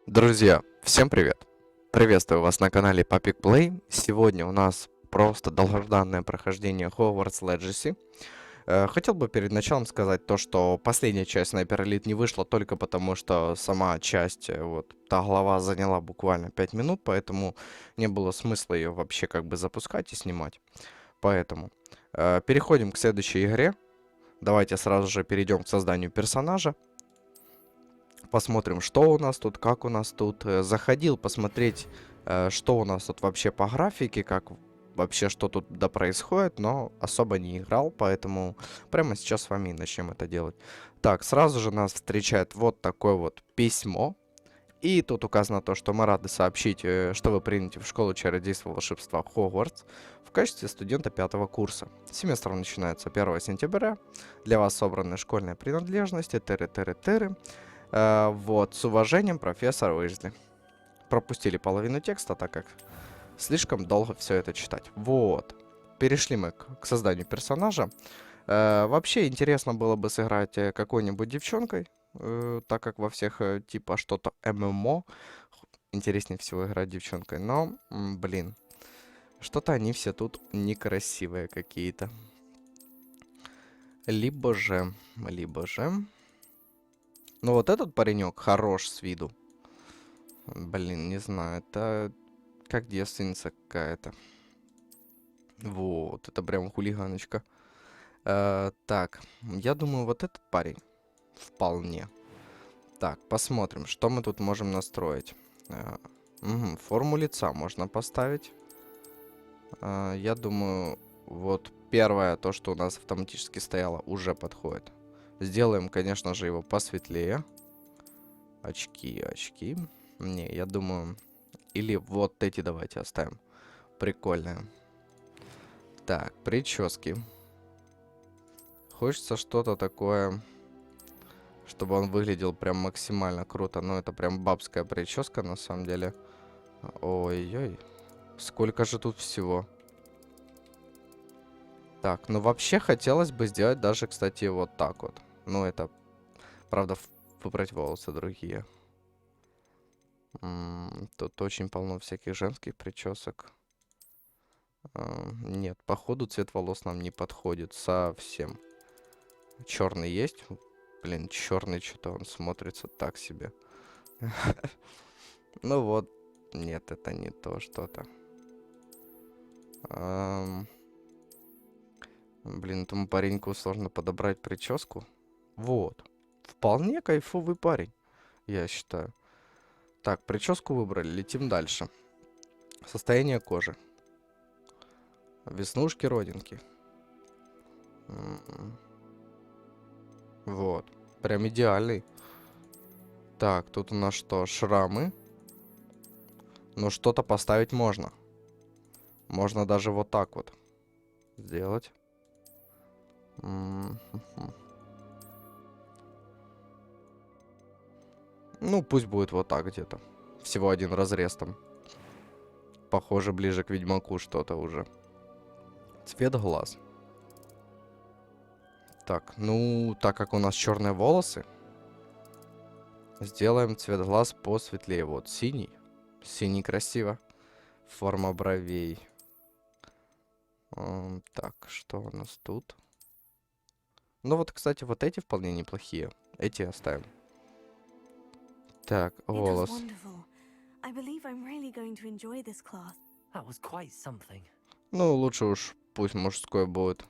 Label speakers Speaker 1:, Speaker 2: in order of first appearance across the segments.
Speaker 1: Друзья, всем привет! Приветствую вас на канале Public Play. Сегодня у нас просто долгожданное прохождение Hogwarts Legacy. Хотел бы перед началом сказать то, что последняя часть Sniper Elite не вышла только потому, что сама часть, вот та глава заняла буквально 5 минут, поэтому не было смысла ее вообще как бы запускать и снимать. Поэтому переходим к следующей игре. Давайте сразу же перейдем к созданию персонажа. Посмотрим, что у нас тут, как у нас тут. Заходил посмотреть, что у нас тут вообще по графике, как вообще что тут да происходит, но особо не играл, поэтому прямо сейчас с вами начнем это делать. Так, сразу же нас встречает вот такое вот письмо. И тут указано то, что мы рады сообщить, что вы приняты в школу чародейства и волшебства Хогвартс в качестве студента 5-го курса. Семестр начинается 1 сентября. Для вас собраны школьные принадлежности, тыры-тыры-тыры. Вот, с уважением, профессор Уизли. Пропустили половину текста, так как слишком долго все это читать. Вот. Перешли мы к созданию персонажа. Вообще интересно было бы сыграть какой-нибудь девчонкой, так как во всех типа что-то ММО интереснее всего играть девчонкой. Но, блин, что-то они все тут некрасивые какие-то. Либо же... Ну вот этот паренек хорош с виду. Блин, не знаю, это как девственница какая-то. Вот, это прям хулиганочка. Так, я думаю, вот этот парень вполне. Так, посмотрим, что мы тут можем настроить. Форму лица можно поставить. Я думаю, вот первое, то, что у нас автоматически стояло, уже подходит. Сделаем, конечно же, его посветлее. Очки. Не, я думаю... Или вот эти давайте оставим. Прикольные. Так, прически. Хочется что-то такое, чтобы он выглядел прям максимально круто. Но это прям бабская прическа на самом деле. Ой-ой. Сколько же тут всего. Так, ну вообще хотелось бы сделать даже, кстати, вот так вот. Ну это, правда, выбрать волосы другие. Тут очень полно всяких женских причесок. Нет, походу цвет волос нам не подходит совсем. Черный есть? Блин, черный что-то он смотрится так себе. Ну вот, нет, это не то что-то. Блин, этому пареньку сложно подобрать прическу. Вот. Вполне кайфовый парень, я считаю. Так, прическу выбрали, летим дальше. Состояние кожи. Веснушки, родинки. Вот. Прям идеальный. Так, тут у нас что? Шрамы. Но что-то поставить можно. Можно даже вот так вот сделать. Ну, пусть будет вот так где-то. Всего один разрез там. Похоже, ближе к Ведьмаку что-то уже. Цвет глаз. Так, ну, так как у нас черные волосы, сделаем цвет глаз посветлее. Вот, синий. Синий красиво. Форма бровей. Так, что у нас тут? Ну вот, кстати, вот эти вполне неплохие. Эти оставим. Так, волос. Ну, лучше уж пусть мужской будет.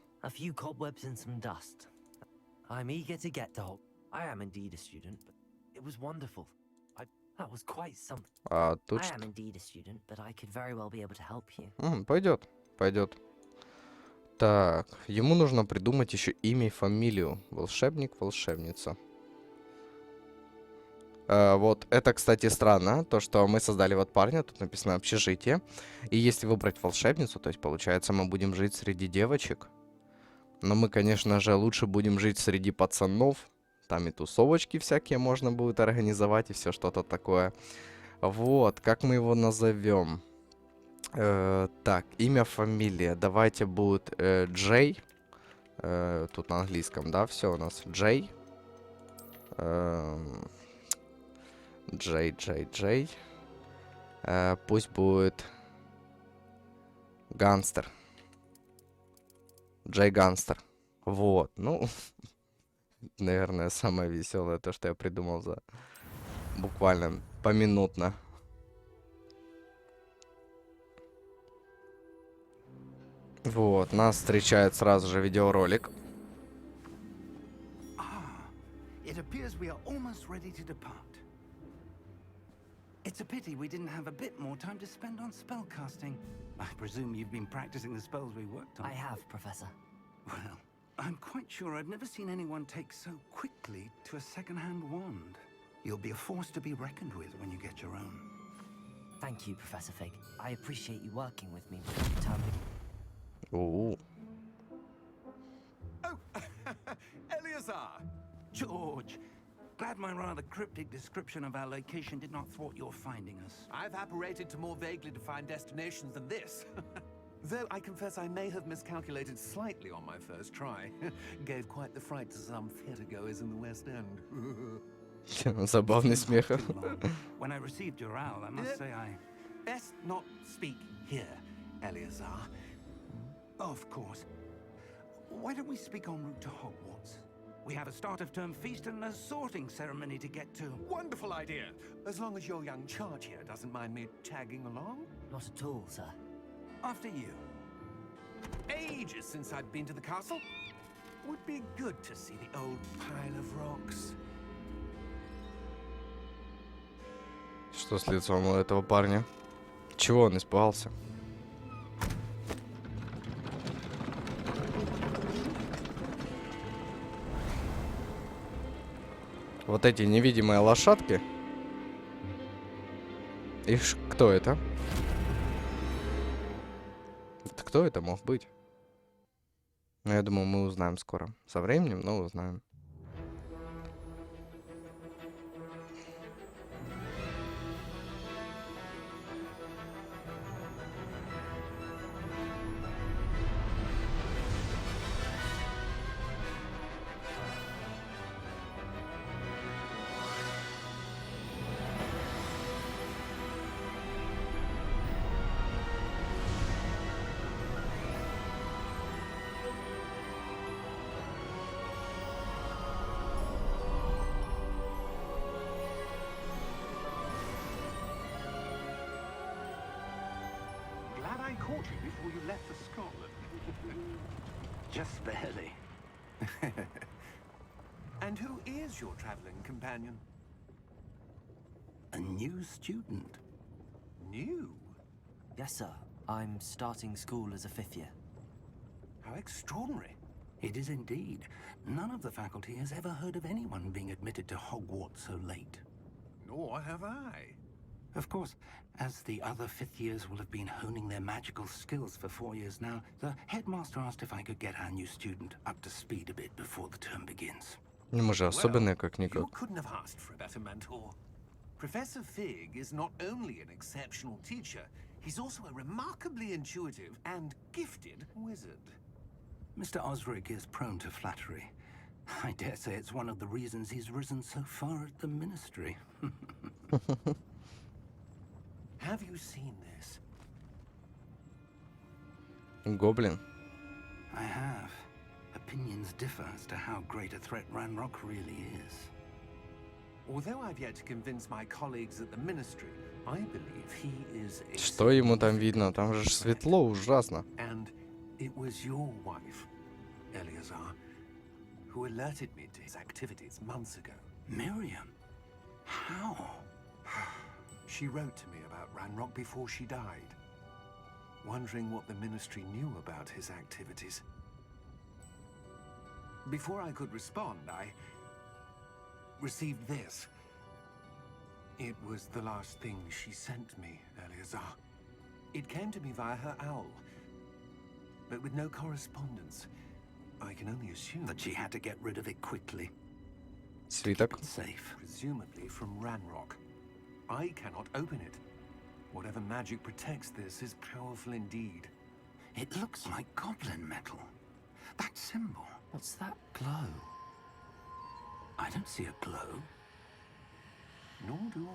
Speaker 1: А тут что? Пойдет, пойдет. Так, ему нужно придумать еще имя и фамилию. Волшебник, волшебница. Вот, это, кстати, странно, то, что мы создали вот парня, тут написано общежитие. И если выбрать волшебницу, то есть, получается, мы будем жить среди девочек. Но мы, конечно же, лучше будем жить среди пацанов. Там и тусовочки всякие можно будет организовать, и все что-то такое. Вот, как мы его назовем? Так, имя, фамилия. Давайте будет Джей. Тут на английском, да, все у нас. Джей. Джей. Пусть будет Ганстер. Джей Ганстер. Вот, ну, наверное, самое веселое, то, что я придумал за буквально поминутно. Вот, нас встречает сразу же видеоролик.
Speaker 2: It appears we are almost ready to depart. It's a pity we didn't have a bit more time to spend on spellcasting. I presume you've been practicing the spells we worked on.
Speaker 3: I have, Professor.
Speaker 2: Well, I'm quite sure I've never seen anyone take so quickly to a second-hand wand. You'll be a force to be reckoned with when you get your own.
Speaker 3: Thank you, Professor Fig. I appreciate you working with me before the term begins.
Speaker 1: Ooh.
Speaker 4: Oh, Eleazar!
Speaker 2: George, glad my rather cryptic description of our location did not thwart your finding us.
Speaker 4: I've apparated to more vaguely defined destinations than this. Though I confess I may have miscalculated slightly on my first try. Gave quite the fright to some theatergoers in the West End.
Speaker 1: Забавный смех.
Speaker 2: When I received your owl, I must say I...
Speaker 4: Best not speak here, Eleazar.
Speaker 2: Of course. Why don't we speak en route to Hogwarts? We have a start-of-term feast and a sorting ceremony to get to.
Speaker 4: Wonderful idea! As long as your young charge here doesn't mind me tagging along.
Speaker 3: Not at all, sir.
Speaker 2: After you.
Speaker 4: Ages since I've been to the castle. Would be good to see the old pile of rocks.
Speaker 1: Что с лицом у этого парня? Чего он испугался? Вот эти невидимые лошадки. И кто это? Кто это мог быть? Ну, я думаю, мы узнаем скоро. Со временем, но узнаем.
Speaker 2: I caught you before you left for Scotland. Just barely.
Speaker 4: And who is your traveling companion?
Speaker 2: A new student.
Speaker 4: New?
Speaker 3: Yes, sir. I'm starting school as a 5th year.
Speaker 4: How extraordinary.
Speaker 2: It is indeed. None of the faculty has ever heard of anyone being admitted to Hogwarts so late.
Speaker 4: Nor have I.
Speaker 2: Of course, as the other 5th years will have been honing their magical skills for 4 years now, the headmaster asked if I could get our new student up to speed a bit before the term begins.
Speaker 1: Мы же особенные, как
Speaker 4: You
Speaker 1: никак.
Speaker 4: couldn't have asked for a better mentor. Professor Fig is not only an exceptional teacher, he's also a remarkably intuitive and gifted wizard.
Speaker 2: Mr. Osric is prone to flattery. I dare say it's one of the reasons he's risen so far at the ministry.
Speaker 4: Have you seen this?
Speaker 1: Гоблин.
Speaker 2: I have. Opinions differ as to how great a threat Ranrock really is.
Speaker 4: Although I've yet to convince my colleagues at the ministry, I believe he is a
Speaker 1: Что ему там видно? Там же светло ужасно.
Speaker 4: And it was your wife, Eleazar, who alerted me to his activities months ago.
Speaker 2: Miriam? How?
Speaker 4: She wrote to me about Ranrock before she died, wondering what the ministry knew about his activities. Before I could respond, I received this. It was the last thing she sent me, Eleazar. It came to me via her owl, but with no correspondence. I can only assume
Speaker 2: That she had to get rid of it quickly.
Speaker 1: Свиток.
Speaker 2: Safe.
Speaker 4: presumably from Ranrock. I cannot open it. Whatever magic protects this is powerful indeed.
Speaker 2: It looks like goblin metal. That symbol.
Speaker 3: What's that?
Speaker 2: Glow. I don't see a glow.
Speaker 4: Nor do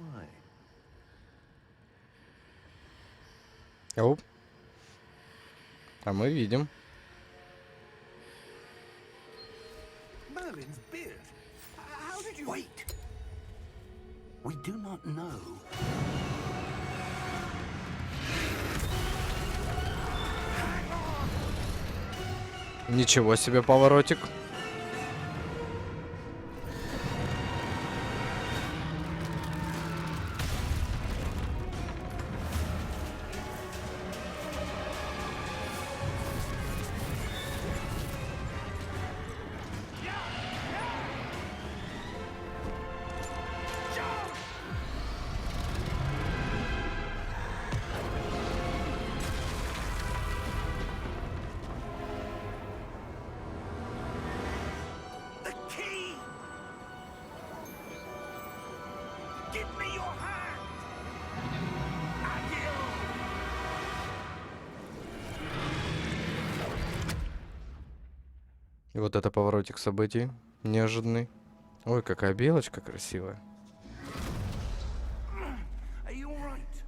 Speaker 4: I.
Speaker 1: Оп. А мы видим.
Speaker 2: Merlin's beard. How did you... Wait. We do not know.
Speaker 1: Ничего себе поворотик.
Speaker 2: The key! Give me your hand! Adieu!
Speaker 1: И вот это поворотик событий неожиданный. Ой, какая белочка красивая.
Speaker 2: Are you all right?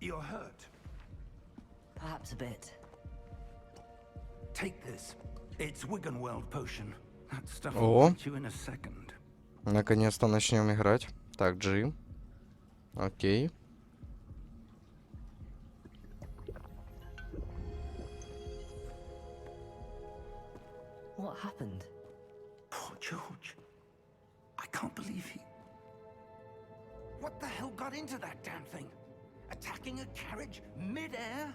Speaker 2: You're hurt.
Speaker 3: Perhaps a bit.
Speaker 2: Take this. It's Wiggenweld potion. That stuff
Speaker 1: О.
Speaker 2: will hit you in a second.
Speaker 1: Наконец-то начнем играть. Так, G. Окей.
Speaker 3: What happened?
Speaker 2: Poor George. I can't believe he... What the hell got into that damn thing? Attacking a carriage mid-air?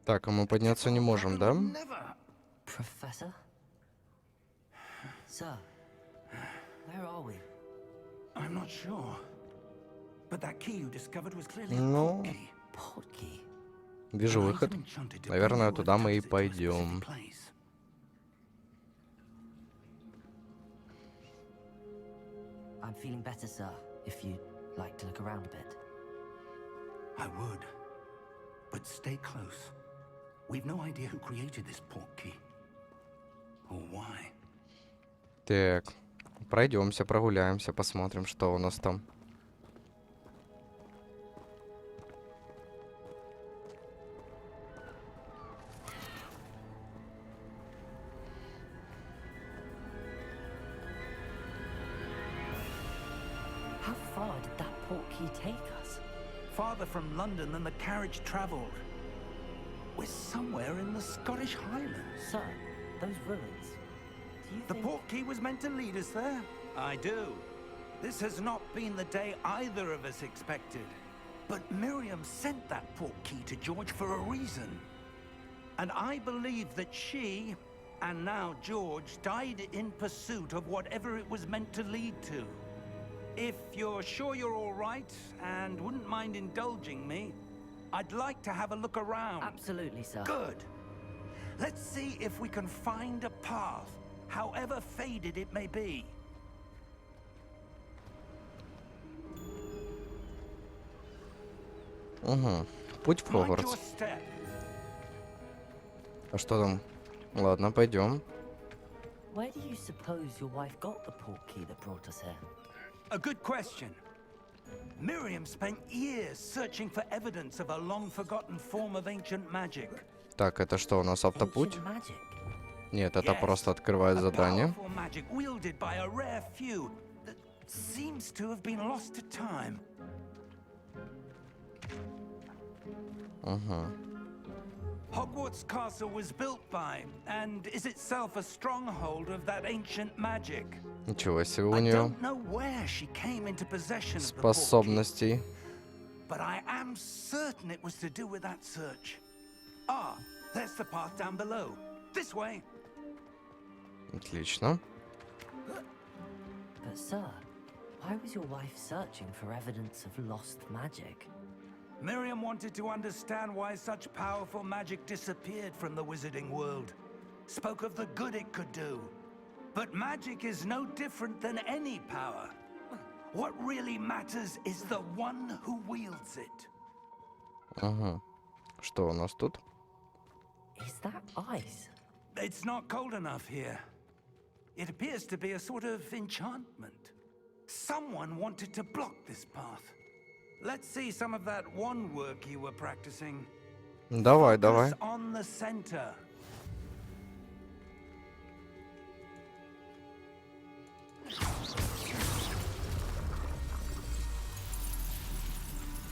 Speaker 1: Так, а мы подняться не можем, да?
Speaker 2: Never.
Speaker 3: Professor? Sir, where are we?
Speaker 2: I'm not sure. But that key you discovered was clearly a
Speaker 1: Ну,
Speaker 2: key.
Speaker 3: Portkey.
Speaker 1: вижу выход. Наверное, туда мы и пойдем.
Speaker 3: I'm feeling better, sir, if you'd like to look around a bit.
Speaker 2: I would. But stay close. We've no idea who created this portkey. Or why.
Speaker 1: Так, пройдемся, прогуляемся, посмотрим, что у нас там.
Speaker 3: How far did that portkey take us?
Speaker 2: Farther from London than the carriage travelled. We're somewhere in the Scottish Highlands.
Speaker 3: Sir, those ruins. Do you
Speaker 2: The
Speaker 3: think...
Speaker 2: portkey was meant to lead us there? I do. This has not been the day either of us expected. But Miriam sent that portkey to George for a reason. And I believe that she, and now George, died in pursuit of whatever it was meant to lead to. If you're sure you're all right, and wouldn't mind indulging me, I'd like to have a look around.
Speaker 3: Absolutely, sir.
Speaker 2: Good. Let's see if we can find a path, however faded it may be.
Speaker 1: Угу. Путь в
Speaker 2: Mind
Speaker 1: Хогвартс.
Speaker 2: your step.
Speaker 1: А что там? Ладно, пойдем.
Speaker 3: Where do you suppose your wife got the portkey that brought us here?
Speaker 2: A good question. Miriam spent years searching for evidence of a long-forgotten form of ancient magic.
Speaker 1: Так, это что у нас, автопуть?
Speaker 3: Ancient magic.
Speaker 1: Нет, это
Speaker 2: Yes,
Speaker 1: просто открывает
Speaker 2: a
Speaker 1: задание.
Speaker 2: powerful magic wielded by a rare few that seems to have been lost to time.
Speaker 1: Угу.
Speaker 2: Hogwarts Castle was built by, and is itself a stronghold of that ancient magic.
Speaker 1: Ничего себе у
Speaker 2: I
Speaker 1: нее
Speaker 2: don't know where she came into possession of the portkey,
Speaker 1: способностей.
Speaker 2: but I am certain it was to do with that search. Ah, there's the path down below. This way.
Speaker 1: Отлично.
Speaker 3: But, sir, why was your wife searching for evidence of lost magic?
Speaker 2: Miriam wanted to understand why such powerful magic disappeared from the wizarding world. Spoke of the good it could do. But magic is no different than any power. What really matters is the one who wields it.
Speaker 1: Угу. Что у нас тут?
Speaker 3: Is that ice?
Speaker 2: It's not cold enough here. It appears to be a sort of enchantment. Someone wanted to block this path. Let's see some of that one work you were practicing.
Speaker 1: Давай, давай.
Speaker 2: Focus on the center.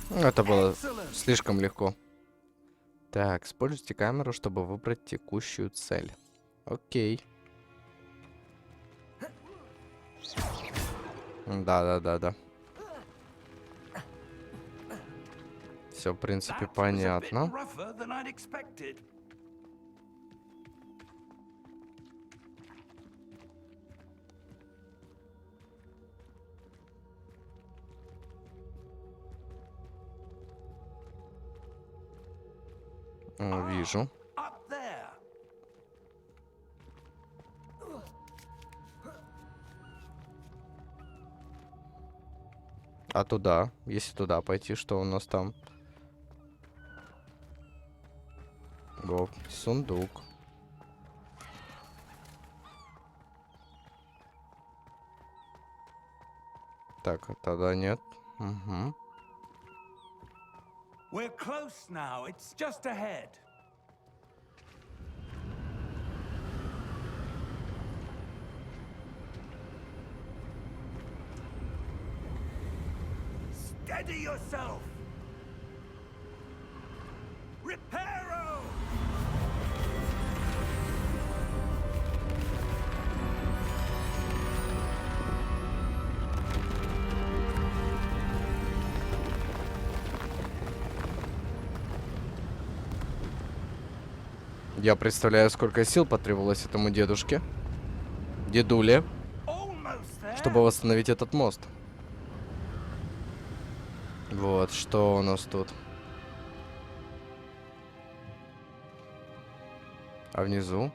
Speaker 1: Это было
Speaker 2: Excellent.
Speaker 1: слишком легко. Так, используйте камеру, чтобы выбрать текущую цель. Окей. Да. Все, в принципе,
Speaker 2: That was a bit
Speaker 1: понятно.
Speaker 2: rougher than I'd expected.
Speaker 1: Вижу.
Speaker 2: Up there.
Speaker 1: А туда? Если туда пойти, что у нас там? О, сундук. Так, тогда нет. Угу.
Speaker 2: We're close now. It's just ahead. Steady yourself. Reparo.
Speaker 1: Я представляю, сколько сил потребовалось этому дедушке. Дедуле,
Speaker 2: Almost there.
Speaker 1: чтобы восстановить этот мост. Вот, что у нас тут? А внизу?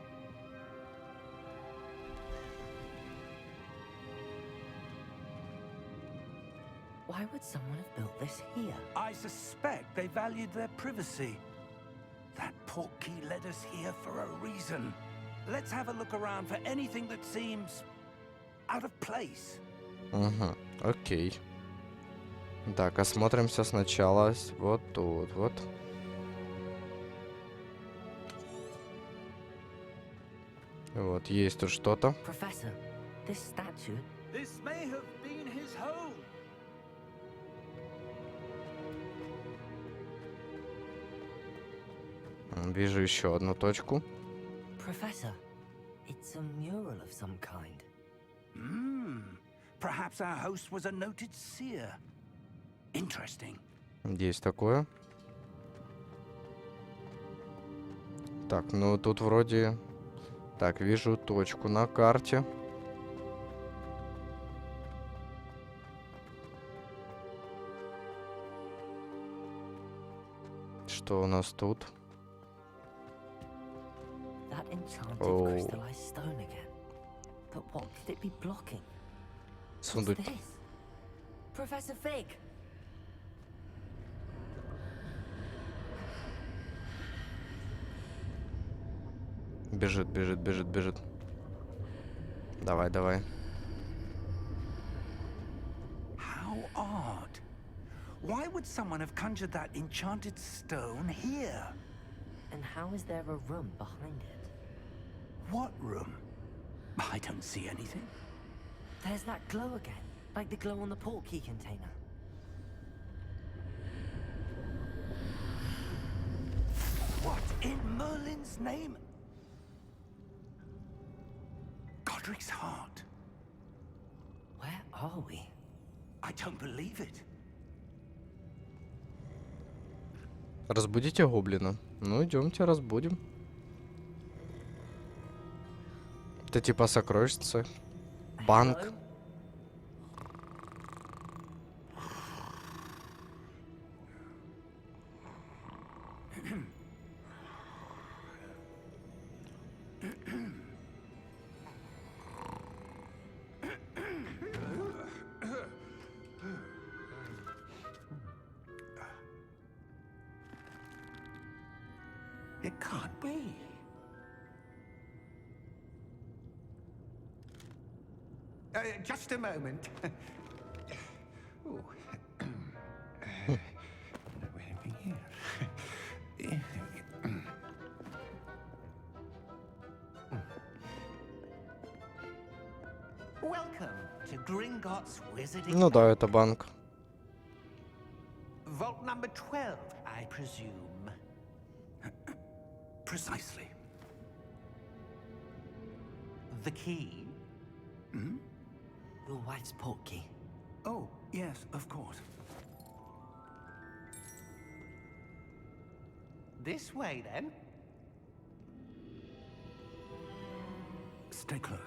Speaker 3: Why would someone have built this here?
Speaker 2: I suspect they valued their privacy. That portkey led us here for a reason. Let's have a look around for anything that seems out of place.
Speaker 1: Угу, окей. Так, осмотримся сначала вот тут, вот. Вот, есть тут что-то.
Speaker 3: Professor, this statue.
Speaker 2: This may have been his home.
Speaker 1: Вижу еще одну точку.
Speaker 3: Professor, it's a mural of some kind.
Speaker 2: Perhaps our host was a noted seer. Interesting.
Speaker 1: Есть такое. Так, ну тут вроде... Так, вижу точку на карте. Что у нас тут?
Speaker 3: That enchanted
Speaker 1: Oh.
Speaker 3: crystallized stone again. But what could it be blocking? What's
Speaker 1: Сундук.
Speaker 3: this? Professor Fig!
Speaker 1: Бежит, бежит, бежит, бежит. Давай, давай.
Speaker 2: How odd. Why would someone have conjured that enchanted stone here?
Speaker 3: And how is there a room behind it?
Speaker 2: What room? I don't see anything.
Speaker 3: There's that glow again, like the glow on the portkey container.
Speaker 2: What in Merlin's name? Godric's heart.
Speaker 3: Where are we?
Speaker 2: I don't believe it.
Speaker 1: Разбудите гоблина. Ну, идемте, разбудим. Это типа сокровищница. Банк.
Speaker 3: Hello?
Speaker 2: It can't be.
Speaker 4: Just a moment.
Speaker 2: Gringotts wizarding.
Speaker 1: Ну да, это банк.
Speaker 2: Vault number 12, I presume. Precisely. The key?
Speaker 3: Your wife's portkey.
Speaker 2: Oh, yes, of course. This way, then. Stay close.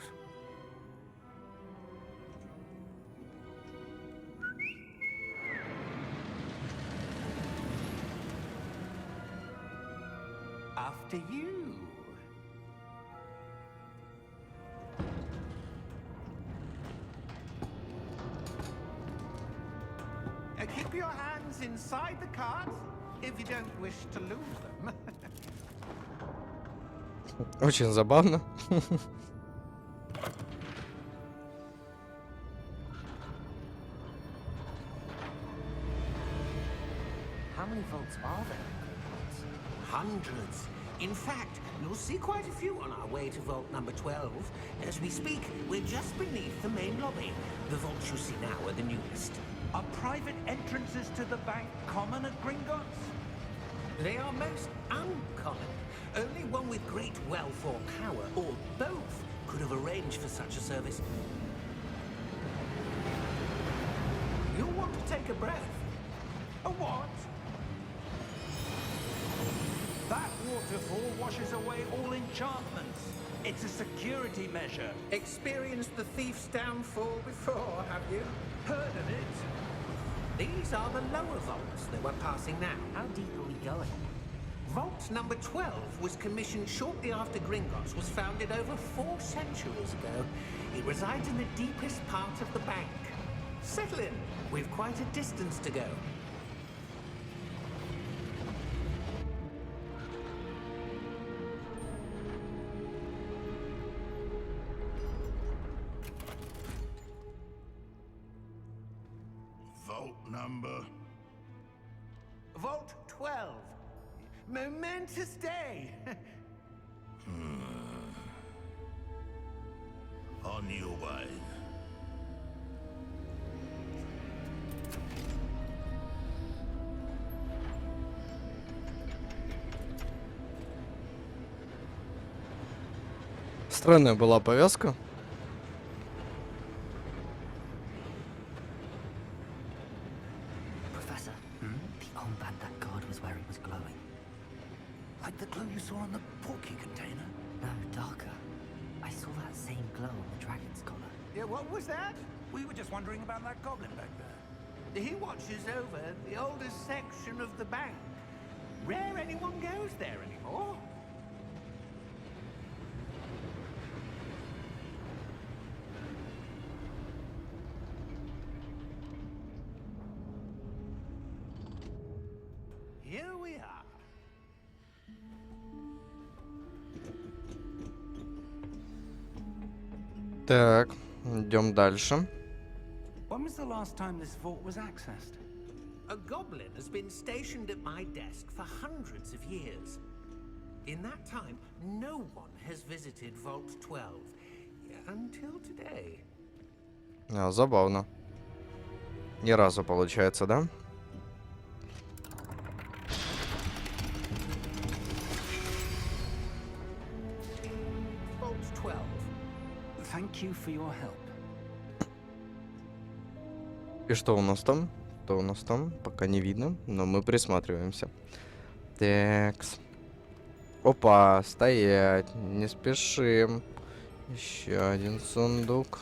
Speaker 2: After you. Keep your hands inside the cart if you don't wish to lose them.
Speaker 1: Очень забавно.
Speaker 3: How many vaults are there in Hogwarts?
Speaker 5: Hundreds. In fact, you'll see quite a few on our way to vault number 12. As we speak, we're just beneath the main lobby. The vaults you see now are the newest.
Speaker 2: Are private entrances to the bank common at Gringotts?
Speaker 5: They are most uncommon. Only one with great wealth or power, or both, could have arranged for such a service. You'll want to take a breath.
Speaker 2: A what? That waterfall washes away all enchantments. It's a security measure.
Speaker 5: Experienced the thief's downfall before, have you?
Speaker 2: Heard of it?
Speaker 5: These are the lower vaults that we're passing now.
Speaker 3: How deep are we going?
Speaker 5: Vault number 12 was commissioned shortly after Gringotts was founded over 4 centuries ago. It resides in the deepest part of the bank. Settle in. We've quite a distance to go.
Speaker 6: Vault number.
Speaker 2: Vault 12. Momentous day.
Speaker 6: On your way.
Speaker 1: Странная была повязка.
Speaker 3: Professor, the armband that guard was wearing was glowing.
Speaker 2: Like the glow you saw on the portkey container?
Speaker 3: No, darker. I saw that same glow on the dragon's collar.
Speaker 2: Yeah, what was that? We were just wondering about that goblin back there. He watches over the oldest section of the bank. Rare anyone goes there anymore. Here we are.
Speaker 1: Так, идем дальше.
Speaker 2: When was the last time this vault was accessed?
Speaker 5: A goblin has been stationed at my desk for hundreds of years. In that time, no one has visited Vault 12 until today.
Speaker 1: Забавно. Ни разу получается, да?
Speaker 5: Vault 12.
Speaker 2: Thank you for your help.
Speaker 1: И что у нас там? Что у нас там? Пока не видно, но мы присматриваемся. Такс. Опа, стоять. Не спешим. Еще один сундук.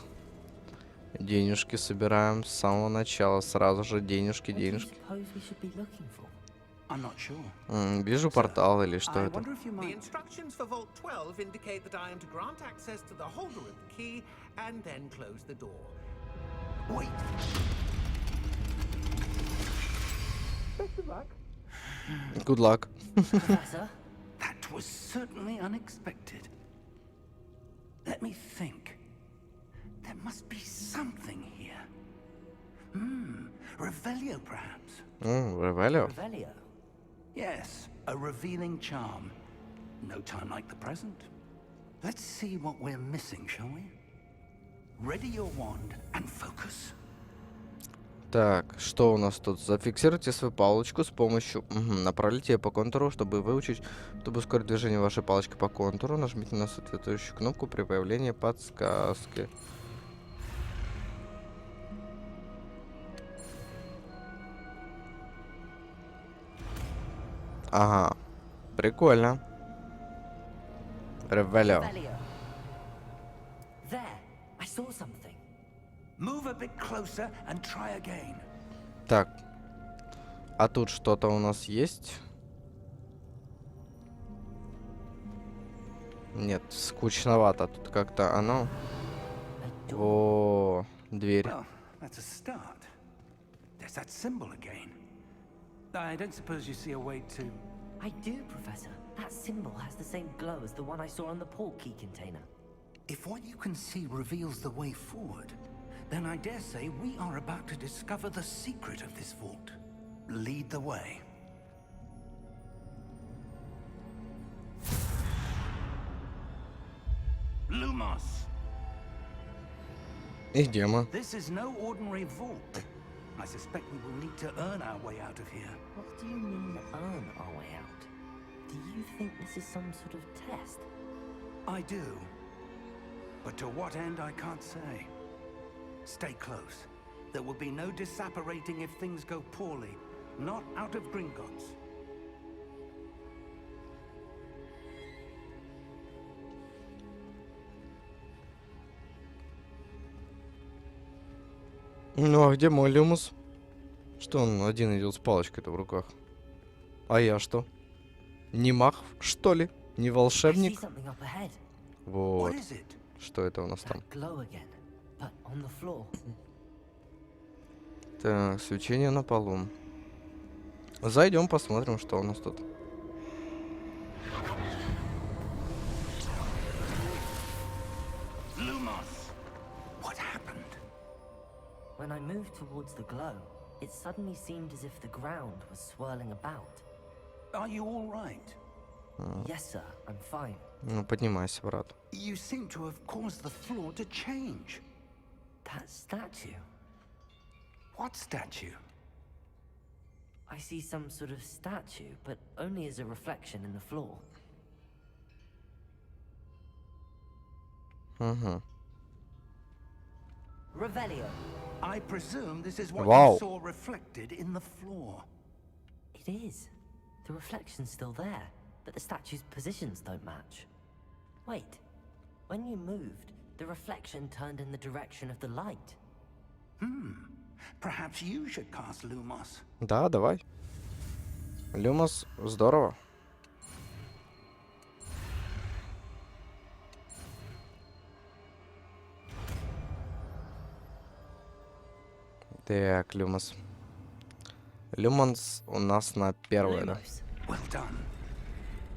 Speaker 1: Денежки собираем с самого начала. Сразу же денежки,
Speaker 3: What do you
Speaker 1: денежки.
Speaker 3: suppose we should be looking for?
Speaker 2: I'm not sure.
Speaker 1: Вижу портал или что
Speaker 2: I
Speaker 1: это?
Speaker 2: wonder if you
Speaker 5: The
Speaker 2: might...
Speaker 5: instructions for Vault 12 indicate that I am to grant access to the holder of the key and then close the door.
Speaker 2: Wait.
Speaker 1: Good luck.
Speaker 3: Professor?
Speaker 2: That was certainly unexpected. Let me think. There must be something here. Revelio, perhaps.
Speaker 1: Ревелио.
Speaker 3: Revelio?
Speaker 2: Yes, a revealing charm. No time like the present. Let's see what we're missing, shall we? Ready your wand and focus.
Speaker 1: Так, что у нас тут? Зафиксируйте свою палочку с помощью направите ее по контуру, чтобы выучить, чтобы ускорить движение вашей палочки по контуру. Нажмите на соответствующую кнопку при появлении подсказки. Ага, прикольно. Ревелио.
Speaker 3: There, I saw something.
Speaker 2: Move a bit closer and try again.
Speaker 1: Так, а тут что-то у нас есть? Нет, скучновато тут как-то оно.
Speaker 3: A door.
Speaker 1: О, дверь.
Speaker 2: Well, that's a start. There's that symbol again. I don't suppose you see a way to...
Speaker 3: I do, Professor. That symbol has the same glow as the one I saw on the port key container.
Speaker 2: If what you can see reveals the way forward, then I dare say we are about to discover the secret of this vault. Lead the way. Lumos!
Speaker 1: И где мы?
Speaker 2: This is no ordinary vault. I suspect we will need to earn our way out of here.
Speaker 3: What do you mean, earn our way out? Do you think this is some sort of test?
Speaker 2: I do. But to what end, I can't say. Stay close. There will be no disapparating if things go poorly. Not out of Gringotts.
Speaker 1: Ну, а где мой Люмус? Что он один идет с палочкой-то в руках? А я что? Не маг, что ли? Не
Speaker 3: I see
Speaker 1: волшебник?
Speaker 3: something up ahead.
Speaker 1: Вот.
Speaker 2: What is it?
Speaker 1: Что это у нас там?
Speaker 3: That glow again, but on the floor.
Speaker 1: Так, свечение на полу. Зайдем, посмотрим, что у нас тут.
Speaker 2: Lumos! What happened?
Speaker 3: When I moved towards the glow, it suddenly seemed as if the ground was swirling about.
Speaker 2: Are you all right?
Speaker 3: Yes, sir, I'm fine.
Speaker 1: Ну, поднимайся, брат.
Speaker 2: You seem to have caused the floor to change.
Speaker 3: That statue.
Speaker 2: What statue?
Speaker 3: I see some sort of statue, but only as a reflection in the floor.
Speaker 1: Угу.
Speaker 3: Revelio.
Speaker 2: I presume this is what
Speaker 1: Wow.
Speaker 2: you saw reflected in the floor.
Speaker 3: It is. The reflection's still there, but the statue's positions don't match. Wait. When you moved, the reflection turned in the direction of the light.
Speaker 2: Perhaps you should cast Lumos.
Speaker 1: Да, давай. Люмос, здорово. Так, Люмос. Люмонс у нас на первое, да?
Speaker 3: Lumos.
Speaker 2: Well done.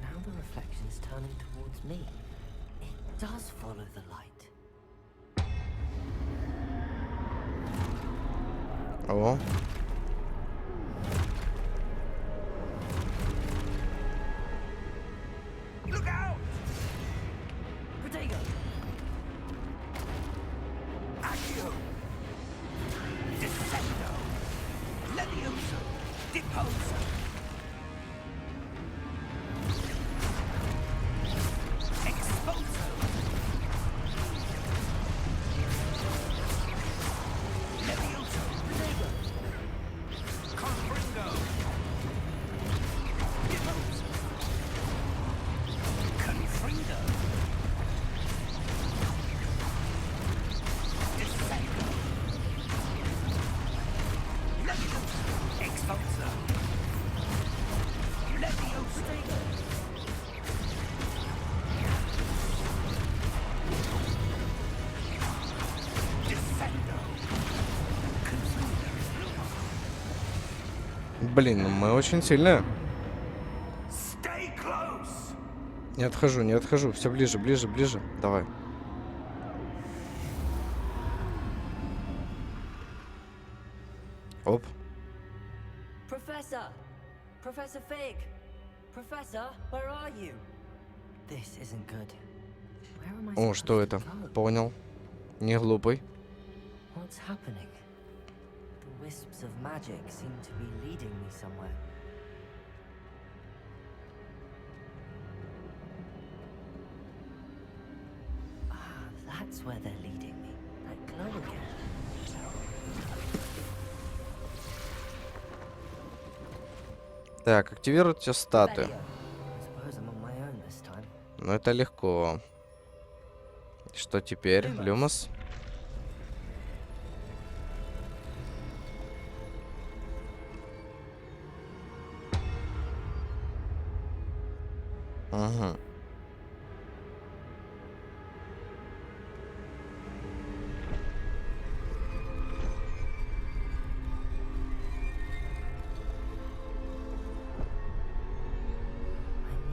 Speaker 3: Now the reflection's turning towards me. It does follow the light.
Speaker 1: О.
Speaker 2: Look out!
Speaker 3: Protego!
Speaker 2: Accio! Descendo! Levioso! Deposo! Exposo! Levioso! Confringo! Deposo! Confringo! Descendo! Levioso! Exposo! Levioso! Descendo!
Speaker 1: Блин, ну мы очень сильные.
Speaker 2: Stay close!
Speaker 1: Не отхожу, не отхожу. Все ближе, ближе, ближе. Давай. Оп.
Speaker 3: Professor! Professor Fig! Professor, where are you? This isn't good. Where am I
Speaker 1: О, что
Speaker 3: supposed
Speaker 1: это?
Speaker 3: to go?
Speaker 1: Понял. Не глупый.
Speaker 3: What's happening? The wisps of magic seem to be leading me somewhere. Ah, that's where they're leading me. That glow again.
Speaker 1: Так, активируйте статую.
Speaker 3: Revelio. I suppose I'm on my own this time.
Speaker 1: Ну, это легко. Что теперь? Люмос? Угу.
Speaker 3: I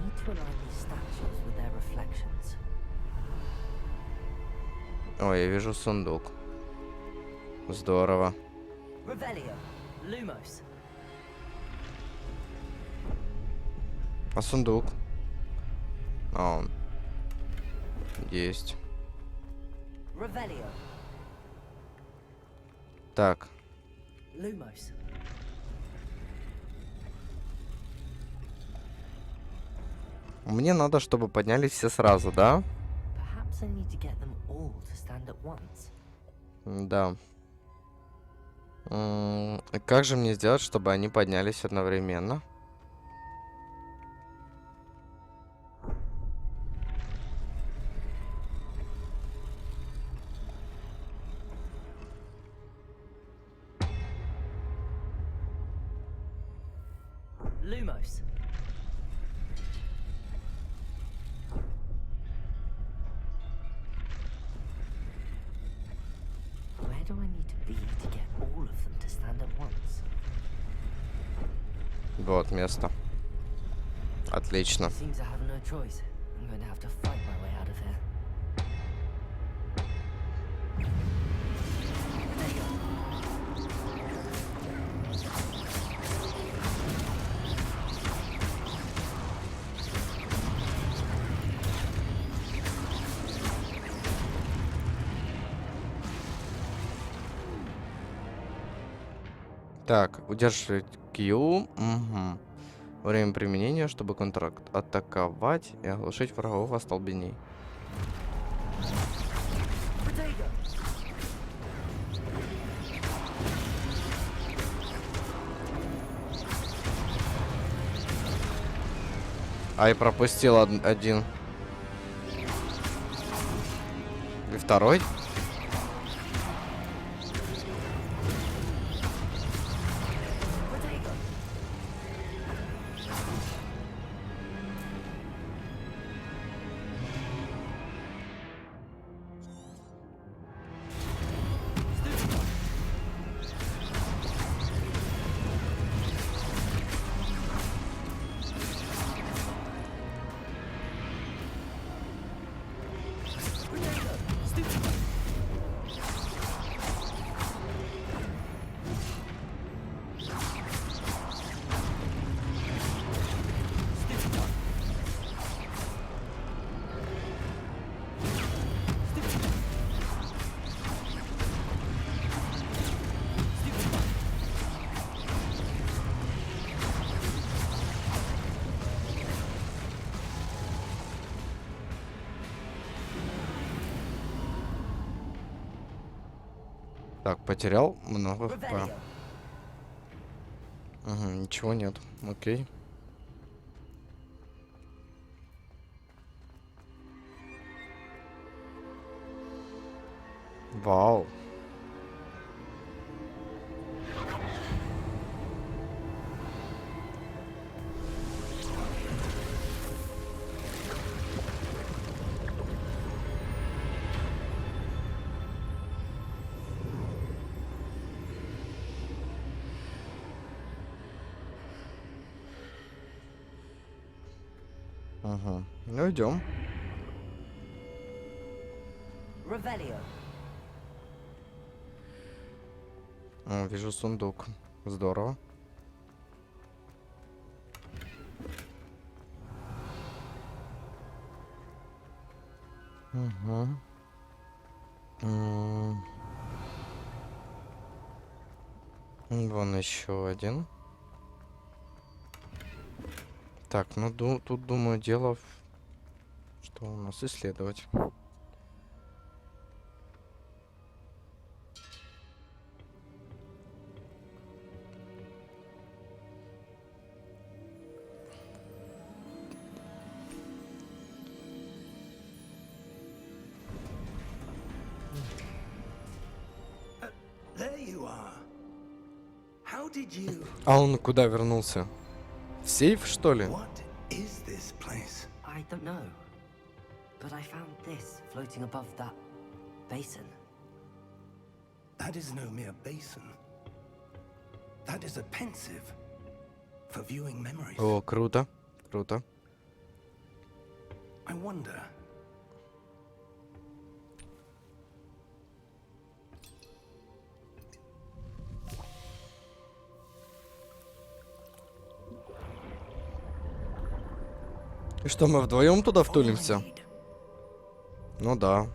Speaker 3: need to align these statues with their reflections.
Speaker 1: Ой, я вижу сундук. Здорово.
Speaker 3: Revelio. Lumos.
Speaker 1: А сундук? А, он. Есть.
Speaker 3: Revelio.
Speaker 1: Так.
Speaker 3: Lumos.
Speaker 1: Мне надо, чтобы поднялись все сразу, да?
Speaker 3: Perhaps I need to get them all to stand at once.
Speaker 1: Да. Как же мне сделать, чтобы они поднялись одновременно?
Speaker 3: Lumos. Where do I need to be to get all of them to stand at once?
Speaker 1: Вот место. Отлично.
Speaker 3: Seems I have no choice. I'm going to have to fight my way out of here. There you go.
Speaker 1: Так, удерживать Q. Угу. Время применения, чтобы контратаковать и оглушить врагов остолбеней.
Speaker 3: Potato.
Speaker 1: Ай, пропустил один. И второй.
Speaker 3: Potato.
Speaker 1: Так, потерял много хп.
Speaker 3: Revelio.
Speaker 1: Угу, ничего нет. Окей. Вау. Угу. Ну идем.
Speaker 3: Revelio.
Speaker 1: О, вижу сундук. Здорово. Угу. Вон еще один. Так, ну тут, думаю, дело что у нас исследовать.
Speaker 2: There you are. How did you?
Speaker 1: А он куда вернулся? В сейф, что ли?
Speaker 2: What is this place?
Speaker 3: I don't know. But I found this floating above that basin.
Speaker 2: That is no mere basin. That is a pensive for viewing memories.
Speaker 1: О, круто, круто.
Speaker 2: I wonder.
Speaker 1: И что, мы вдвоем туда
Speaker 2: All I
Speaker 1: втулимся?
Speaker 2: need.
Speaker 1: Ну да.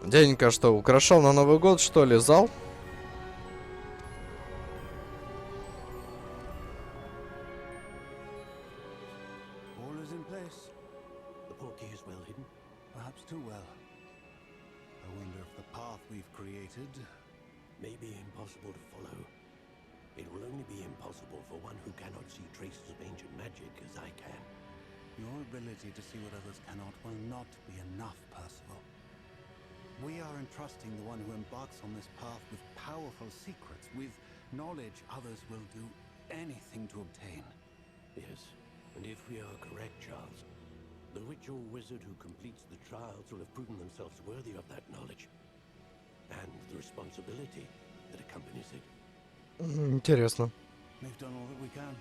Speaker 1: Дяденька что, украшал на Новый год, что ли, зал?
Speaker 7: All is in place. The portkey is well hidden, perhaps too well. I wonder if the path we've created
Speaker 8: May be impossible to follow. It will only be impossible for one who cannot see traces of ancient magic as I can.
Speaker 7: Your ability to see what others cannot will not be enough, Percival. We are entrusting the one who embarks on this path with powerful secrets, with knowledge others will do anything to obtain.
Speaker 8: Yes, and if we are correct, Charles, the ritual wizard who completes the trials will have proven themselves worthy of that knowledge and the responsibility that accompanies it.
Speaker 1: Интересно.
Speaker 7: We've done all that we can.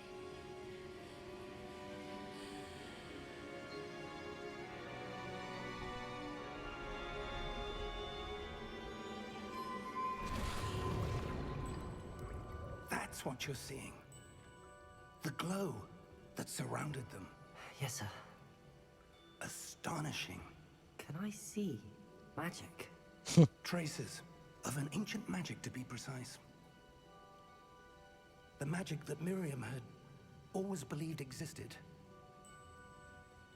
Speaker 2: That's what you're seeing. The glow that surrounded them.
Speaker 3: Yes, sir.
Speaker 2: Astonishing.
Speaker 3: Can I see magic?
Speaker 2: Traces of an ancient magic, to be precise. The magic that Miriam had always believed existed,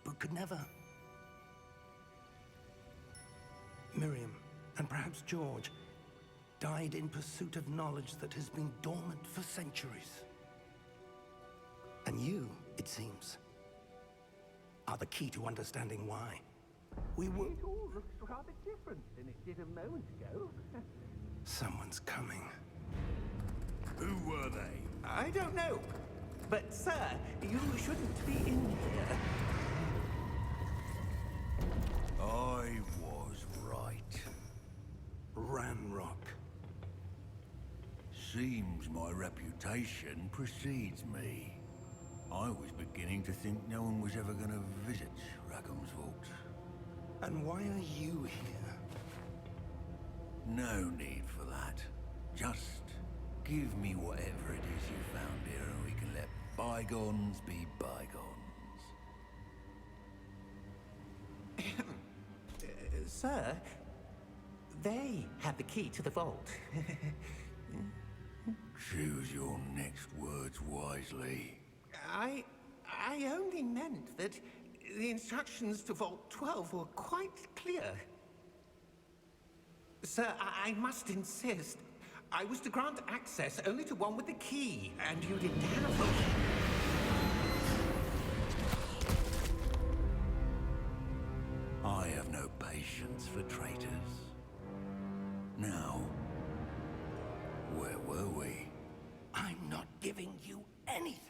Speaker 2: but could never. Miriam, and perhaps George, died in pursuit of knowledge that has been dormant for centuries. And you, it seems, are the key to understanding why. We were...
Speaker 5: It all looks rather different than it did a moment ago.
Speaker 2: Someone's coming.
Speaker 6: Who were they?
Speaker 5: I don't know. But, sir, you shouldn't be in here.
Speaker 6: I was right.
Speaker 2: Ranrock.
Speaker 6: Seems my reputation precedes me. I was beginning to think no one was ever going to visit Rackham's vault.
Speaker 2: And why are you here?
Speaker 6: No need for that. Just give me whatever it is you found here and we can let bygones be bygones.
Speaker 5: Sir, they have the key to the vault.
Speaker 6: Choose your next words wisely.
Speaker 5: I only meant that the instructions to Vault 12 were quite clear. Sir, I must insist. I was to grant access only to one with the key, and you didn't have them.
Speaker 6: I have no patience for traitors. Now, where were we?
Speaker 2: I'm not giving you anything.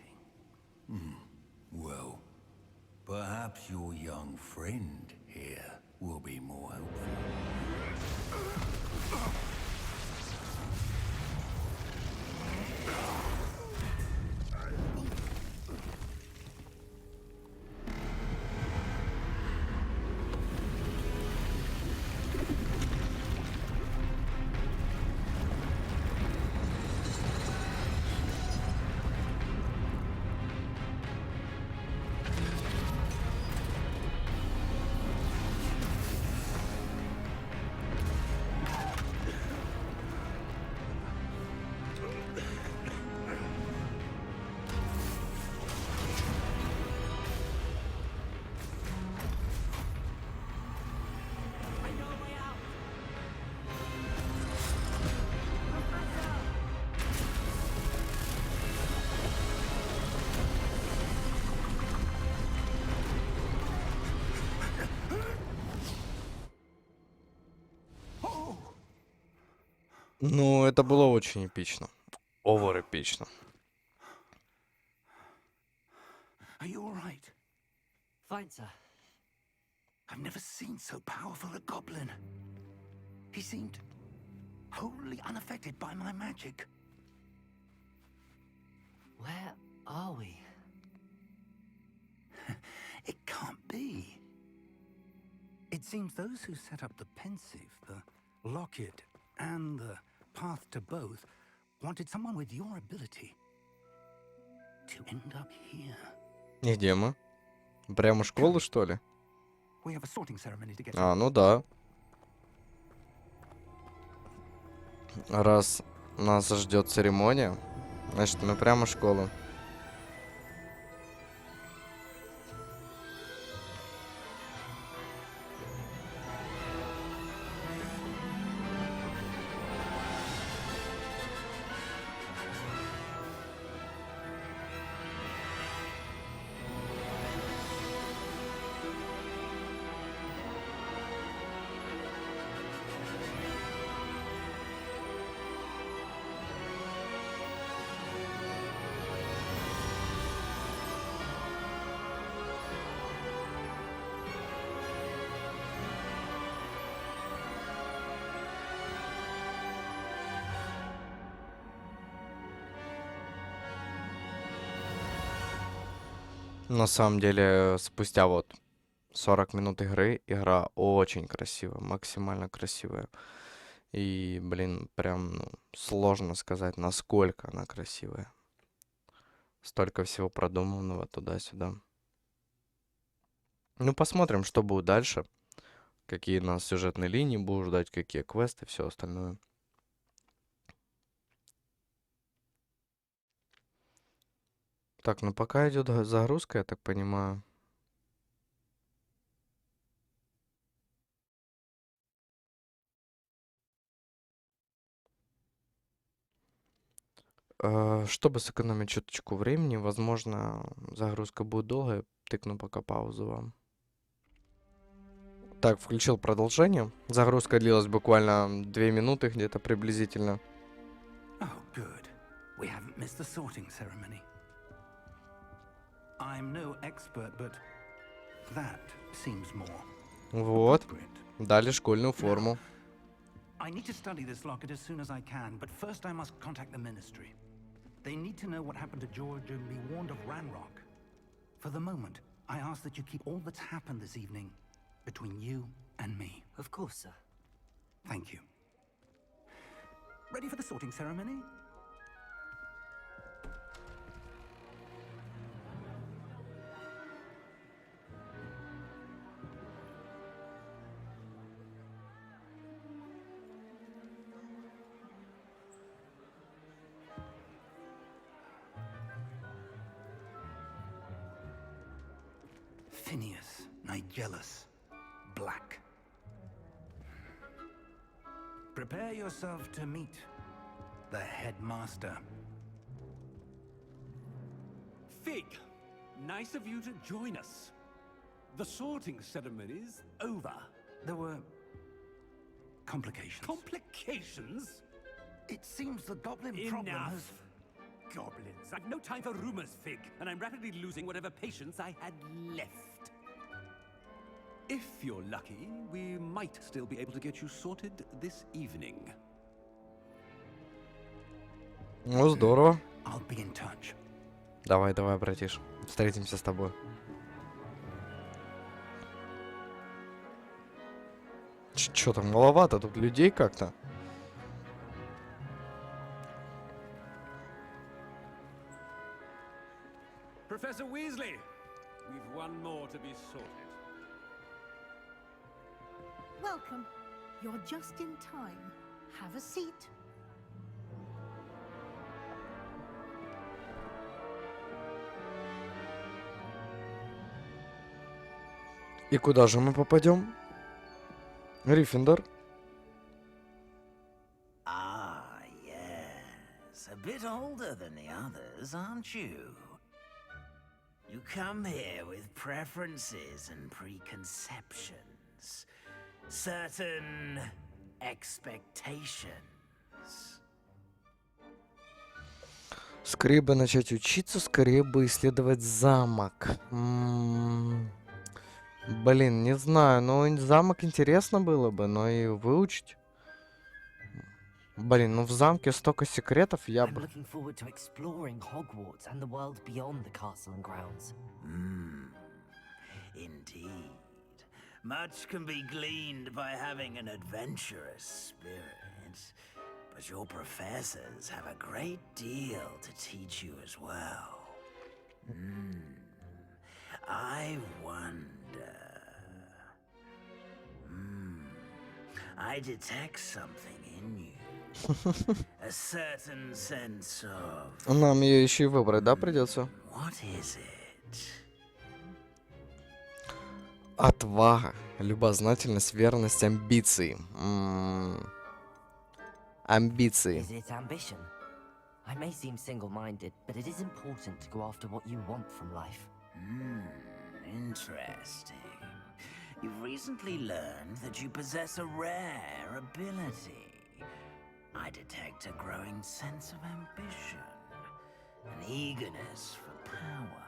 Speaker 6: Well, perhaps your young friend here will be more helpful.
Speaker 1: Ну, это было очень эпично. Овер эпично.
Speaker 2: Are you all right?
Speaker 3: Fine, sir.
Speaker 2: I've never seen so powerful a goblin. He seemed wholly unaffected by my magic.
Speaker 3: Where are we?
Speaker 2: It can't be. It seems those who set up the pensive, the locket, and the path to both wanted someone with your ability to end up here.
Speaker 1: И где мы? Прямо школы, что ли?
Speaker 2: We have a sorting ceremony to get
Speaker 1: А,
Speaker 2: to.
Speaker 1: ну да. Раз нас ждет церемония, значит, мы прямо в школу. На самом деле, спустя вот 40 минут игры, игра очень красивая, максимально красивая. И, блин, прям ну, сложно сказать, насколько она красивая. Столько всего продуманного туда-сюда. Ну, посмотрим, что будет дальше. Какие нас сюжетные линии будут ждать, какие квесты, все остальное. Так, ну пока идет загрузка, я так понимаю. Чтобы сэкономить чуточку времени, возможно, загрузка будет долгая. Тыкну пока паузу вам. Так, включил продолжение. Загрузка длилась буквально 2 минуты где-то приблизительно.
Speaker 2: Oh, good. We haven't missed the sorting ceremony. I'm no expert, but that seems more
Speaker 1: Вот.
Speaker 2: appropriate.
Speaker 1: Дали школьную форму.
Speaker 2: I need to study this locket as soon as I can, but first I must contact the ministry. They need to know what happened to George and be warned of Ranrock. For the moment, I ask that you keep all that's happened this evening between you and me.
Speaker 3: Of course, sir.
Speaker 2: Thank you. Ready for the sorting ceremony? Phineas, Nigellus, Black. Prepare yourself to meet the headmaster.
Speaker 9: Fig, nice of you to join us. The sorting ceremony's over.
Speaker 2: There were complications.
Speaker 9: Complications?
Speaker 2: It seems the goblin problem has...
Speaker 9: Enough. Goblins. I've no time for rumors, Fig, and I'm rapidly losing whatever patience I had left. If you're lucky, we might still be able to get you sorted this evening.
Speaker 1: Ну, здорово.
Speaker 2: I'll be in touch.
Speaker 1: Давай, давай, братиш. Встретимся с тобой. Чё там, маловато тут людей как-то?
Speaker 9: Professor Weasley, we've one more to be sorted.
Speaker 10: Welcome. You're just in time. Have a seat.
Speaker 1: И куда же мы попадем? Гриффиндор.
Speaker 11: Ah, yes. A bit older than the others, aren't you? You come here with preferences and preconceptions. Certain expectations.
Speaker 1: Скорее бы начать учиться, скорее бы исследовать замок. Блин, не знаю, но замок интересно было бы, но и выучить. Блин, ну в замке столько секретов, я
Speaker 3: I'm
Speaker 1: бы...
Speaker 3: looking forward to exploring Hogwarts and the world beyond the castle and grounds.
Speaker 11: Indeed. Much can be gleaned by having an adventurous spirit, but your professors have a great deal to teach you as well. I wonder... I detect something in you. A certain sense of...
Speaker 1: Нам ее еще и выбрать, да, придется?
Speaker 11: What is it?
Speaker 1: Отвага, любознательность, верность, амбиции. Амбиции.
Speaker 3: Is it ambition? I may seem single-minded, but it is important to go after what you want from life.
Speaker 11: Interesting. You've recently learned that you possess a rare ability. I detect a growing sense of ambition, an eagerness for power.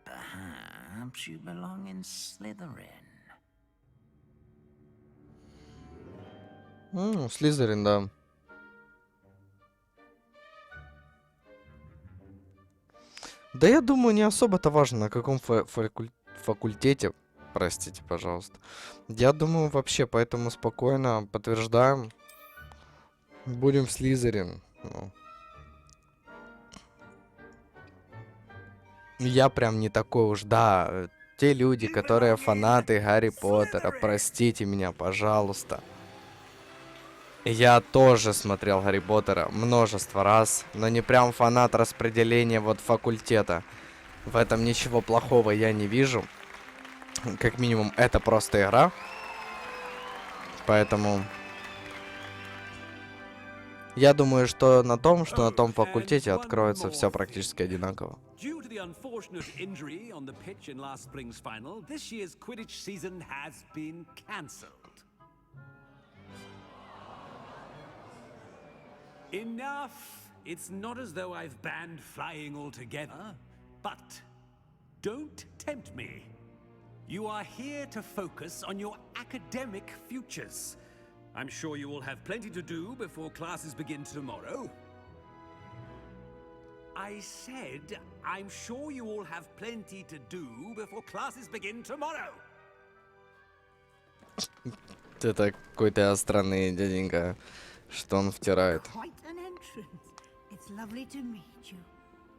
Speaker 11: Perhaps you belong in Slytherin.
Speaker 1: Слизерин, да. Да я думаю, не особо-то важно, на каком факультете. Простите, пожалуйста. Я думаю, вообще, поэтому спокойно подтверждаем. Будем в Слизерин. Ну. Я прям не такой уж, да. Те люди, которые фанаты Гарри Поттера, простите меня, пожалуйста. Я тоже смотрел Гарри Поттера множество раз, но не прям фанат распределения вот факультета. В этом ничего плохого я не вижу. Как минимум, это просто игра. Поэтому... Я думаю, что на том факультете откроется все практически одинаково.
Speaker 9: Due to the unfortunate injury on the pitch in last spring's final, this year's Quidditch season has been cancelled. Enough! It's not as though I've banned flying altogether, but don't tempt me. You are here to focus on your academic futures. I'm sure you will have plenty to do before classes begin tomorrow. I said, I'm sure you all have plenty to do before classes begin tomorrow.
Speaker 1: Это какой-то странный дяденька, что он втирает.
Speaker 10: Quite an entrance. It's lovely to meet you.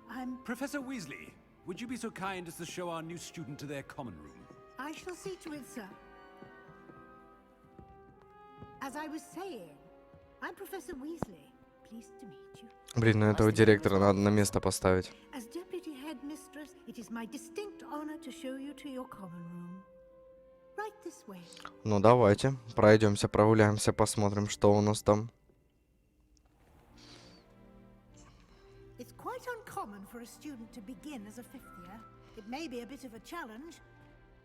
Speaker 10: I'm...
Speaker 9: Professor Weasley, would you be so kind as to show our new student to their common room?
Speaker 10: I shall see to it, sir. As I was saying, I'm Professor Weasley. Pleased to meet you.
Speaker 1: Блин, ну этого директора надо на место поставить.
Speaker 10: As deputy headmistress, it is my distinct honor to show you to your common room. Right this way.
Speaker 1: Ну давайте, пройдемся, прогуляемся, посмотрим, что у нас там.
Speaker 10: It's quite uncommon for a student to begin as a fifth year. It may be a bit of a challenge,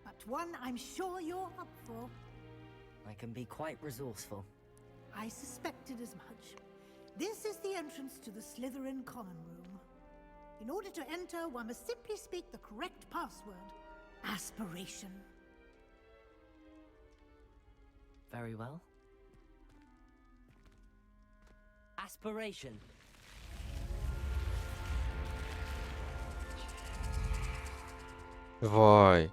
Speaker 10: but one I'm sure you're up for.
Speaker 3: I can be quite resourceful.
Speaker 10: I suspected as much. This is the entrance to the Slytherin common room. In order to enter, one must simply speak the correct password. Aspiration.
Speaker 3: Very well. Aspiration.
Speaker 1: Вай.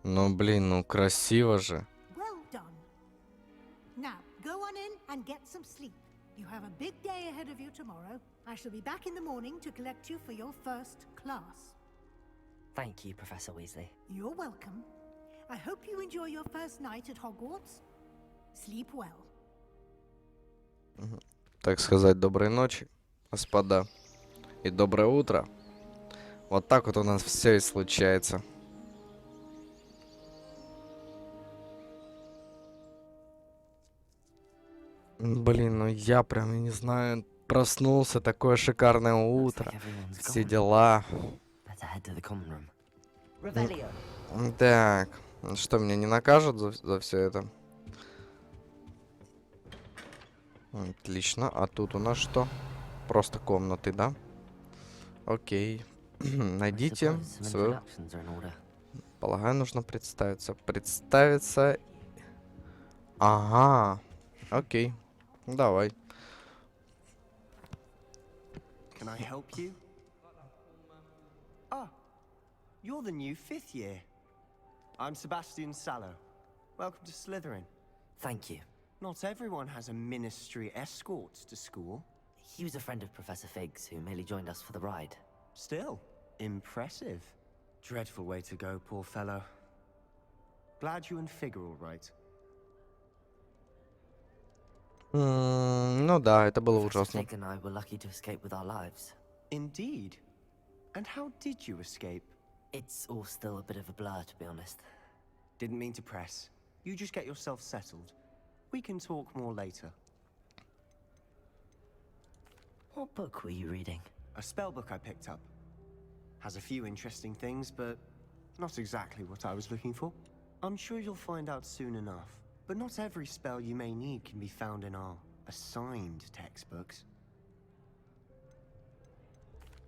Speaker 1: Ну блин, ну красиво же.
Speaker 10: Well done. Now, go on in and get some sleep. You have a big day ahead of you tomorrow. I shall be back in the morning to collect you for your first class.
Speaker 3: Thank you, Professor Weasley.
Speaker 10: You're welcome. I hope you enjoy your first night at Hogwarts. Sleep well.
Speaker 1: Так сказать, доброй ночи, господа. И доброе утро. Вот так вот у нас все и случается. Блин, ну я прям, не знаю, проснулся, такое шикарное утро. Все дела. Так, что, меня не накажут за все это? Отлично. А тут у нас что? Просто комнаты, да? Окей.
Speaker 3: I
Speaker 1: Найдите
Speaker 3: suppose some
Speaker 1: свою...
Speaker 3: introductions are in order.
Speaker 1: Полагаю, нужно представиться. Представиться... Ага. Окей. Давай.
Speaker 12: Can I help you? Ah, you're the new 5th year. I'm Sebastian Sallow. Welcome to Slytherin.
Speaker 3: Thank you.
Speaker 12: Not everyone has a ministry escort to school.
Speaker 3: He was a friend of Professor Fig's who merely joined us for the ride.
Speaker 12: Still, impressive. Dreadful way to go, poor fellow. Glad you and Fig are all right.
Speaker 1: Ну да, это было
Speaker 3: Professor
Speaker 1: ужасно.
Speaker 3: Fig and I were lucky to escape with our lives.
Speaker 12: Indeed. And how did you escape?
Speaker 3: It's all still a bit of a blur, to be honest.
Speaker 12: Didn't mean to press. You just get yourself settled. We can talk more later.
Speaker 3: What book were you reading?
Speaker 12: A spell book I picked up. Has a few interesting things, but not exactly what I was looking for. I'm sure you'll find out soon enough. But not every spell you may need can be found in our assigned textbooks.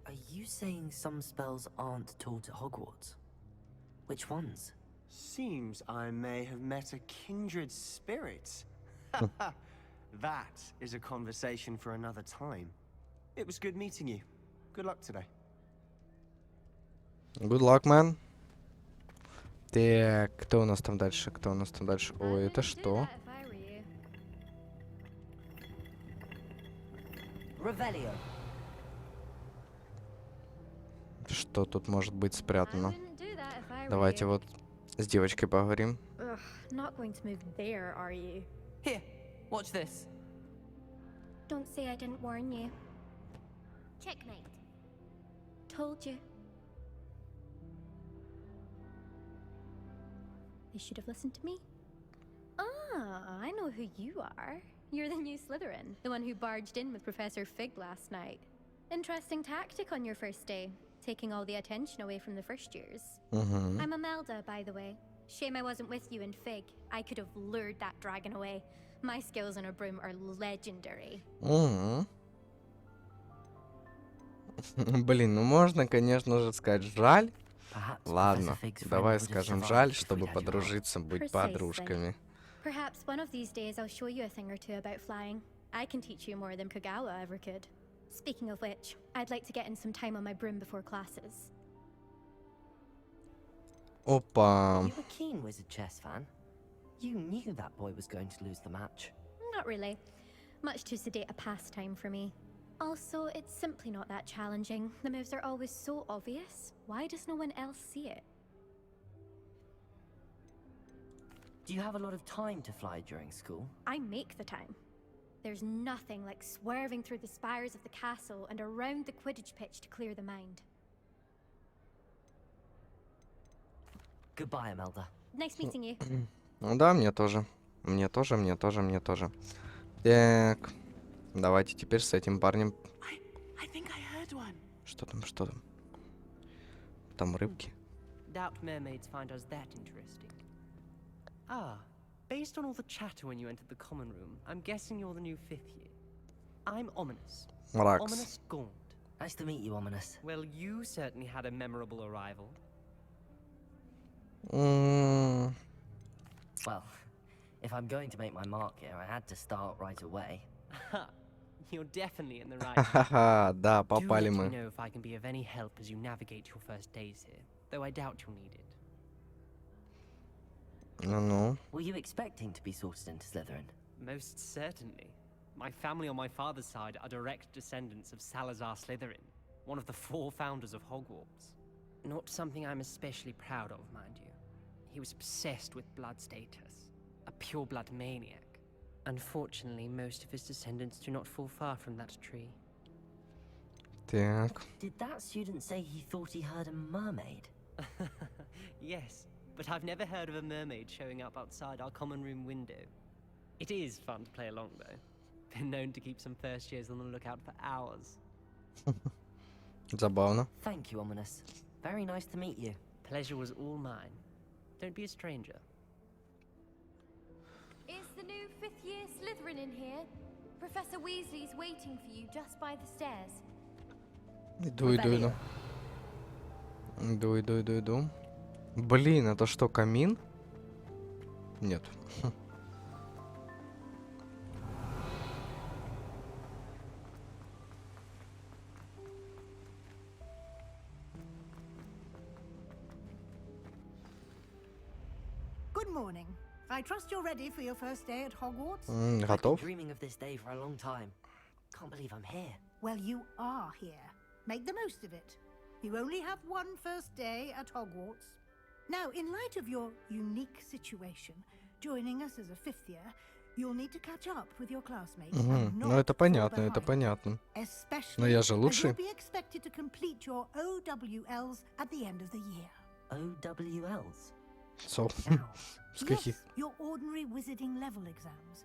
Speaker 3: Are you saying some spells aren't taught at Hogwarts? Which ones?
Speaker 12: Seems I may have met a kindred spirit. That is a conversation for another time. It was good meeting you. Good luck today.
Speaker 1: Good luck, man. Так, кто у нас там дальше? Кто у нас там дальше? Ой, это что?
Speaker 3: Revelio.
Speaker 1: Что тут может быть спрятано? Давайте вот с девочкой поговорим.
Speaker 13: Not going to move there, are you?
Speaker 3: Here, watch this.
Speaker 13: Don't say I didn't warn you.
Speaker 14: Checkmate.
Speaker 13: Told you. You should have listened to me. Ah, I know who you are. You're the new Slytherin, the one who barged in with Professor Fig last night. Interesting tactic on your first day, taking all the attention away from the first years. I'm Imelda, by the way. Shame I wasn't with you in Fig. I could have lured that dragon away. My skills on a broom are legendary.
Speaker 1: Блин, ну можно, конечно же, сказать жаль.
Speaker 3: Perhaps
Speaker 1: Ладно,
Speaker 3: Professor Fig's friend
Speaker 1: давай
Speaker 3: would have
Speaker 1: скажем
Speaker 3: survived
Speaker 1: жаль,
Speaker 3: if we'd
Speaker 1: чтобы
Speaker 3: had you
Speaker 1: подружиться, быть
Speaker 13: Precisely.
Speaker 1: подружками.
Speaker 13: Perhaps one of these days I'll show you a thing or two about flying. I can teach you more than Kagawa ever could. Speaking of which, I'd like to get in some time on my broom before classes.
Speaker 1: Опа.
Speaker 3: You a keen Wizard chess fan? You knew that boy was going to lose the match.
Speaker 13: Not really. Much too sedate a pastime for me. Also, it's simply not that challenging. The moves are always so obvious. Why does no one else see it?
Speaker 3: Do you have a lot of time to fly during school?
Speaker 13: I make the time. There's nothing like swerving through the spires of the castle and around the Quidditch pitch to clear the mind.
Speaker 3: Goodbye, Imelda.
Speaker 13: Nice meeting you.
Speaker 1: Ну да, мне тоже. Мне тоже, мне тоже, мне тоже. Так. Давайте теперь с этим парнем.
Speaker 12: I think I heard one.
Speaker 1: Что там, что там? Там рыбки.
Speaker 15: Doubt mermaids find us that interesting. Ah, based on all the chatter when you entered the common room, I'm guessing you're the new 5th year. I'm Ominous.
Speaker 1: Ракс.
Speaker 15: Ominous Gaunt.
Speaker 3: Nice to meet you, Ominous.
Speaker 15: Well, you certainly had a memorable arrival.
Speaker 1: М,
Speaker 3: Well, if I'm going to make my mark here, I had to start right away.
Speaker 15: Ha! You're definitely in the right.
Speaker 1: Ха-ха, да,
Speaker 15: Do
Speaker 1: попали
Speaker 15: let me
Speaker 1: мы.
Speaker 15: know if I can be of any help as you navigate your first days here, though I doubt you'll need it.
Speaker 1: Ну-ну.
Speaker 3: Were you expecting to be sorted into Slytherin?
Speaker 15: Most certainly. My family on my father's side are direct descendants of Salazar Slytherin, one of the 4 founders of Hogwarts. Not something I'm especially proud of, mind you. He was obsessed with blood status, a pure-blood maniac. Unfortunately, most of his descendants do not fall far from that tree.
Speaker 1: Так.
Speaker 3: Did that student say he thought he heard a mermaid?
Speaker 15: Yes, but I've never heard of a mermaid showing up outside our common room window. It is fun to play along, though. Been known to keep some first years on the lookout for hours.
Speaker 1: Забавно.
Speaker 3: Thank you, Ominous. Very nice to meet you.
Speaker 15: Pleasure was all mine. Don't be a stranger.
Speaker 14: Is the new 5th year Slytherin in here? Professor Weasley's waiting for you just by the stairs.
Speaker 1: Иду. Иду. Блин, это что, камин? Нет.
Speaker 10: Good morning. I trust you're ready for your first day at Hogwarts?
Speaker 3: I've been
Speaker 1: Готов?
Speaker 3: dreaming of this day for a long time. Can't believe I'm here.
Speaker 10: Well, you are here. Make the most of it. You only have one first day at Hogwarts. Now, in light of your unique situation, joining us as a fifth year, you'll need to catch up with your classmates. And
Speaker 1: Ну
Speaker 10: not
Speaker 1: это
Speaker 10: fall
Speaker 1: понятно, это
Speaker 10: behind.
Speaker 1: понятно.
Speaker 10: Especially
Speaker 1: Но я же
Speaker 10: as
Speaker 1: лучший.
Speaker 10: you'll be expected to complete your OWLs at the end of the year.
Speaker 3: OWLs?
Speaker 1: So,
Speaker 10: Now,
Speaker 1: с каких?
Speaker 10: yes, your ordinary wizarding level exams.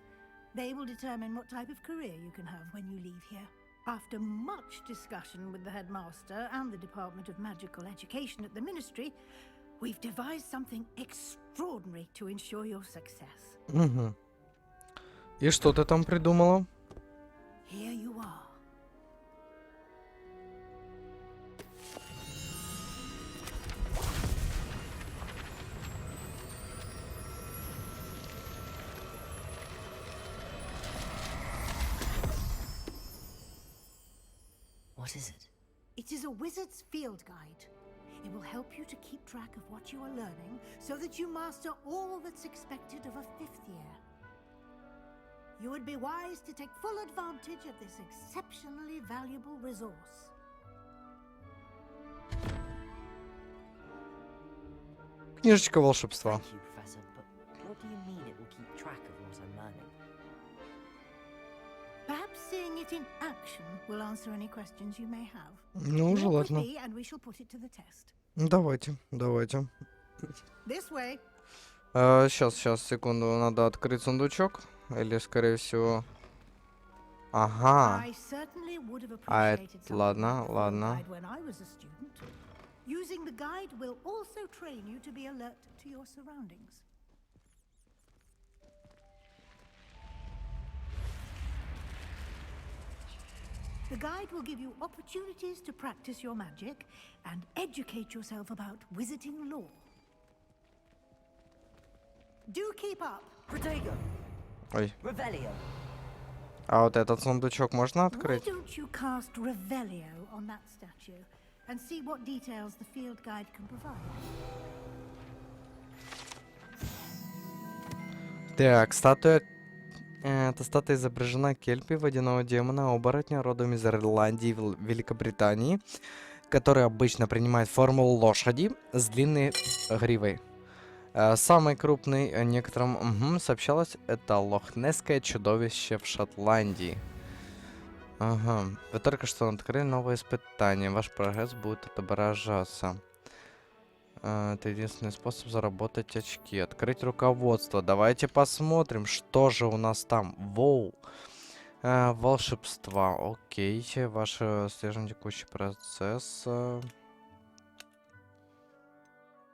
Speaker 10: They will determine what type of career you can have when you leave here. After much discussion with the headmaster and the Department of Magical Education at the Ministry, we've devised something extraordinary to ensure your success.
Speaker 1: Угу. И что ты там придумала?
Speaker 10: Here you are.
Speaker 3: What is it?
Speaker 10: It is a wizard's field guide. It will help you to keep track of what you are learning so that you master all that's expected of a fifth year. You would be wise to take full advantage of this exceptionally valuable resource.
Speaker 1: Книжечка волшебства.
Speaker 3: Thank you, Professor, but what do you mean it will keep track of what I'm learning?
Speaker 10: Perhaps seeing it in action will answer any questions you may have.
Speaker 1: Ну,
Speaker 10: Walk with
Speaker 1: желательно.
Speaker 10: me and we shall put it to the test.
Speaker 1: Давайте.
Speaker 10: This way.
Speaker 1: Сейчас, секунду, надо открыть сундучок. Или, скорее всего... Ага.
Speaker 10: I certainly would have
Speaker 1: А,
Speaker 10: appreciated something
Speaker 1: ладно,
Speaker 10: like the field
Speaker 1: ладно.
Speaker 10: guide when I was a student. Using the guide will also train you to be alert to your surroundings. The guide will give you opportunities to practice your magic and educate yourself about wizarding lore. Do keep up.
Speaker 3: Protego!
Speaker 1: Ой.
Speaker 3: Revelio!
Speaker 1: А вот этот сундучок можно
Speaker 10: Why
Speaker 1: открыть?
Speaker 10: don't you cast Revelio on that statue and see what details the field guide can provide?
Speaker 1: Так, статуя... Эта статуя изображена Кельпи, водяного демона, оборотня, родом из Ирландии и Великобритании, который обычно принимает форму лошади с длинной гривой. Самый крупный, некоторым сообщалось, это лохнесское чудовище в Шотландии. Ага. Вы только что открыли новое испытание. Ваш прогресс будет отображаться. Это единственный способ заработать очки. Открыть руководство. Давайте посмотрим, что же у нас там. Воу. Волшебства. Окей. Ваш отслеживаем текущий процесс.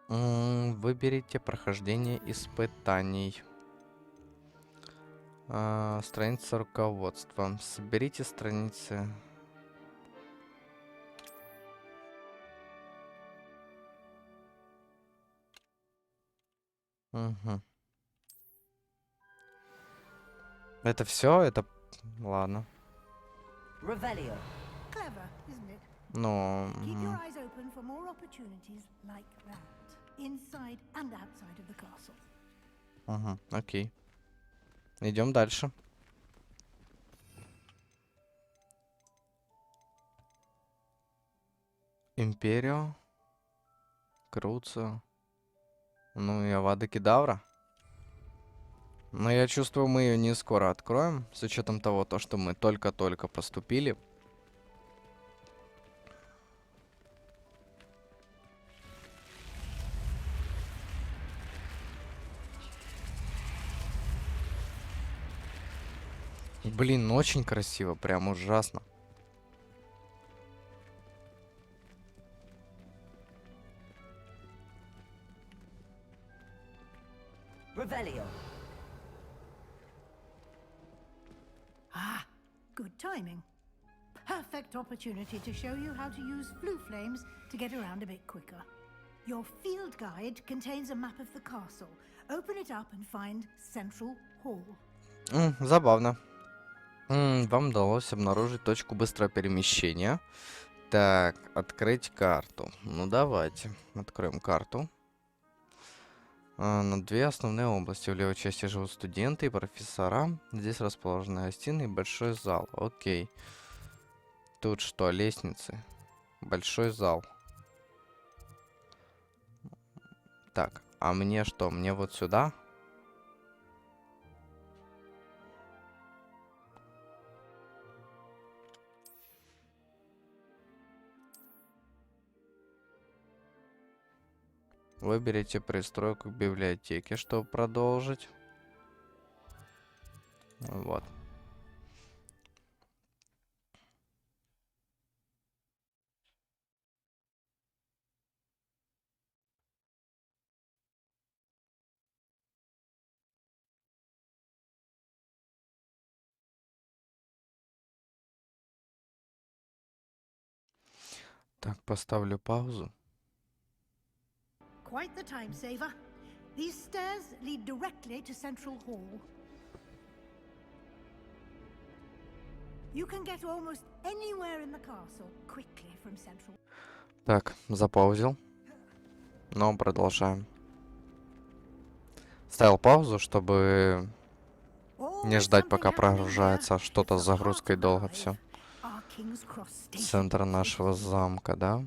Speaker 1: Выберите прохождение испытаний. Страница руководства. Соберите страницы. Угу. Это все? Это... Ладно.
Speaker 3: Revelio!
Speaker 10: Clever, isn't it?
Speaker 1: Ну...
Speaker 10: Keep your eyes open for more opportunities like that, inside and outside of the castle.
Speaker 1: Угу, окей. Идем дальше. Империо. Круцо. Ну и Авада Кедавра. Но я чувствую, мы ее не скоро откроем, с учетом того, что мы только-только поступили. Блин, очень красиво, прям ужасно.
Speaker 3: Revelio!
Speaker 10: Ah, good timing. perfect opportunity to show you how to use flue flames to get around a bit quicker. Your field guide contains a map of the castle. Open it up and find Central Hall.
Speaker 1: Забавно. Вам удалось обнаружить точку быстрого перемещения. Так, открыть карту. Ну, давайте. Откроем карту. На две основные области. В левой части живут студенты и профессора. Здесь расположены гостиные и большой зал. Окей. Тут что? Лестницы. Большой зал. Так, а мне что? Мне вот сюда? Выберите пристройку к библиотеке, чтобы продолжить. Вот. Так, поставлю паузу.
Speaker 10: Quite the time saver. These stairs lead directly to Central Hall. You can get almost anywhere in the castle quickly from Central.
Speaker 1: Так, запаузил. Но продолжаем. Ставил паузу, чтобы не ждать, пока прогружается что-то с загрузкой долго все. Центр нашего замка, да?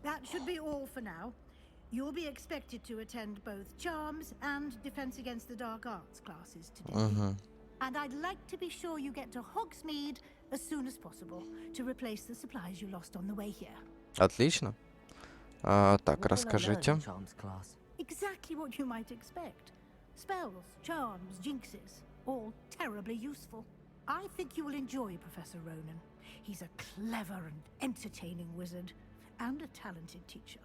Speaker 10: That should be all for now. You'll be expected to attend both Charms and Defense Against the Dark Arts classes today. And I'd like to be sure you get to Hogsmeade as soon as possible to replace the supplies you lost on the way here.
Speaker 1: Отлично. Так, расскажите.
Speaker 10: Exactly what you might expect. Spells, charms, jinxes, all terribly useful. I think you will enjoy Professor Ronan. He's a clever and entertaining wizard. And a talented teacher.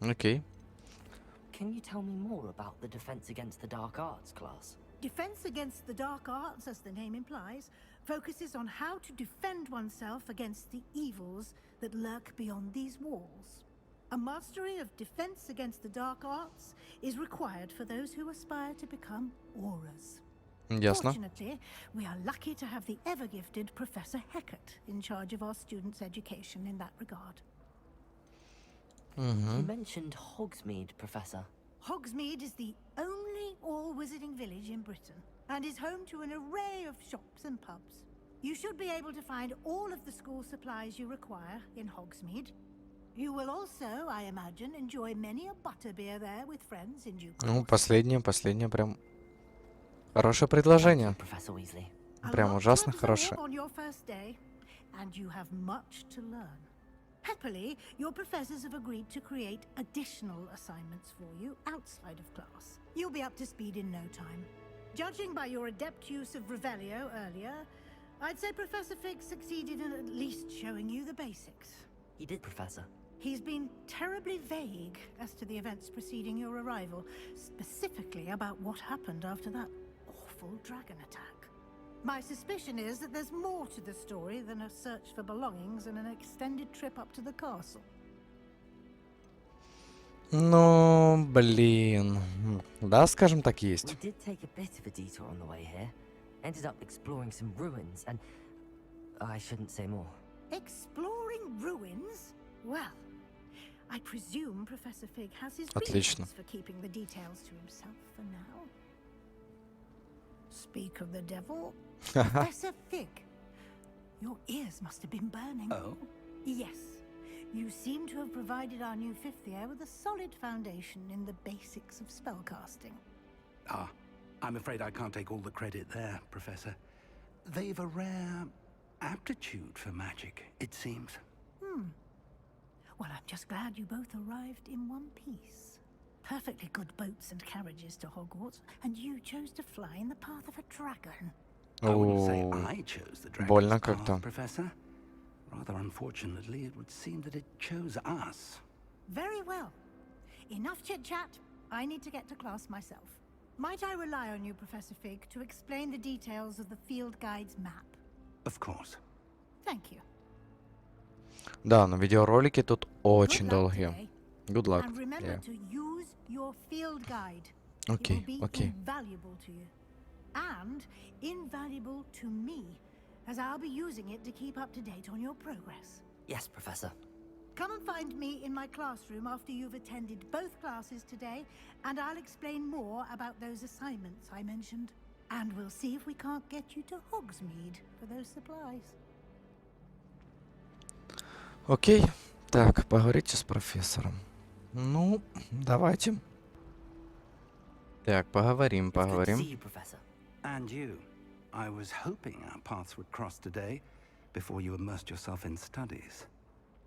Speaker 1: Окей.
Speaker 3: Can you tell me more about the Defense Against the Dark Arts class?
Speaker 10: Defense Against the Dark Arts, as the name implies, focuses on how to defend oneself against the evils that lurk beyond these walls. A mastery of Defense Against the Dark Arts is required for those who aspire to become auras.
Speaker 1: Ясно.
Speaker 10: Fortunately, we are lucky to have the ever-gifted Professor Heckert in charge of our students' education in that regard.
Speaker 3: You mentioned Hogsmeade, Professor.
Speaker 10: Hogsmeade is the only all-wizarding village in Britain and is home to an array of shops and pubs. You should be able to find all of the school supplies you require in Hogsmeade. You will also, I imagine, enjoy many a butterbeer there with friends in due course.
Speaker 1: Ну, последнее прям хорошее предложение. Прям ужасно хорошее.
Speaker 10: On your first day, and you have much to learn. Happily, your professors have agreed to create additional assignments for you outside of class. You'll be up to speed in no time. Judging by your adept use of Revelio earlier, I'd say Professor Fig succeeded in at least showing you the basics.
Speaker 3: He did, Professor.
Speaker 10: He's been terribly vague as to the events preceding your arrival, specifically about what happened after that awful dragon attack. My suspicion is that there's more to the story than a search for belongings and an extended trip up to the castle.
Speaker 1: Ну, блин. Да, скажем так, есть.
Speaker 3: We did take a bit of a detour on the way here. Ended up exploring some ruins and... I shouldn't say more.
Speaker 10: Exploring ruins? Well, I presume Professor Fig has his
Speaker 1: Отлично.
Speaker 10: reasons for keeping the details to himself for now. Speak of the devil. Professor Fig, your ears must have been burning.
Speaker 2: Oh?
Speaker 10: Yes. You seem to have provided our new fifth year with a solid foundation in the basics of spellcasting.
Speaker 2: Ah, I'm afraid I can't take all the credit there, Professor. They've a rare aptitude for magic, it seems.
Speaker 10: Well, I'm just glad you both arrived in one piece. Perfectly good boats and carriages to Hogwarts, and you chose to fly in the path of a dragon.
Speaker 2: I wouldn't say I chose the
Speaker 1: Больно
Speaker 2: dragon's
Speaker 1: как-то.
Speaker 2: path, Professor. Rather unfortunately, it would seem that it chose us.
Speaker 10: Very well. Enough chit-chat. I need to get to class myself. Might I rely on you, Professor Fig, to explain the details of the field guide's map?
Speaker 9: Of course.
Speaker 10: Thank you.
Speaker 1: Да, но видеоролики тут очень
Speaker 10: Good luck
Speaker 1: долгие.
Speaker 10: today.
Speaker 1: Good luck.
Speaker 10: And remember
Speaker 1: Yeah.
Speaker 10: to use your field guide.
Speaker 1: Okay,
Speaker 10: It will be
Speaker 1: okay.
Speaker 10: invaluable to you. And invaluable to me, as I'll be using it to keep up to date on your progress.
Speaker 3: Yes, Professor.
Speaker 10: Come and find me in my classroom after you've attended both classes today, and I'll explain more about those assignments I mentioned. And we'll see if we can't get you to Hogsmeade for those supplies.
Speaker 1: Окей. Так, поговорите с профессором. Ну, давайте. Так, поговорим.
Speaker 3: See you, Professor.
Speaker 9: And you. I was hoping our paths would cross today, before you immersed yourself in studies.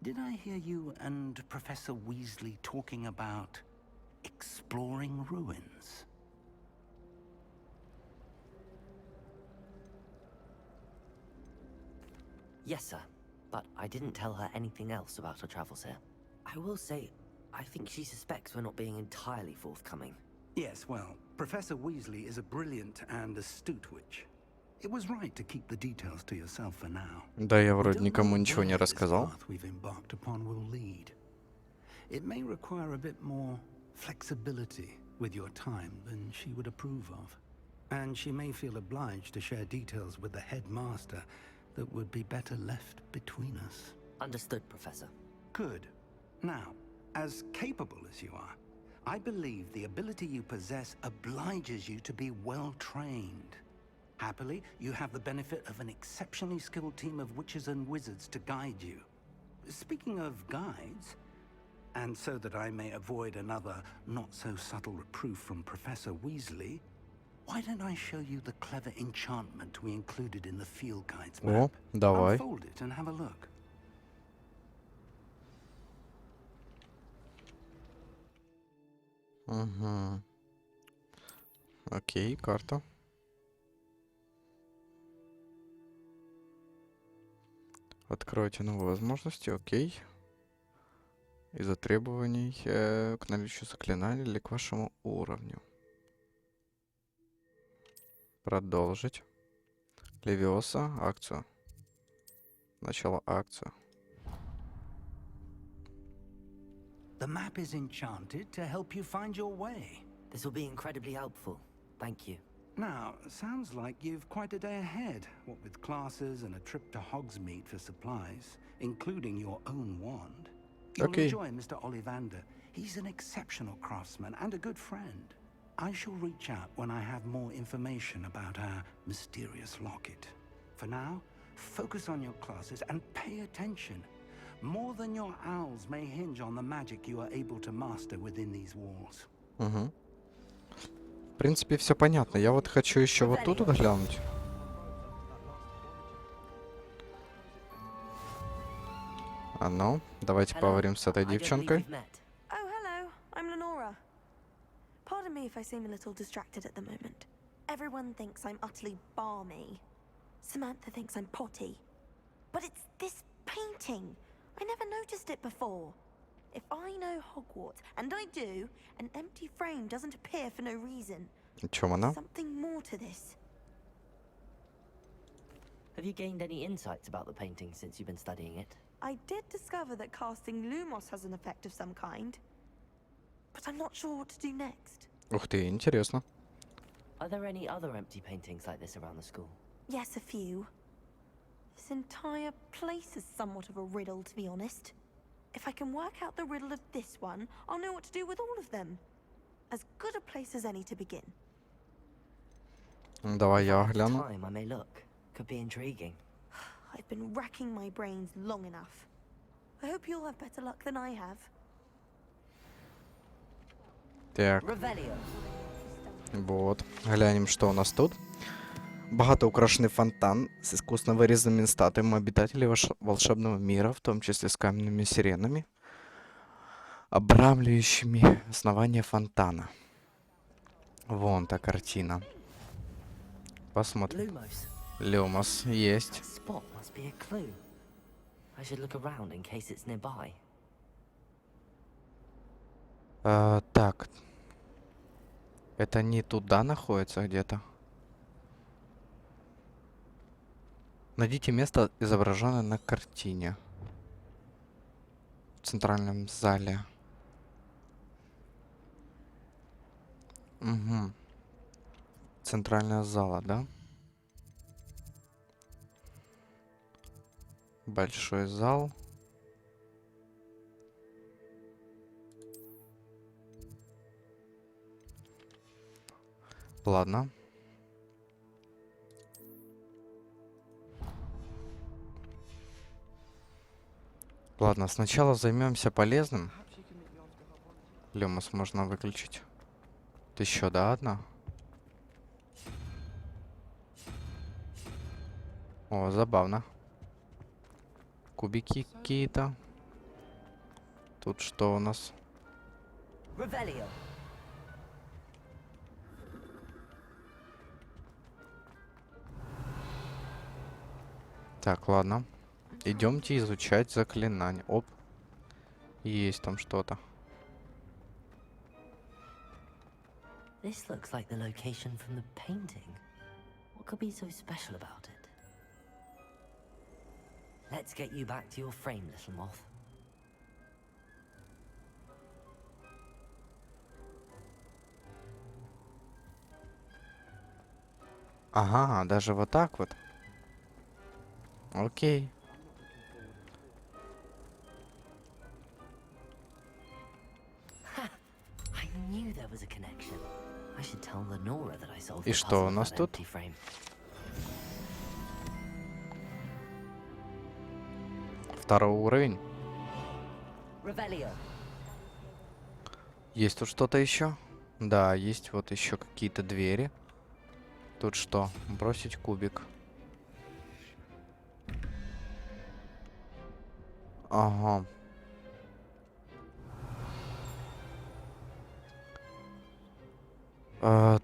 Speaker 9: Did I hear you and Professor Weasley talking about exploring ruins?
Speaker 3: Yes, sir. But I didn't tell her anything else about her travels here. I will say, I think she suspects we're not being entirely forthcoming.
Speaker 9: Yes, well, Professor Weasley is a brilliant and astute witch. It was right to keep the details to yourself for now.
Speaker 1: Да, я вроде никому ничего не рассказал.
Speaker 9: We've embarked upon will lead. It may require a bit more flexibility with your time than she would approve of. And she may feel obliged to share details with the headmaster that would be better left between us.
Speaker 3: Understood, Professor.
Speaker 9: Good. Now, as capable as you are, I believe the ability you possess obliges you to be well trained. Happily, you have the benefit of an exceptionally skilled team of witches and wizards to guide you. Speaking of guides, and so that I may avoid another not-so-subtle reproof from Professor Weasley, why don't I show you the clever enchantment we included in the field guide's map?
Speaker 1: О, давай.
Speaker 9: Unfold it and have a look.
Speaker 1: Угу. Окей, карта. Откройте новые возможности, окей. Из-за требований к наличию заклинаний или к вашему уровню. Продолжить. Левиоса, акцию. Начало акцию.
Speaker 9: The map is enchanted to help you find your way.
Speaker 3: This will be incredibly helpful. Thank you.
Speaker 9: Now, sounds like you've quite a day ahead, what with classes and a trip to Hogsmeade for supplies, including your own wand. You'll enjoy Mr. Ollivander. He's an exceptional craftsman and a good friend. I shall reach out when I have more information about our mysterious locket. For now, focus on your classes and pay attention. More than your owls may hinge on the magic you are able to master within these walls.
Speaker 1: Угу. В принципе, все понятно. Я вот хочу еще вот тут глянуть. А ну, давайте поговорим с этой девчонкой.
Speaker 16: Oh, hello. I'm Lenora. Pardon me if I seem a little distracted at the moment. Everyone thinks I'm utterly balmy. Samantha thinks I'm potty. But it's this painting. I never noticed it before. If I know Hogwarts, and I do, an empty frame doesn't appear for no reason.
Speaker 1: О чем она?
Speaker 16: Something more to this.
Speaker 3: Have you gained any insights about the painting since you've been studying it?
Speaker 16: I did discover that casting Lumos has an effect of some kind. But I'm not sure what to do next.
Speaker 1: Ух ты, интересно.
Speaker 3: Are there any other empty paintings like this around the school?
Speaker 16: Yes, a few. This entire place is somewhat of a riddle, to be honest. If I can work out the riddle of this one, I'll know what to do with all of them. As good a place as any to begin.
Speaker 1: Давай я огляну.
Speaker 3: Time I may look. Could be intriguing.
Speaker 16: I've been racking my brains long enough. I hope you'll have better luck than I have.
Speaker 1: Так. Вот. Глянем, что у нас тут. Богато украшенный фонтан с искусно вырезанными статуями обитателей волшебного мира, в том числе с каменными сиренами, обрамливающими основание фонтана. Вон та картина. Посмотрим. Люмос есть. Так. Это не туда находится где-то? Найдите место, изображенное на картине. В центральном зале. Угу. Центральная зала, да? Большой зал. Ладно. Ладно, сначала займемся полезным. Люмус можно выключить. Еще, да, одна? О, забавно. Кубики какие-то. Тут что у нас? Так, ладно. Идемте изучать заклинание. Оп. Есть там что-то.
Speaker 3: This looks like the location from the painting. What could be so special about it? Let's get you back to your frame, little moth.
Speaker 1: Ага, даже вот так вот. Окей.
Speaker 3: I knew there was a connection. I should tell Lenora that I solved
Speaker 1: И
Speaker 3: the
Speaker 1: что
Speaker 3: puzzle
Speaker 1: у
Speaker 3: of
Speaker 1: нас
Speaker 3: that
Speaker 1: тут?
Speaker 3: empty frame.
Speaker 1: Второй уровень.
Speaker 3: Revelio.
Speaker 1: Есть тут что-то еще? Да, есть вот еще какие-то двери. Тут что? Бросить кубик. Ага.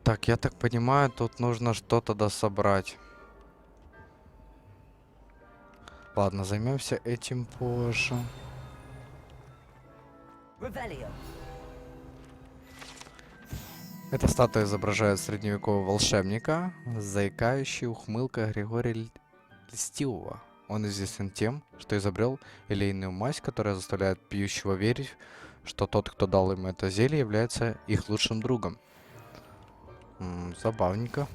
Speaker 1: Так, я так понимаю, тут нужно что-то дособрать. Ладно, займемся этим позже. Эта статуя изображает средневекового волшебника с заикающей ухмылкой Григория Льстивого. Он известен тем, что изобрел елейную мазь, которая заставляет пьющего верить, что тот, кто дал им это зелье, является их лучшим другом. Забавненько.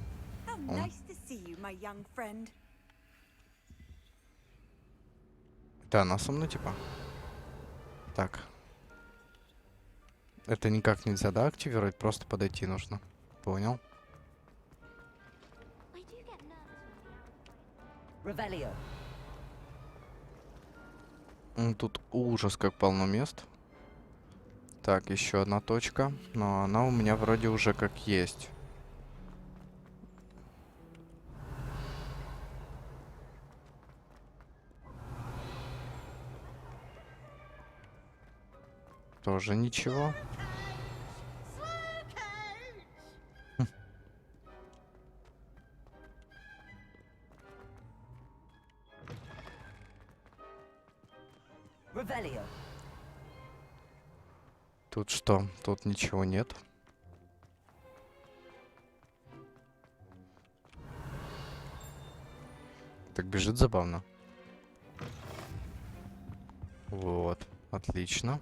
Speaker 1: Это она со мной, типа? Так. Это никак нельзя, да, активировать? Просто подойти нужно. Понял. Тут ужас, как полно мест. Так, еще одна точка. Но она у меня вроде уже как есть. Тоже ничего. Тут что? Тут ничего нет. Так бежит забавно. Вот, отлично.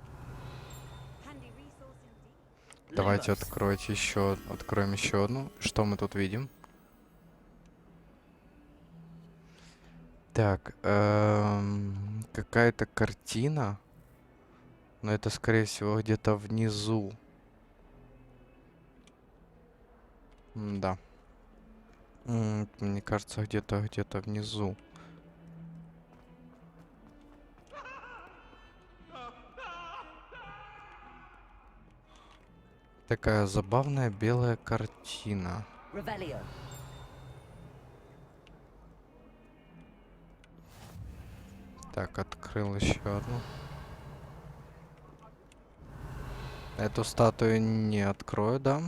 Speaker 1: Давайте откроем еще одну. Что мы тут видим? Так, какая-то картина. Но это, скорее всего, где-то внизу. Да. Мне кажется, где-то внизу. Такая забавная белая картина. Так, открыл еще одну. Эту статую не открою, да?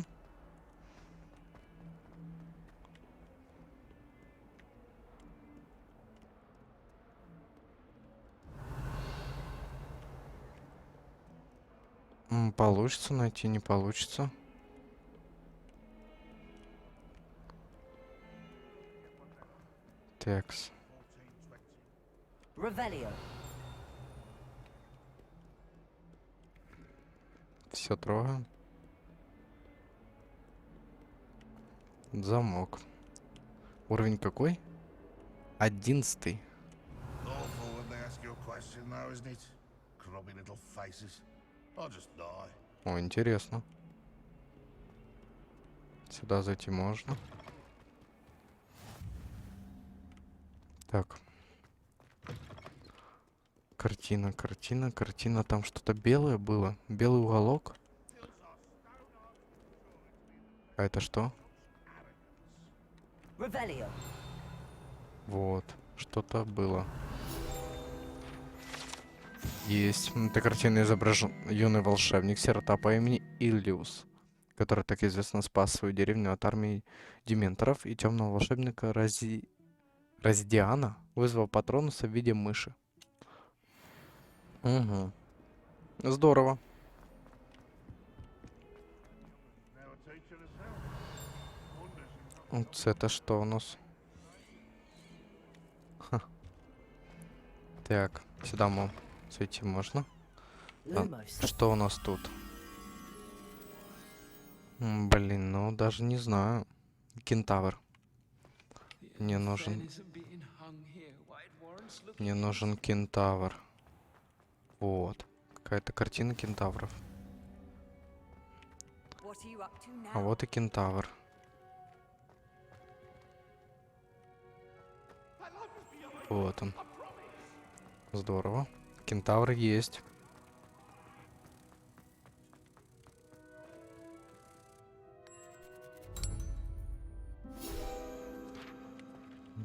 Speaker 1: Получится найти, не получится. Текс.
Speaker 3: Revelio.
Speaker 1: Все трогаем. Замок. Уровень какой? 11.
Speaker 17: Awful when they ask you a question now, isn't it? Grubby little faces. I'll just die.
Speaker 1: О, интересно. Сюда зайти можно. Так. Картина, картина, картина. Там что-то белое было. Белый уголок. А это что?
Speaker 3: Revelio.
Speaker 1: Вот. Что-то было. Есть. На этой картине изображен юный волшебник, сирота по имени Иллиус, который, так известно, спас свою деревню от армии дементоров и темного волшебника Разидиана, вызвал патронуса в виде мыши. Угу. Здорово. Вот это что у нас? Ха. Так, сюда мы зайти можно. Что у нас тут? Блин, ну даже не знаю. Кентавр. Мне нужен кентавр. Вот. Какая-то картина кентавров. А вот и кентавр. Вот он. Здорово. Кентавр есть.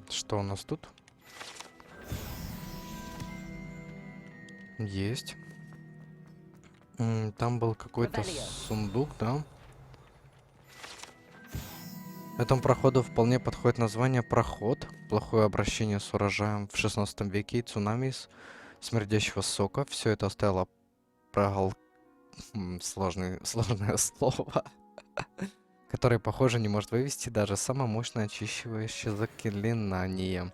Speaker 1: Что у нас тут? Есть. Там был какой-то сундук, да? Этому проходу вполне подходит название «Проход». Плохое обращение с урожаем в 16 веке и цунами из смердящего сока. Все это оставило сложное слово, которое, похоже, не может вывести даже самое мощное очищающее заклинание.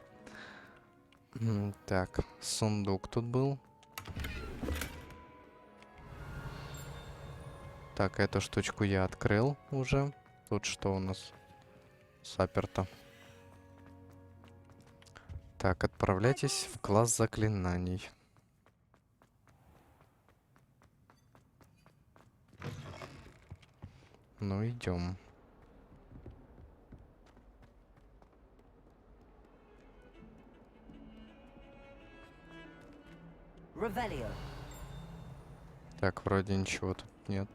Speaker 1: Так, сундук тут был. Так, эту штучку я открыл уже. Тут что у нас? Заперто. Так, отправляйтесь в класс заклинаний. Ну, идем.
Speaker 3: Revelio.
Speaker 1: Так, вроде ничего тут нет.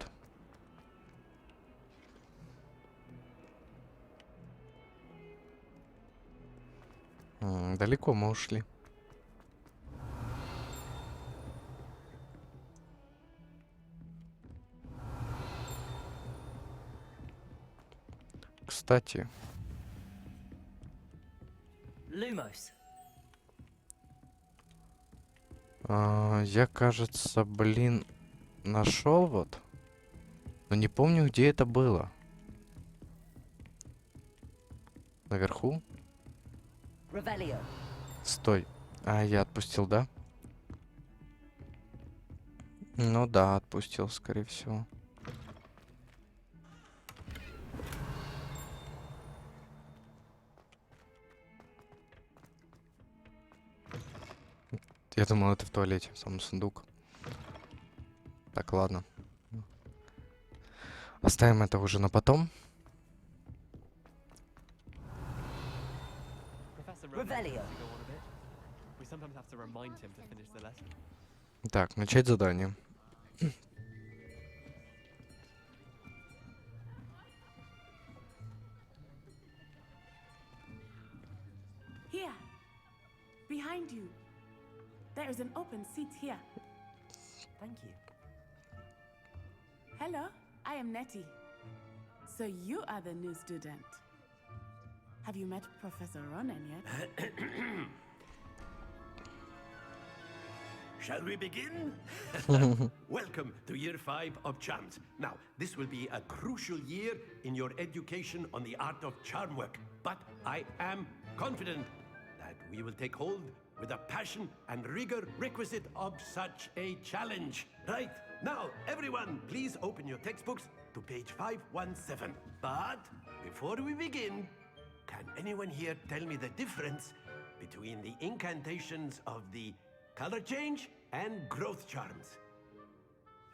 Speaker 1: Далеко мы ушли. Кстати,
Speaker 3: Lumos.
Speaker 1: Я, кажется, блин, нашел вот. Но не помню, где это было. Наверху?
Speaker 3: Revelio.
Speaker 1: Стой. А, я отпустил, да? Ну да, отпустил, скорее всего. Я думал, это в туалете, сам сундук. Так, ладно. Оставим это уже на потом.
Speaker 3: Revelio.
Speaker 1: Так, начать задание.
Speaker 18: Here, behind you. There is an open seat here.
Speaker 3: Thank you.
Speaker 18: Hello, I am Nettie. So you are the new student. Have you met Professor Ronan yet?
Speaker 8: Shall we begin? Welcome to year 5 of charms. Now, this will be a crucial year in your education on the art of charm work. But I am confident that we will take hold with the passion and rigor requisite of such a challenge. Right, now, everyone, please open your textbooks to page 517. But before we begin, can anyone here tell me the difference between the incantations of the color change and growth charms?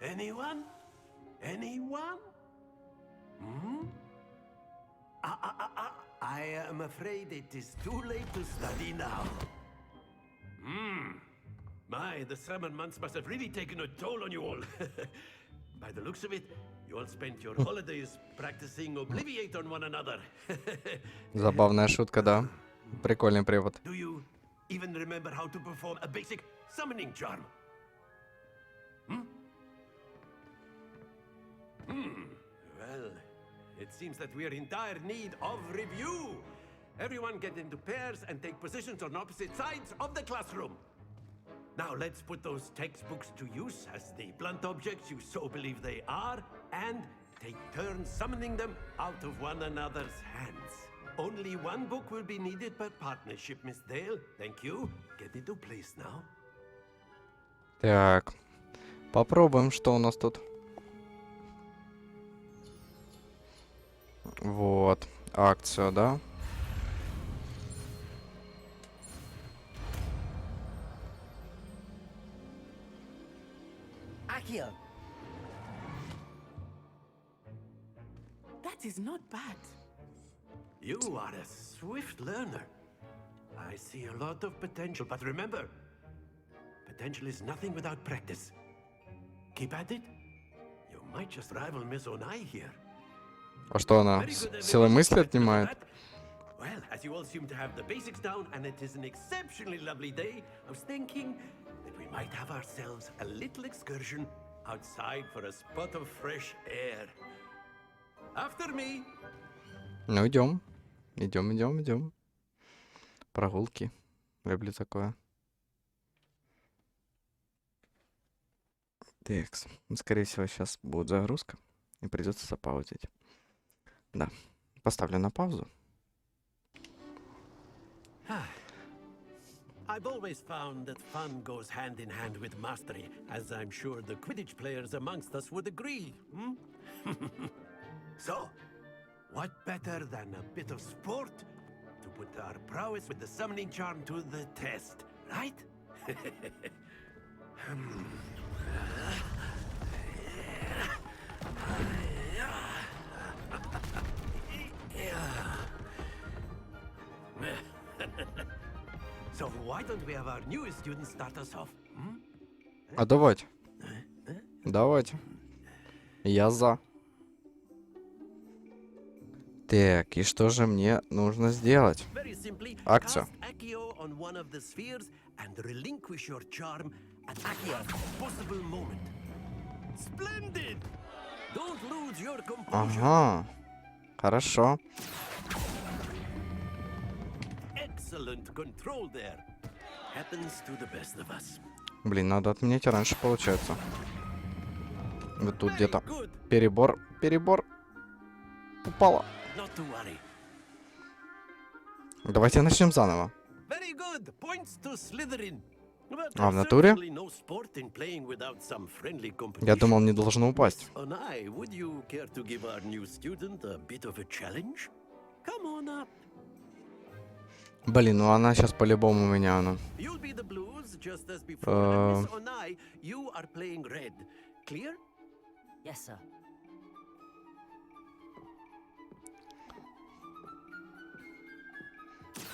Speaker 8: Anyone? Anyone? Hmm? I am afraid it is too late to study now. My, the summer months must have really taken a toll on you all. By the looks of it, you all spent your holidays practicing Obliviate on one another.
Speaker 1: Забавная шутка, да. Прикольный препод.
Speaker 8: Do you even remember how to perform a basic summoning charm? Well, it seems that we are in dire need of review. Everyone get into pairs and take positions on opposite sides of the classroom. Now let's put those textbooks to use as the blunt objects you so believe they are, and take turns summoning them out of one another's hands. Only one book will be needed per partnership, Miss Dale. Thank you. Get into place now.
Speaker 1: Так, попробуем, что у нас тут. Вот, акцию, да?
Speaker 18: Akio. That is not bad.
Speaker 8: You are a swift learner. I see a lot of potential, but remember, potential is nothing without practice. Keep at it. You might just rival Miss Onai here.
Speaker 1: А что она? Силой мысли отнимает?
Speaker 8: Well, as you all seem to have the basics down, and it is an exceptionally lovely day, I was thinking that we might have ourselves a little excursion outside for a spot of fresh air. After me.
Speaker 1: Ну, идем. Идем. Прогулки. Люблю такое. Так, скорее всего, сейчас будет загрузка. И придется запаузить. Да. Поставлю на паузу.
Speaker 8: I've always found that fun goes hand in hand with mastery, as I'm sure the Quidditch players amongst us would agree. So, what better than a bit of sport to put our prowess with the summoning charm to the test, right? So why don't we have our newest students start us off?
Speaker 1: А давайте. Давайте. Я за. Так, и что же мне нужно сделать? Акцию. Ага. Хорошо. Блин, надо отменять раньше, получается. Вот тут где-то перебор. Упала. Давайте начнем заново. А, в натуре? Я думал, не должно упасть. Блин, ну она сейчас по-любому меня, ну.
Speaker 3: Yes, sir.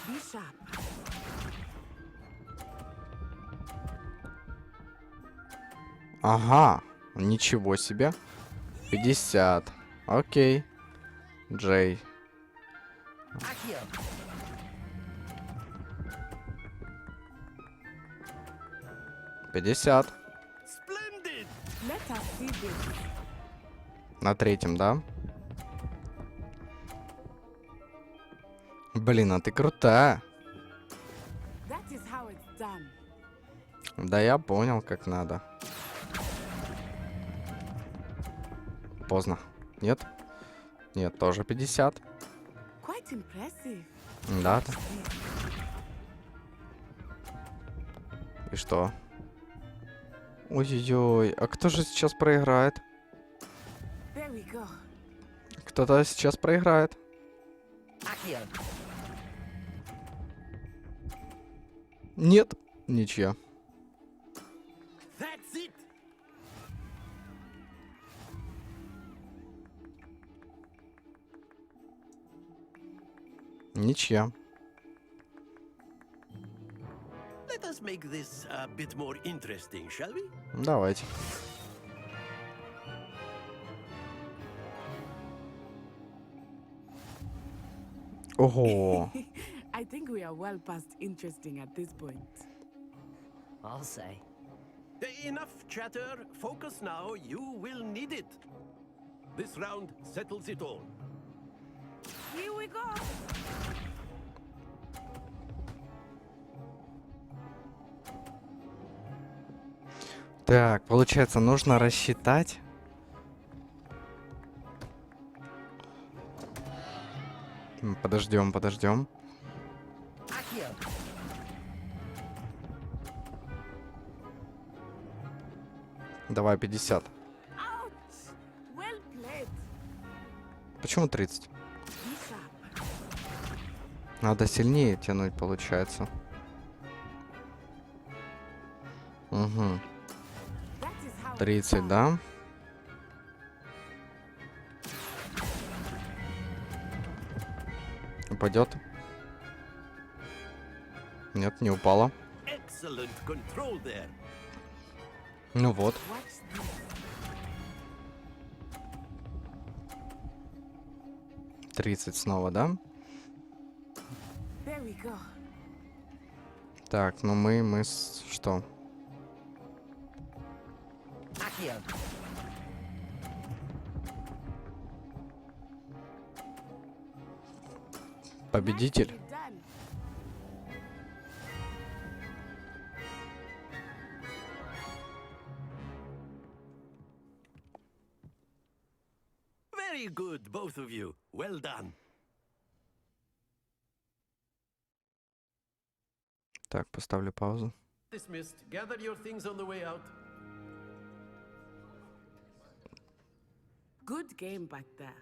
Speaker 18: Be sharp.
Speaker 1: Ага, ничего себе. 50. Окей. Джей.
Speaker 3: Akio.
Speaker 1: $50.
Speaker 18: Let us see this.
Speaker 1: На третьем, да? Блин, а ты крутая.
Speaker 18: That is how it's done.
Speaker 1: Да я понял, как надо. Поздно. Нет? Нет, тоже 50.
Speaker 18: Quite impressive.
Speaker 1: Да. И что? Ой-ой-ой, а кто же сейчас проиграет?
Speaker 18: There we go.
Speaker 1: Кто-то сейчас проиграет. Нет, ничья.
Speaker 8: That's it.
Speaker 1: Ничья.
Speaker 8: Let us make this a bit more interesting, shall we?
Speaker 1: Давайте. Ого.
Speaker 18: I think we are well past interesting at this point.
Speaker 3: I'll say.
Speaker 8: Enough chatter. Focus now. You will need it. This round settles it all.
Speaker 18: Here we go.
Speaker 1: Так, получается, нужно рассчитать. Подождем, подождем. Давай 50.
Speaker 18: Well played.
Speaker 1: Почему 30? Надо сильнее тянуть, получается. Угу. 30, да? Упадет? Нет, не упала.
Speaker 8: Excellent control there.
Speaker 1: Ну вот. Тридцать снова, да?
Speaker 18: There we go.
Speaker 1: Так, ну мы что? Победитель.
Speaker 8: Very good, both of you. Well done.
Speaker 1: Так, поставлю паузу.
Speaker 8: Dismissed. Gather your things on the way out.
Speaker 18: Good game back there.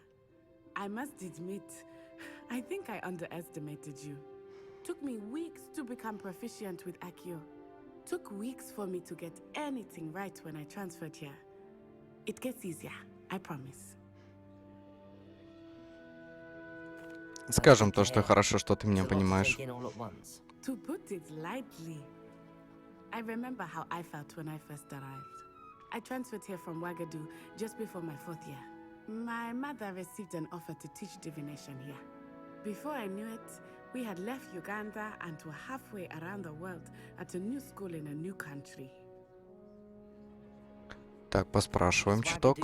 Speaker 18: I must admit, I think I underestimated you. Took me weeks to become proficient with Accio. Took weeks for me to get anything right when I transferred here. It gets easier, I promise.
Speaker 1: Скажем то, что хорошо, что ты меня понимаешь.
Speaker 18: To put it lightly, I remember how I felt when I first arrived. I transferred here from Ouagadougou just before my 4th year. My mother received an offer to teach divination here. Before I knew it, we had left Uganda and were halfway around the world at a new school in a new country.
Speaker 1: Так, поспрашиваем чуток.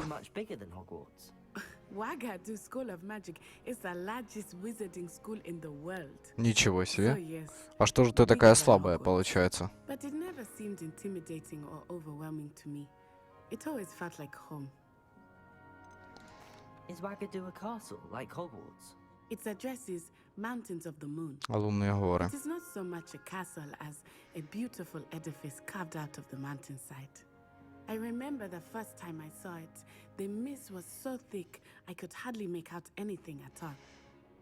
Speaker 18: Ouagadougou School of Magic is the largest wizarding school in the world.
Speaker 1: Ничего себе. А что же ты такая слабая, получается?
Speaker 18: But it never seemed intimidating or overwhelming to me. It always felt like home.
Speaker 3: Is Ouagadougou a castle, like Hogwarts?
Speaker 18: Its address is Mountains of the Moon.
Speaker 1: Лунные горы.
Speaker 18: It is not so much a castle as a beautiful edifice carved out of the mountainside. I remember the first time I saw it, the mist was so thick I could hardly make out anything at all.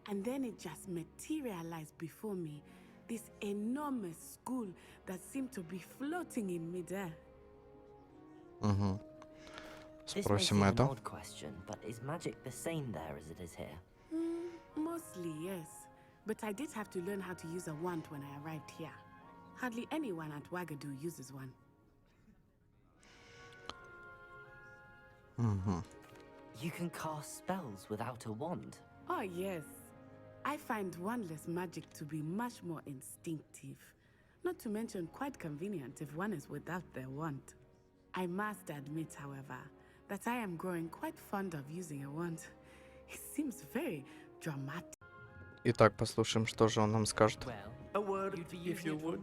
Speaker 18: And then it just materialized before me, this enormous school that seemed to be floating in midair.
Speaker 1: Угу.
Speaker 3: This may
Speaker 1: Спросим
Speaker 3: seem an
Speaker 1: это.
Speaker 3: odd question, but is magic the same there as it is here?
Speaker 18: Mostly, yes. But I did have to learn how to use a wand when I arrived here. Hardly anyone at Ouagadougou uses one.
Speaker 1: Угу.
Speaker 3: You can cast spells without a wand.
Speaker 18: Oh, yes. I find wandless magic to be much more instinctive. Not to mention quite convenient if one is without their wand. I must admit, however, that I am growing quite fond of using a wand. It seems very dramatic.
Speaker 1: Итак, послушаем, что же он нам скажет.
Speaker 8: A word, if you would.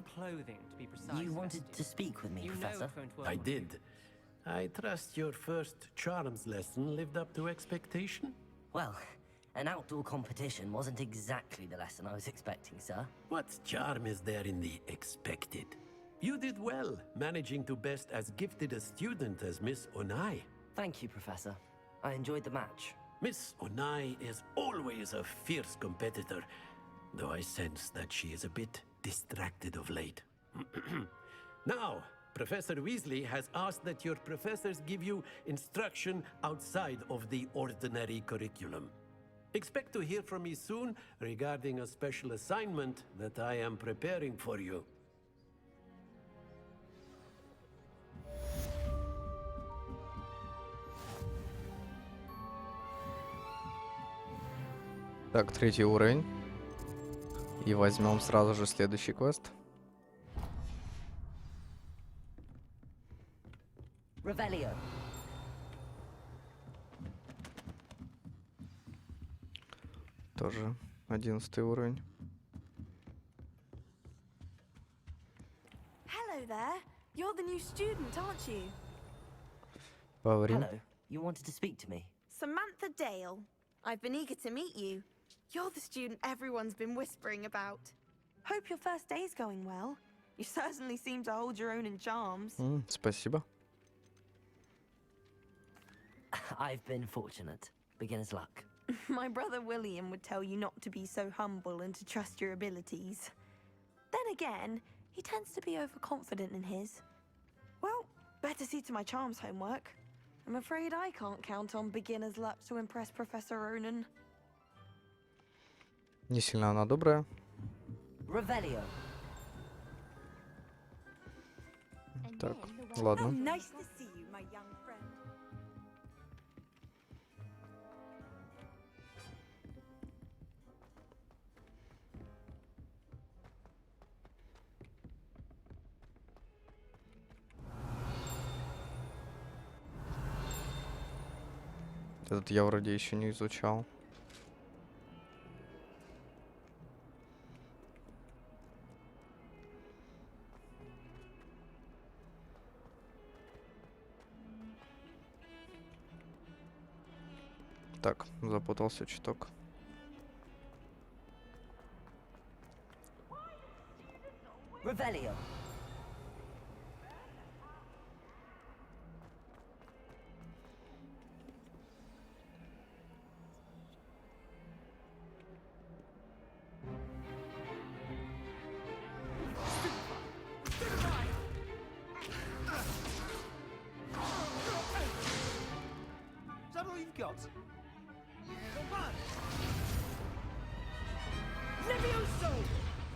Speaker 3: You wanted to speak with me, Professor?
Speaker 8: I did. I trust your first charms lesson lived up to expectation?
Speaker 3: Well, an outdoor competition wasn't exactly the lesson I was expecting, sir.
Speaker 8: What charm is there in the expected? You did well, managing to best as gifted a student as Miss Onai.
Speaker 3: Thank you, Professor. I enjoyed the match.
Speaker 8: Miss Onai is always a fierce competitor, though I sense that she is a bit distracted of late. Now, Professor Weasley has asked that your professors give you instruction outside of the ordinary curriculum. Expect to hear from me soon regarding a special assignment that I am preparing for you.
Speaker 1: Так, 3-й уровень. И возьмем сразу же следующий квест.
Speaker 3: Revelio.
Speaker 1: Тоже 11-й уровень.
Speaker 16: Hello there. You're the new student, aren't you?
Speaker 1: Поговорим.
Speaker 3: Hello. You wanted to speak to me?
Speaker 16: Samantha Dale. I've been eager to meet you. You're the student everyone's been whispering about. Hope your first day's going well. You certainly seem to hold your own in charms.
Speaker 1: Спасибо.
Speaker 3: I've been fortunate. Beginner's luck.
Speaker 16: My brother William would tell you not to be so humble and to trust your abilities. Then again, he tends to be overconfident in his. Well, better see to my charms homework. I'm afraid I can't count on beginner's luck to impress Professor Ronan.
Speaker 1: Не сильно она добрая.
Speaker 3: Revelio.
Speaker 1: Так, ладно.
Speaker 16: Nice to see you, my young friend.
Speaker 1: Этот я вроде еще не изучал. Так, запутался чуток.
Speaker 3: Revelio.
Speaker 9: Is that all you've got?
Speaker 14: Levioso!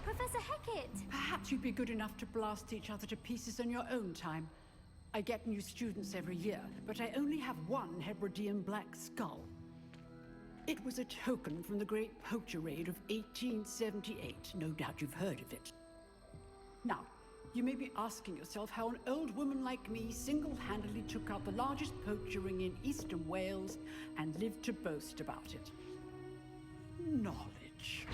Speaker 14: Professor Hecat!
Speaker 19: Perhaps you'd be good enough to blast each other to pieces on your own time. I get new students every year, but I only have one Hebridean black skull. It was a token from the Great Poacher Raid of 1878. No doubt you've heard of it. Now, you may be asking yourself how an old woman like me single-handedly took out the largest poacher ring in eastern Wales and lived to boast about it. Knowledge.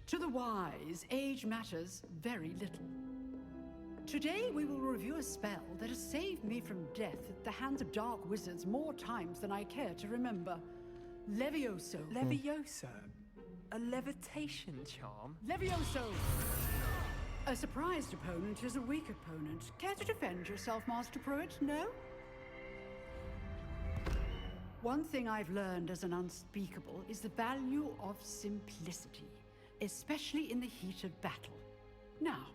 Speaker 19: To the wise, age matters very little. Today we will review a spell that has saved me from death at the hands of dark wizards more times than I care to remember. Levioso.
Speaker 20: Levioso? A levitation charm?
Speaker 19: Levioso! A surprised opponent is a weak opponent. Care to defend yourself, Master Pruitt? No? One thing I've learned as an unspeakable is the value of simplicity, especially in the heat of battle. Now,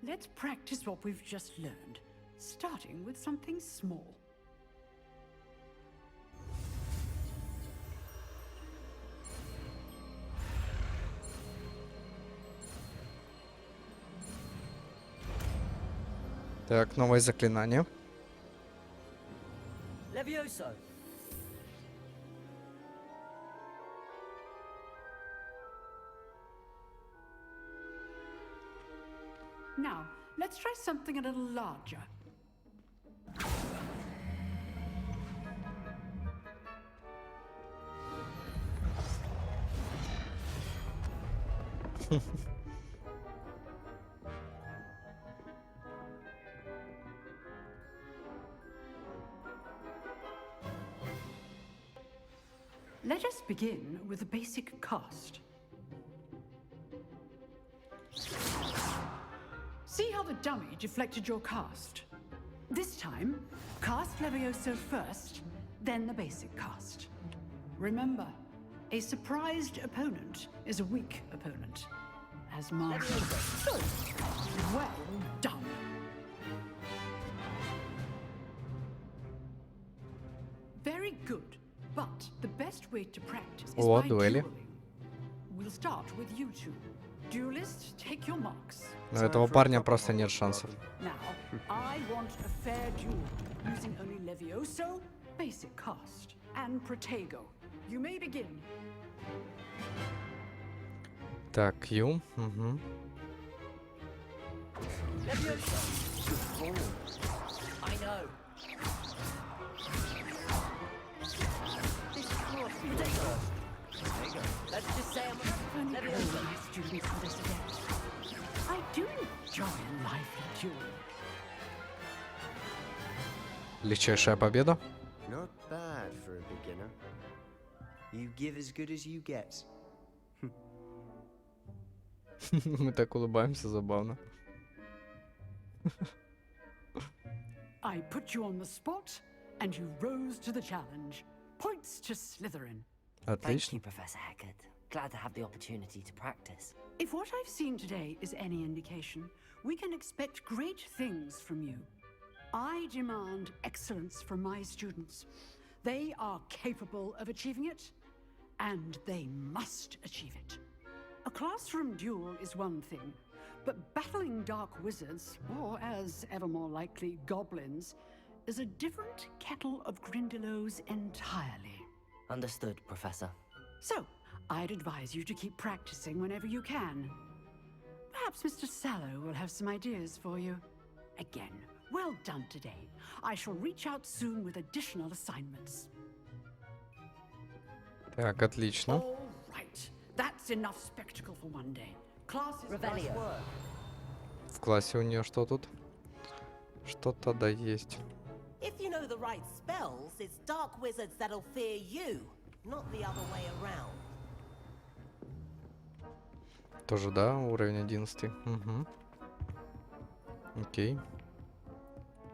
Speaker 19: let's practice what we've just learned, starting with something small.
Speaker 1: Так, новое заклинание.
Speaker 3: Levioso.
Speaker 19: Now, let's try something a little larger. Let us begin with a basic cast. the dummy deflected your cast. This time, cast Levioso first, then the basic cast. Remember, a surprised opponent is a weak opponent. As marked. Good. Well done. Very good. But the best way to practice is by dueling. We'll start with you two. Duelists, take your marks.
Speaker 1: Но этого парня просто нет шансов.
Speaker 19: Now, I want a fair duel using only Levioso, basic cast, and Protego. You may begin.
Speaker 1: Так, Q. Угу.
Speaker 3: I know. Let's just say I'm
Speaker 19: students for this event. I do enjoy a lively duel.
Speaker 1: Легчайшая победа.
Speaker 12: Not bad for a beginner. You give as good as you get.
Speaker 1: Мы так улыбаемся, забавно.
Speaker 19: I put you on the spot, and you rose to the challenge. Points to Slytherin.
Speaker 3: Thank you, Professor Hecat. Glad to have the opportunity to practice.
Speaker 19: If what I've seen today is any indication, we can expect great things from you. I demand excellence from my students. They are capable of achieving it, and they must achieve it. A classroom duel is one thing, but battling dark wizards, or as ever more likely, goblins, is a different kettle of Grindylows entirely.
Speaker 3: Understood, Professor.
Speaker 19: So, I'd advise you to keep practicing whenever you can. Perhaps Mr. Sallow will have some ideas for you. Again, well done today. I shall reach out soon with additional assignments.
Speaker 1: Так, отлично.
Speaker 19: All right. That's enough spectacle for one day. Class is nice work.
Speaker 1: В классе у нее что тут? Что-то да есть.
Speaker 21: If you know the right spells, it's dark wizards that'll fear you, not the other way around.
Speaker 1: Тоже, да, уровень 11. Угу. Окей.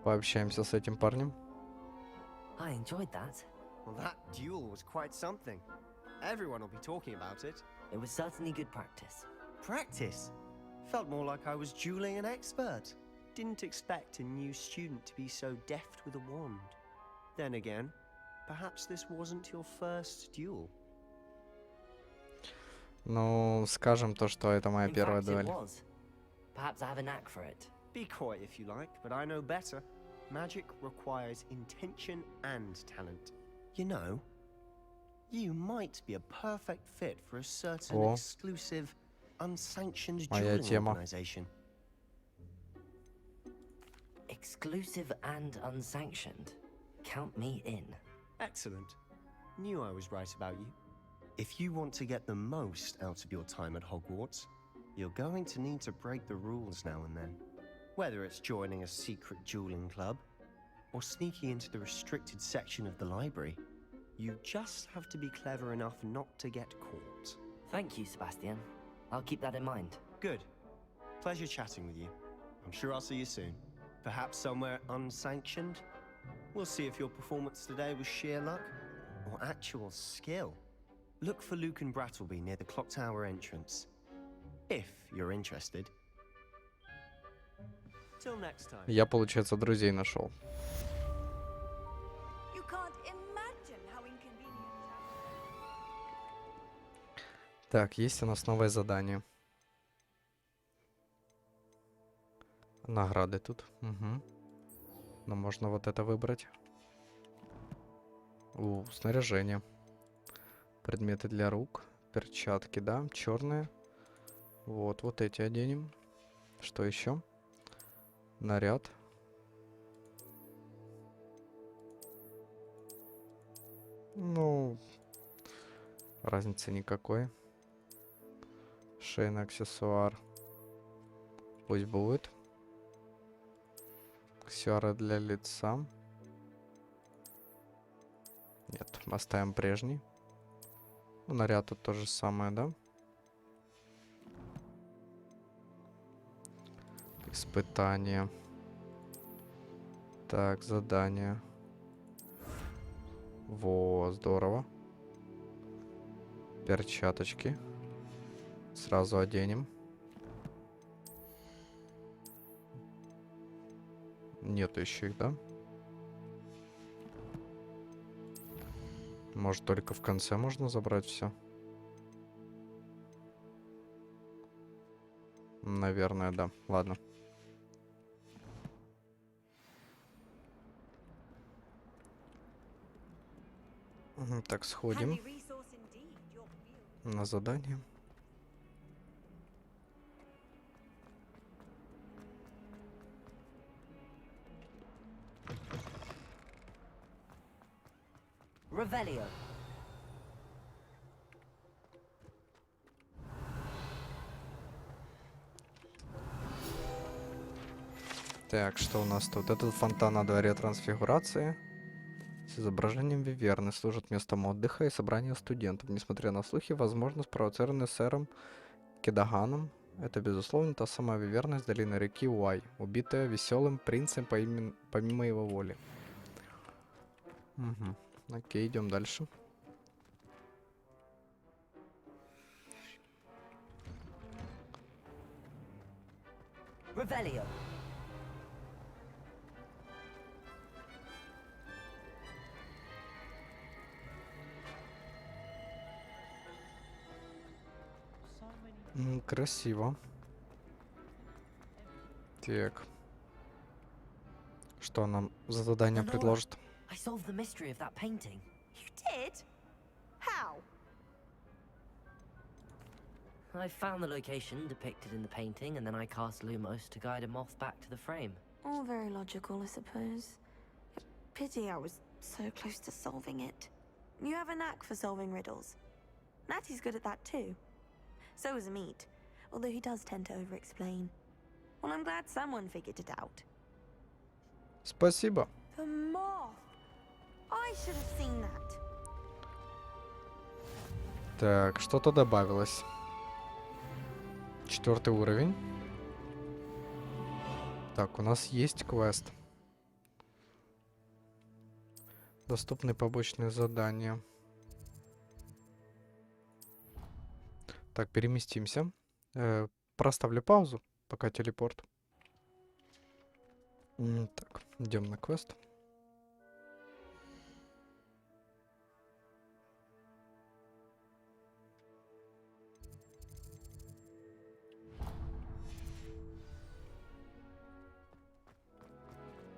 Speaker 1: Пообщаемся с этим парнем.
Speaker 3: I enjoyed that.
Speaker 12: Well, that duel was quite something. Everyone will be talking about it.
Speaker 3: It was certainly good practice.
Speaker 12: Practice? Felt more like I was dueling an expert. Didn't expect a new student to be so deft with a wand. Then again, perhaps this wasn't your first duel.
Speaker 1: Ну, скажем то, что это моя первая дуэль.
Speaker 3: Perhaps I have a knack for it.
Speaker 12: Be coy if you like, but I know better. Magic requires intention and talent. You know, you might be a perfect fit for a certain exclusive, unsanctioned dueling organization.
Speaker 3: Exclusive and unsanctioned. Count me in.
Speaker 12: Excellent. Knew I was right about you. If you want to get the most out of your time at Hogwarts, you're going to need to break the rules now and then. Whether it's joining a secret dueling club, or sneaking into the restricted section of the library, you just have to be clever enough not to get caught.
Speaker 3: Thank you, Sebastian. I'll keep that in mind.
Speaker 12: Good. Pleasure chatting with you. I'm sure I'll see you soon. Perhaps somewhere unsanctioned? We'll see if your performance today was sheer luck or actual skill. Look for Luke and Brattleby near the clock tower entrance. If you're interested. Till next time.
Speaker 1: Я, получается, друзей нашел.
Speaker 21: You can't imagine how inconvenient.
Speaker 1: Так, есть у нас новое задание. Награды тут. Угу. Но можно вот это выбрать. Снаряжение. Предметы для рук. Перчатки, да, черные. Вот эти оденем. Что еще? Наряд. Ну, разницы никакой. Шейный аксессуар. Пусть будет. Аксессуары для лица. Нет, оставим прежний. Наряд тут то же самое, да? Испытание. Так, задание. Во, здорово. Перчаточки. Сразу оденем. Нету еще их, да? Может, только в конце можно забрать все? Наверное, да. Ладно. Так, сходим на задание.
Speaker 3: Revelio.
Speaker 1: Так, что у нас тут? Этот фонтан на дворе трансфигурации с изображением Виверны служит местом отдыха и собрания студентов. Несмотря на слухи, возможно, спровоцированные сэром Кедаганом, это, безусловно, та самая Виверна из долины реки Уай, убитая веселым принцем помимо его воли. Угу. Окей, идем дальше.
Speaker 3: Revelio.
Speaker 1: Красиво. Так. Что нам за задание предложит?
Speaker 3: I solved the mystery of that painting.
Speaker 16: You did? How?
Speaker 3: I found the location depicted in the painting, and then I cast Lumos to guide a moth back to the frame.
Speaker 16: All very logical, I suppose. Pity I was so close to solving it. You have a knack for solving riddles. Natty's good at that too. So is Amit, although he does tend to over-explain. Well, I'm glad someone figured it out.
Speaker 1: Спасибо.
Speaker 16: The moth! I should have seen that.
Speaker 1: Так, что-то добавилось. 4-й уровень. Так, у нас есть квест. Доступны побочные задания. Так, переместимся. Проставлю паузу, пока телепорт. Так, идем на квест.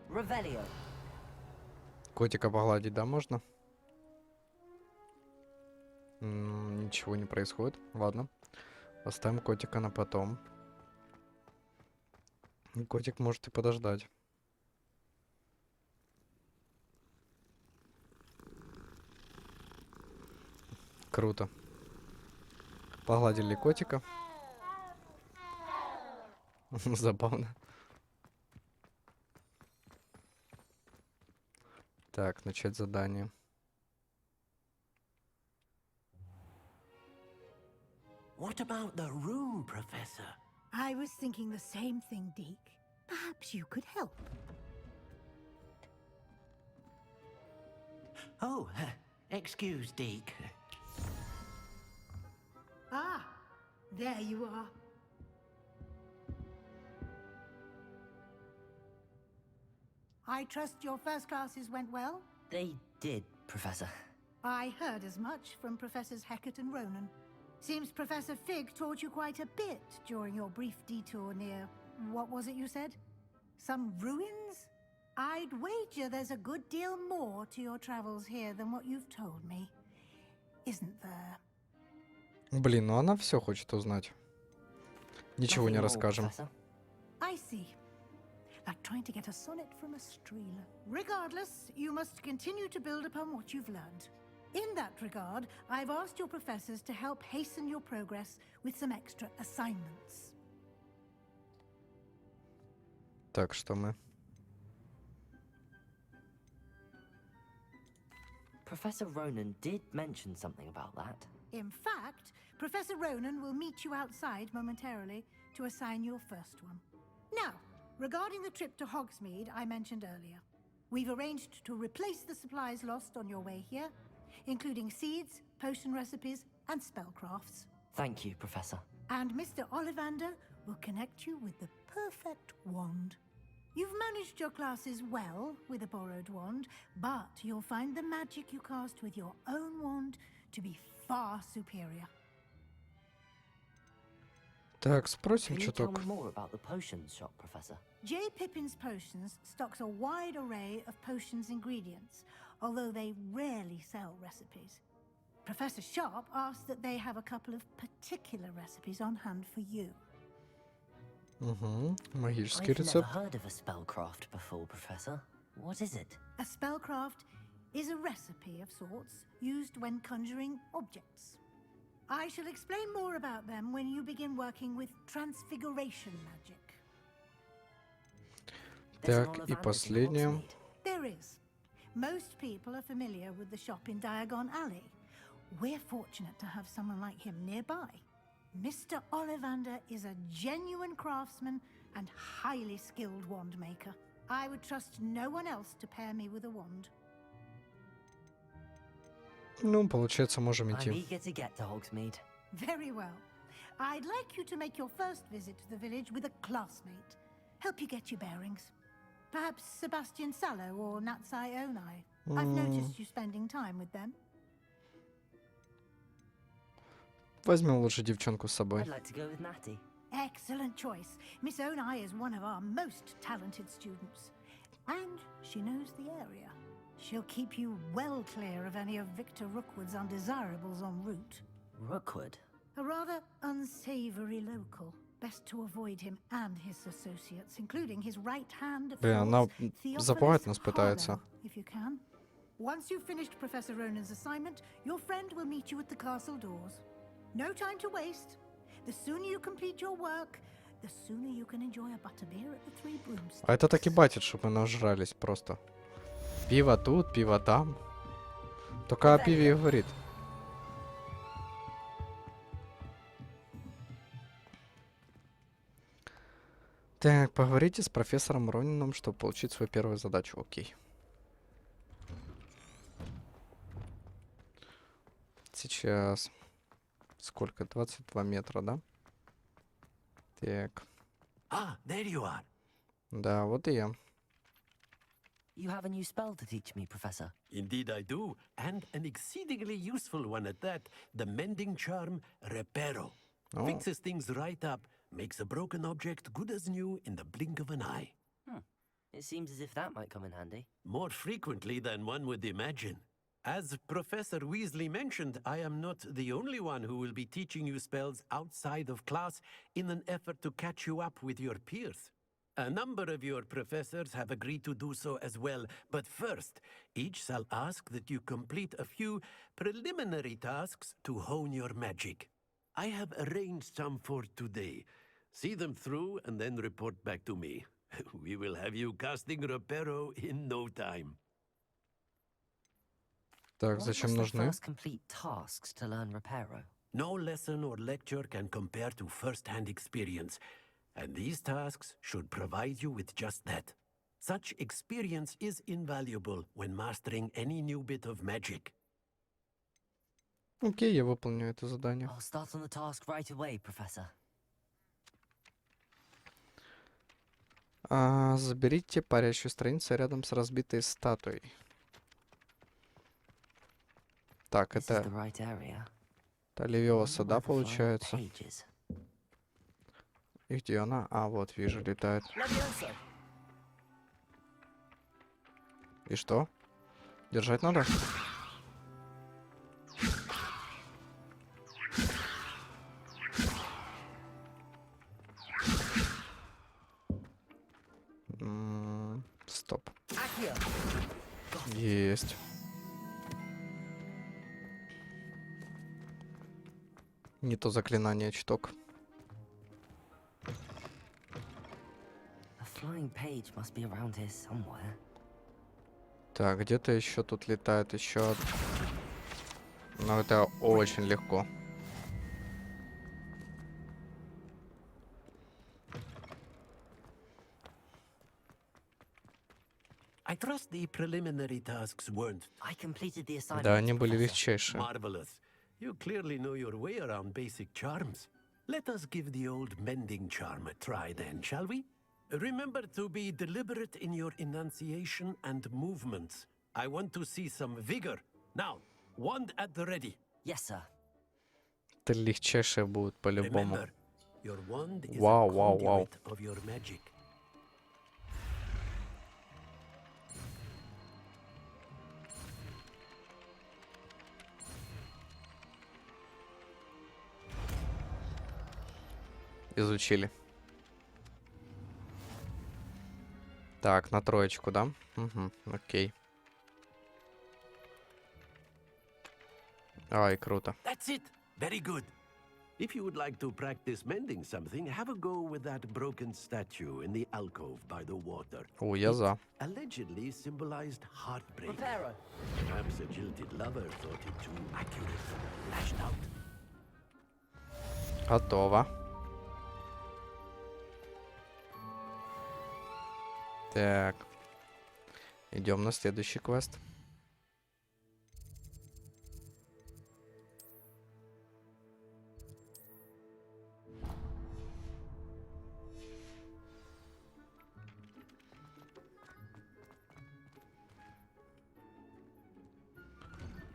Speaker 3: Revelio.
Speaker 1: Котика погладить, да, можно? Ничего не происходит. Ладно. Оставим котика на потом. Котик может и подождать. Круто. Погладили котика. Забавно. Так, начать задание.
Speaker 21: What about the room, Professor?
Speaker 10: I was thinking the same thing, Deke. Perhaps you could help.
Speaker 21: Oh, excuse, Deke.
Speaker 10: Ah, there you are. I trust your first classes went well?
Speaker 3: They did, Professor.
Speaker 10: I heard as much from Professors Hecat and Ronan. Seems Professor Fig taught you quite a bit during your brief detour near... what was it you said? Some ruins? I'd wager there's a good deal more to your travels here than what you've told me. Isn't there?
Speaker 1: Блин, ну она все хочет узнать. Ничего не расскажем.
Speaker 10: I see. Like trying to get a sonnet from a streeler. Regardless, you must continue to build upon what you've learned. In that regard, I've asked your professors to help hasten your progress with some extra assignments.
Speaker 1: Так, что мы?
Speaker 3: Professor Ronan did mention something about that.
Speaker 10: In fact, Professor Ronan will meet you outside momentarily to assign your first one. Now, regarding the trip to Hogsmeade I mentioned earlier, we've arranged to replace the supplies lost on your way here, including seeds, potion recipes, and spellcrafts.
Speaker 3: Thank you, Professor.
Speaker 10: And Mr. Ollivander will connect you with the perfect wand. You've managed your classes well with a borrowed wand, but you'll find the magic you cast with your own wand to be far superior.
Speaker 1: Так, спросим
Speaker 3: Can you tell
Speaker 1: чуток.
Speaker 3: me more about the potions shop, Professor?
Speaker 10: J. Pippin's Potions stocks a wide array of potions ingredients, although they rarely sell recipes. Professor Sharp asked that they have a couple of particular recipes on hand for you.
Speaker 1: Угу. Магический
Speaker 3: I've never
Speaker 1: рецепт.
Speaker 3: heard of a spellcraft before, Professor. What is it?
Speaker 10: A spellcraft is a recipe of sorts used when conjuring objects. I shall explain more about them when you begin working with transfiguration magic.
Speaker 1: Так, и последнее.
Speaker 10: There is. Most people are familiar with the shop in Diagon Alley. We're fortunate to have someone like him nearby. Mr. Ollivander is a genuine craftsman and highly skilled wand maker. I would trust no one else to pair me with a wand.
Speaker 1: Ну, получается, можем
Speaker 3: I'm
Speaker 1: идти.
Speaker 3: eager to get to Hogsmeade.
Speaker 10: Very well. I'd like you to make your first visit to the village with a classmate. Help you get your bearings. Perhaps Sebastian Sallow or Natsai Onai. I've noticed you spending time with them.
Speaker 1: Возьмем лучше девчонку с
Speaker 3: I'd
Speaker 1: собой.
Speaker 3: like to go with Natty.
Speaker 10: Excellent choice. Miss Onai is one of our most talented students. And she knows the area. She'll keep you well clear of any of Victor Rookwood's undesirables en route.
Speaker 3: Rookwood?
Speaker 10: A rather unsavory local. Best to avoid him and his associates, including his right-hand
Speaker 1: Блин, она
Speaker 10: Theophilus
Speaker 1: запугать нас
Speaker 10: Harlow,
Speaker 1: пытается.
Speaker 10: if you can. Once you've finished Professor Ronan's assignment, your friend will meet you at the castle doors. No time to waste. The sooner you complete your work, the sooner you can enjoy a butterbeer at the Three Broomsticks.
Speaker 1: А это так и батит, чтобы мы нажрались просто. Пиво тут, пиво там. Только о пиве и говорит. Так, поговорите с профессором Ронином, чтобы получить свою первую задачу. Окей. Сейчас. Сколько? 22 метра, да? Так.
Speaker 8: Ah, there you are.
Speaker 1: Да, вот и я.
Speaker 3: You have a new spell to teach me, Professor.
Speaker 8: Indeed I do, and an exceedingly useful one at that. The mending charm, Reparo.
Speaker 1: Oh.
Speaker 8: Fixes things right up, makes a broken object good as new in the blink of an eye.
Speaker 3: It seems as if that might come in handy.
Speaker 8: More frequently than one would imagine. As Professor Weasley mentioned, I am not the only one who will be teaching you spells outside of class in an effort to catch you up with your peers. A number of your professors have agreed to do so as well, but first, each shall ask that you complete a few preliminary tasks to hone your magic. I have arranged some for today. See them through and then report back to me. We will have you casting Reparo in no time.
Speaker 1: Так, зачем
Speaker 3: What must I
Speaker 1: нужны?
Speaker 3: first complete tasks to learn Reparo?
Speaker 8: No lesson or lecture can compare to first-hand experience, and these tasks should provide you with just that. Such experience is invaluable when mastering any new bit of magic.
Speaker 1: Окей, я выполню это задание.
Speaker 3: I'll start on the task right away, Professor.
Speaker 1: Заберите парящую страницу рядом с разбитой статуей. Так,
Speaker 3: This is
Speaker 1: это...
Speaker 3: the right area.
Speaker 1: Это Левиоса, да,
Speaker 3: Where the flying
Speaker 1: получается?
Speaker 3: pages.
Speaker 1: И где она? А, вот, вижу, летает. И что? Держать надо? Стоп. Есть. Не то заклинание, чуток.
Speaker 3: A flying page must be around here somewhere.
Speaker 1: Так, где-то еще тут летает еще. Но это очень легко.
Speaker 8: I trust the preliminary tasks weren't.
Speaker 3: I completed the assignment.
Speaker 1: Да, они были легчайшие.
Speaker 8: Marvelous. You clearly know your way around basic charms. Let us give the old mending charm a try then, shall we? Remember to be deliberate in your enunciation and movements. I want to see some vigor. Now, wand at the ready.
Speaker 3: Yes, sir.
Speaker 1: Это легчайшие будут по-любому.
Speaker 8: Remember, your wand is
Speaker 1: Вау,
Speaker 8: a
Speaker 1: вау, вау.
Speaker 8: conduit of your magic.
Speaker 1: Изучили. Так, на троечку, да? Угу, окей. Ай, круто.
Speaker 8: That's it. Very good. If you would like to practice mending something, have a go with that broken statue in the alcove by the water.
Speaker 1: О, я за.
Speaker 8: Allegedly symbolized heartbreak.
Speaker 3: Reparo.
Speaker 8: Perhaps a jilted lover thought it too accurate. Lashed out.
Speaker 1: Готово. Так. Идем на следующий квест.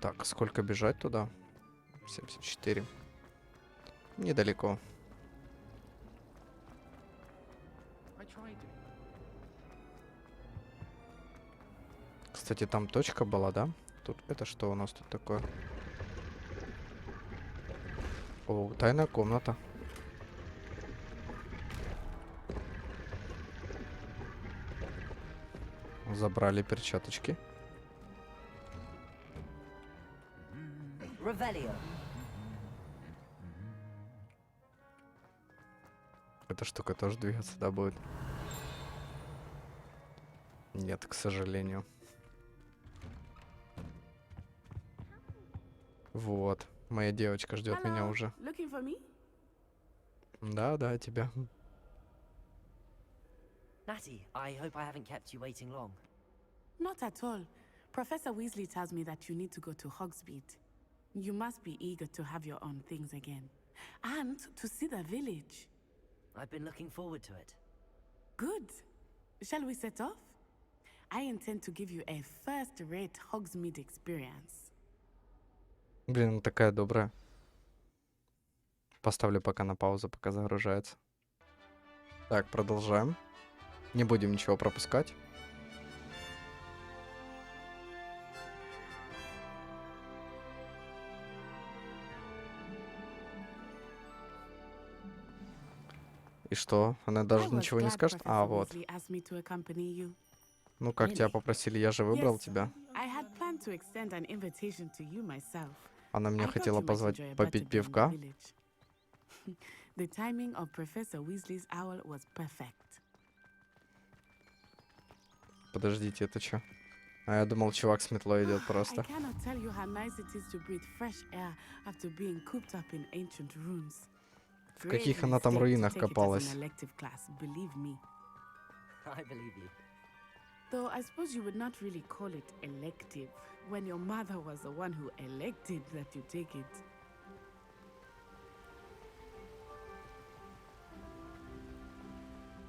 Speaker 1: Так, сколько бежать туда? 74. Недалеко. Кстати, там точка была, да? Тут это что у нас тут такое? О, тайная комната. Забрали перчаточки.
Speaker 3: Revelio.
Speaker 1: Эта штука тоже двигаться, да, будет? Нет, к сожалению. Вот. Моя девочка ждет меня уже. Да, тебя.
Speaker 3: Natty, I hope I haven't kept you waiting long.
Speaker 18: Not at all. Professor Weasley tells me that you need to go to Hogsmeade. You must be eager to have your own things again. And to see the village.
Speaker 3: I've been looking forward to it.
Speaker 18: Good. Shall we set off? I intend to give you a first-rate Hogsmeade experience.
Speaker 1: Блин, такая добрая. Поставлю пока на паузу, пока загружается. Так, продолжаем. Не будем ничего пропускать. И что? Она даже ничего не скажет? А, вот. Ну, как тебя попросили, я же выбрал тебя. Она меня хотела позвать попить пивка. Подождите, это что? А я думал, чувак с метлой идет просто. В каких она там руинах копалась?
Speaker 18: Though I suppose you would not really call it elective when your mother was the one who elected that you take it.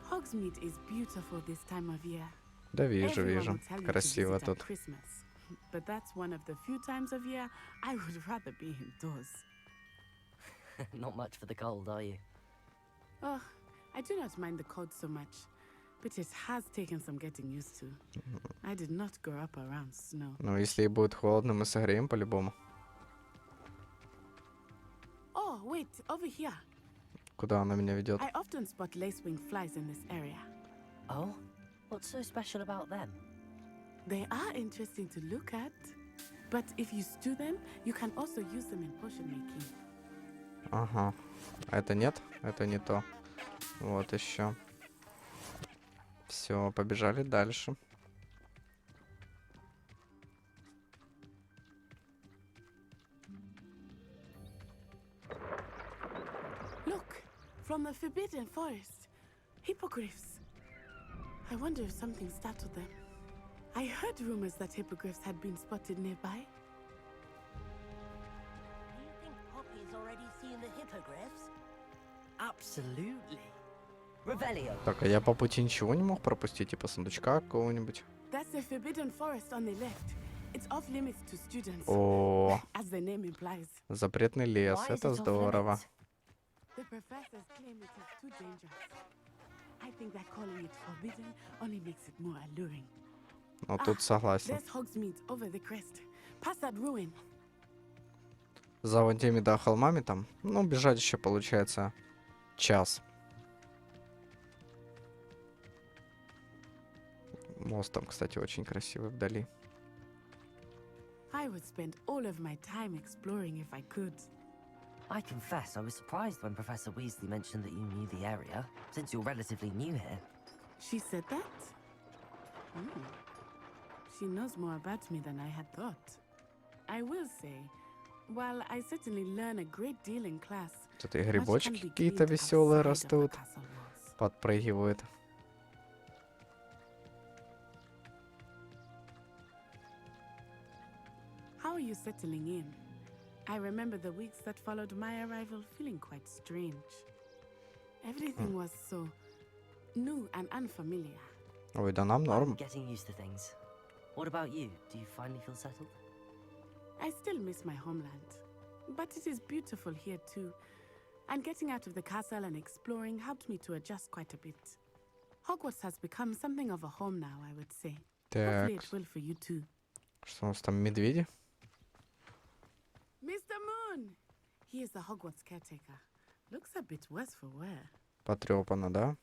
Speaker 18: Hogsmeade is beautiful this time of year.
Speaker 1: Да, вижу. Красиво тут.
Speaker 18: But that's one of the few times of year I would rather be indoors.
Speaker 3: Not much for the cold, are you?
Speaker 18: Oh, I do not mind the cold so much. But it has taken some getting used to. I did not grow up around snow.
Speaker 1: Ну, если будет холодно, мы согреем по-любому.
Speaker 18: Oh, wait, over here.
Speaker 1: Куда она меня ведет?
Speaker 18: I often spot lacewing flies in this area.
Speaker 3: Oh? What's so special about them?
Speaker 18: They are interesting to look at. But if you stew them, you can also use them in potion making.
Speaker 1: Ага. А это нет? Это не то. Вот еще. Все, побежали дальше.
Speaker 18: Look, from the Forbidden Forest. Hippogriffs. I wonder if something startled them. I heard rumors that hippogriffs had been spotted nearby.
Speaker 21: Do you think Poppy's already seen the hippogriffs?
Speaker 3: Absolutely. Revelio.
Speaker 1: Так, а я по пути ничего не мог пропустить, типа сундучка какого-нибудь?
Speaker 18: That's the forbidden forest on the left. It's off limits to students.
Speaker 1: О,
Speaker 18: As the name implies.
Speaker 1: запретный лес, это здорово.
Speaker 18: The professors claim it is too dangerous. I think that calling it forbidden only makes it more alluring.
Speaker 1: Ну, тут согласен.
Speaker 18: There's Hogsmeade over the crest. Past that ruin.
Speaker 1: За вон теми, да, холмами там. Ну, бежать еще получается час. Мост там, кстати, очень красивый вдали.
Speaker 18: I would spend all of my time exploring if I could.
Speaker 3: I confess I was surprised when Professor Weasley mentioned that you knew the area, since you're relatively new here.
Speaker 18: She said that? She knows more about me than I had thought. I will say, while I certainly learn a great deal in class,
Speaker 1: Тут и грибочки какие-то веселые растут. Подпрыгивают.
Speaker 18: How are you settling in? I remember the weeks that followed my arrival feeling quite strange. Everything was so new and unfamiliar.
Speaker 1: Ой, да нам
Speaker 3: I'm
Speaker 1: норм.
Speaker 3: getting used to things. What about you? Do you finally feel settled?
Speaker 18: I still miss my homeland, but it is beautiful here too. And getting out of the castle and exploring helped me to adjust quite a bit. Hogwarts has become something of a home now, I would say. Hopefully it will for you too.
Speaker 1: Что у нас там, медведи?
Speaker 18: Mr. Moon! He is the Hogwarts caretaker. Looks a bit worse for wear.
Speaker 1: Потрепано, да?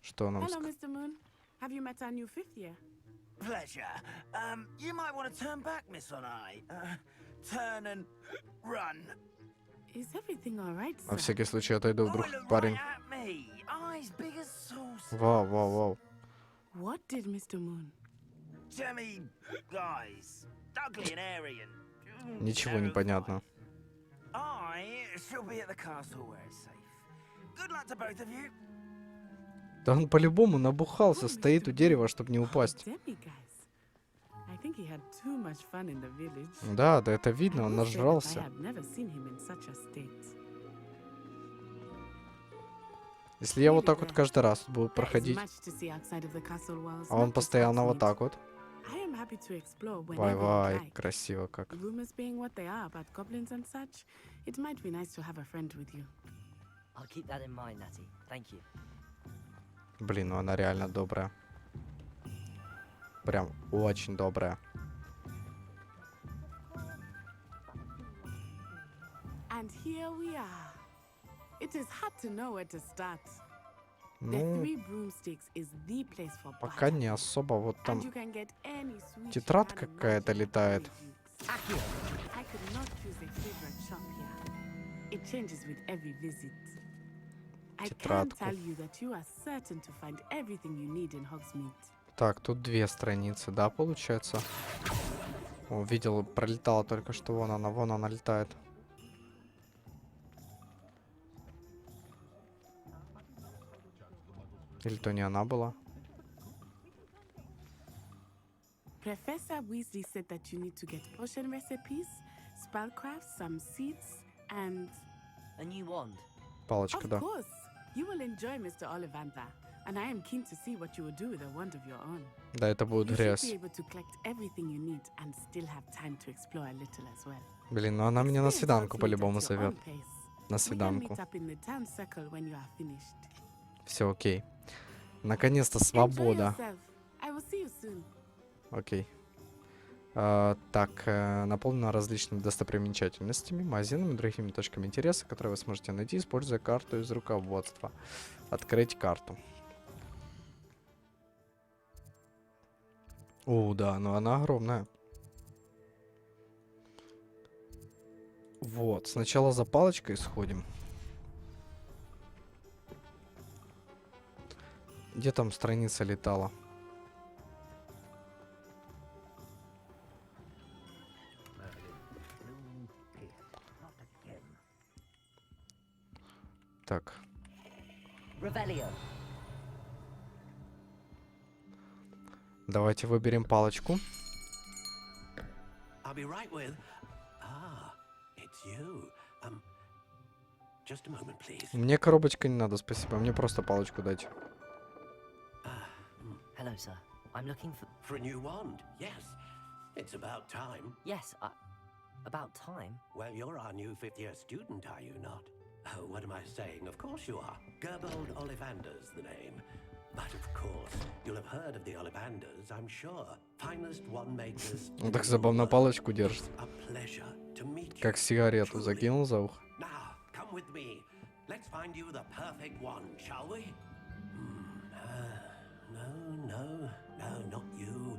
Speaker 1: Что нам
Speaker 18: Hello, Mr. Moon. Have you met our new fifth year?
Speaker 11: Pleasure. You might want to turn back, Miss On-Eye. Turn and run.
Speaker 18: Is everything all right,
Speaker 1: На
Speaker 18: sir?
Speaker 1: всякий случай отойду, вдруг парень.
Speaker 11: At me. Eyes big as saucers.
Speaker 1: Вау, вау, вау.
Speaker 18: What did Mr. Moon?
Speaker 11: Jemmy guys. Ugly and airy and...
Speaker 1: Ничего не понятно.
Speaker 11: I shall be at the castle where it's safe. Good luck to both of you.
Speaker 1: Да он по-любому набухался, стоит у дерева, чтобы не упасть.
Speaker 18: Demi, guys. I think he had too much fun in the village.
Speaker 1: Да, да, это видно,
Speaker 18: I
Speaker 1: он
Speaker 18: will say that I
Speaker 1: нажрался.
Speaker 18: have never seen him in such a state.
Speaker 1: Если я вот так вот каждый раз буду проходить,
Speaker 18: Much to see outside of the castle walls,
Speaker 1: а он
Speaker 18: not just
Speaker 1: постоянно вот
Speaker 18: Hogsmeade.
Speaker 1: так вот.
Speaker 18: I am happy to explore whenever you'd
Speaker 1: Вай-вай,
Speaker 18: like.
Speaker 1: красиво как.
Speaker 18: Rumors being what they are about goblins and such, it might be nice to have a friend with you.
Speaker 3: I'll keep that in mind, Natty. Thank you.
Speaker 1: Блин, ну она реально добрая. Прям очень добрая.
Speaker 18: And here we are. It is hard to know where to start. The
Speaker 1: Ну,
Speaker 18: Three Broomsticks is the place for
Speaker 1: пока не особо. Вот
Speaker 18: and
Speaker 1: там
Speaker 18: you can get any sweet
Speaker 1: тетрадка какая-то летает.
Speaker 18: I could not choose a favorite shop here. It changes with every visit. I can
Speaker 1: Тетрадку.
Speaker 18: tell you that you are certain to find everything you need in Hogsmeade.
Speaker 1: Так, тут две страницы, да, получается? О, видел, пролетала только что, вон она летает. Или то не она была?
Speaker 18: Professor Weasley said that you need to get potion recipes, spellcrafts, some seeds, and...
Speaker 3: A new wand.
Speaker 1: Палочка,
Speaker 18: Of
Speaker 1: да.
Speaker 18: course! You will enjoy Mr. Ollivander, and I am keen to see what you will do with a wand of your own.
Speaker 1: Да, это будет
Speaker 18: You should
Speaker 1: грязь.
Speaker 18: be able to collect everything you need and still have time to explore a little as well.
Speaker 1: Блин, ну она меня на свиданку
Speaker 18: Experience
Speaker 1: по-любому
Speaker 18: Hogsmeade at your
Speaker 1: зовет.
Speaker 18: own pace.
Speaker 1: На
Speaker 18: We can
Speaker 1: свиданку.
Speaker 18: meet up in the town circle when you are finished.
Speaker 1: Все окей. Наконец-то
Speaker 18: Enjoy
Speaker 1: свобода.
Speaker 18: yourself. I will see you soon.
Speaker 1: Окей. Так, наполнена различными достопримечательностями, магазинами, другими точками интереса, которые вы сможете найти, используя карту из руководства. Открыть карту. О, да, но она огромная. Вот, сначала за палочкой сходим. Где там страница летала? Так. Давайте выберем палочку.
Speaker 8: I'll be right with. Ah, it's you. Just a moment, please.
Speaker 1: Мне коробочка не надо, спасибо. Мне просто палочку дайте.
Speaker 3: Hello, sir. I'm looking
Speaker 8: for a new wand. Yes, it's about time.
Speaker 3: Yes, about time?
Speaker 8: Well, you're our new fifth-year student, are you not? Oh, what am I saying? Of course you are. Gerbold Ollivander's the name. But of course, you'll have heard of the Ollivanders, I'm sure. Finest wand makers.
Speaker 1: Он так забавно палочку держит.
Speaker 8: A pleasure to meet you.
Speaker 1: Как сигарету закинул за ухо.
Speaker 8: Now, come with me. Let's find you the perfect wand, shall we? No, not you.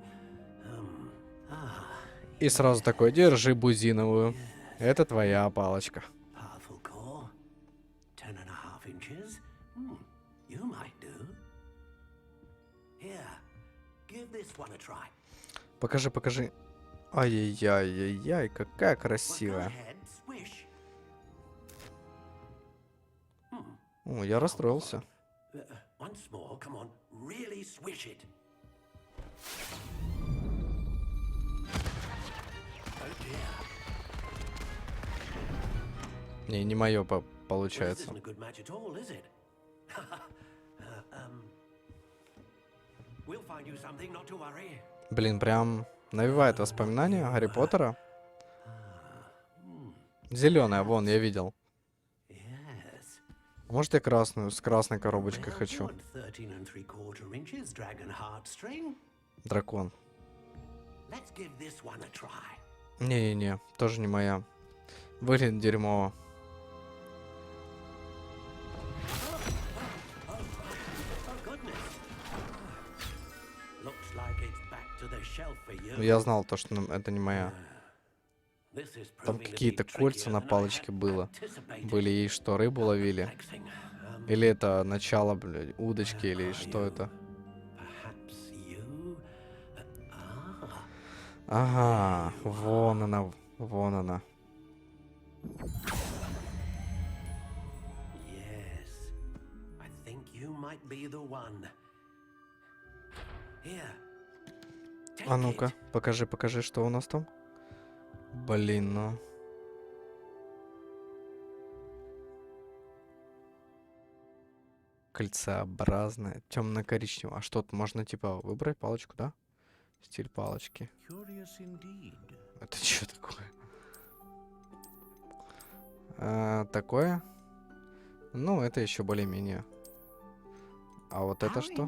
Speaker 1: И сразу такой, держи бузиновую. Это твоя палочка.
Speaker 8: Powerful core. 10.5 inches. You might do. Here, give this one a try.
Speaker 1: Покажи, покажи. Ай-яй-яй-яй, какая красивая. О, я расстроился.
Speaker 8: Once more, come on, really swish it. Oh dear.
Speaker 1: Не мое получается.
Speaker 8: Well, this isn't a good match at all, is it? We'll find you something, not to worry.
Speaker 1: Блин, прям навевает воспоминания Гарри Поттера. Зеленая, вон, я видел. Может, я красную, с красной коробочкой хочу. Дракон. Не-не-не, тоже не моя. Выглядит дерьмово. Я знал то, что это не моя. Там какие-то кольца на палочке были. И что, рыбу ловили? Или это начало, блядь, удочки, или что это? Ага, вон она, вон она. А ну-ка, покажи, покажи, что у нас там. Блин, ну. Кольцеобразная, темно-коричневая. А что, тут можно типа выбрать палочку, да? Стиль палочки. Это что такое? Такое? Ну, это еще более-менее. А вот это что?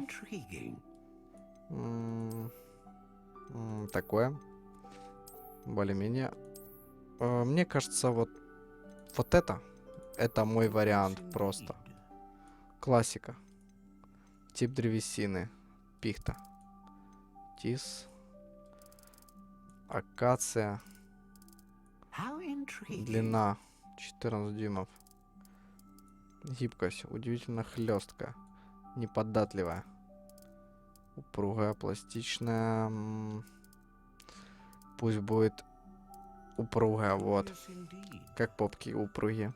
Speaker 1: Такое. Более-менее. Мне кажется, вот это мой вариант просто. Классика. Тип древесины. Пихта. Тис. Акация. Длина 14 дюймов. Гибкость удивительно хлесткая. Неподатливая. Упругая, пластичная. Пусть будет упругая, вот. Как попки упругие.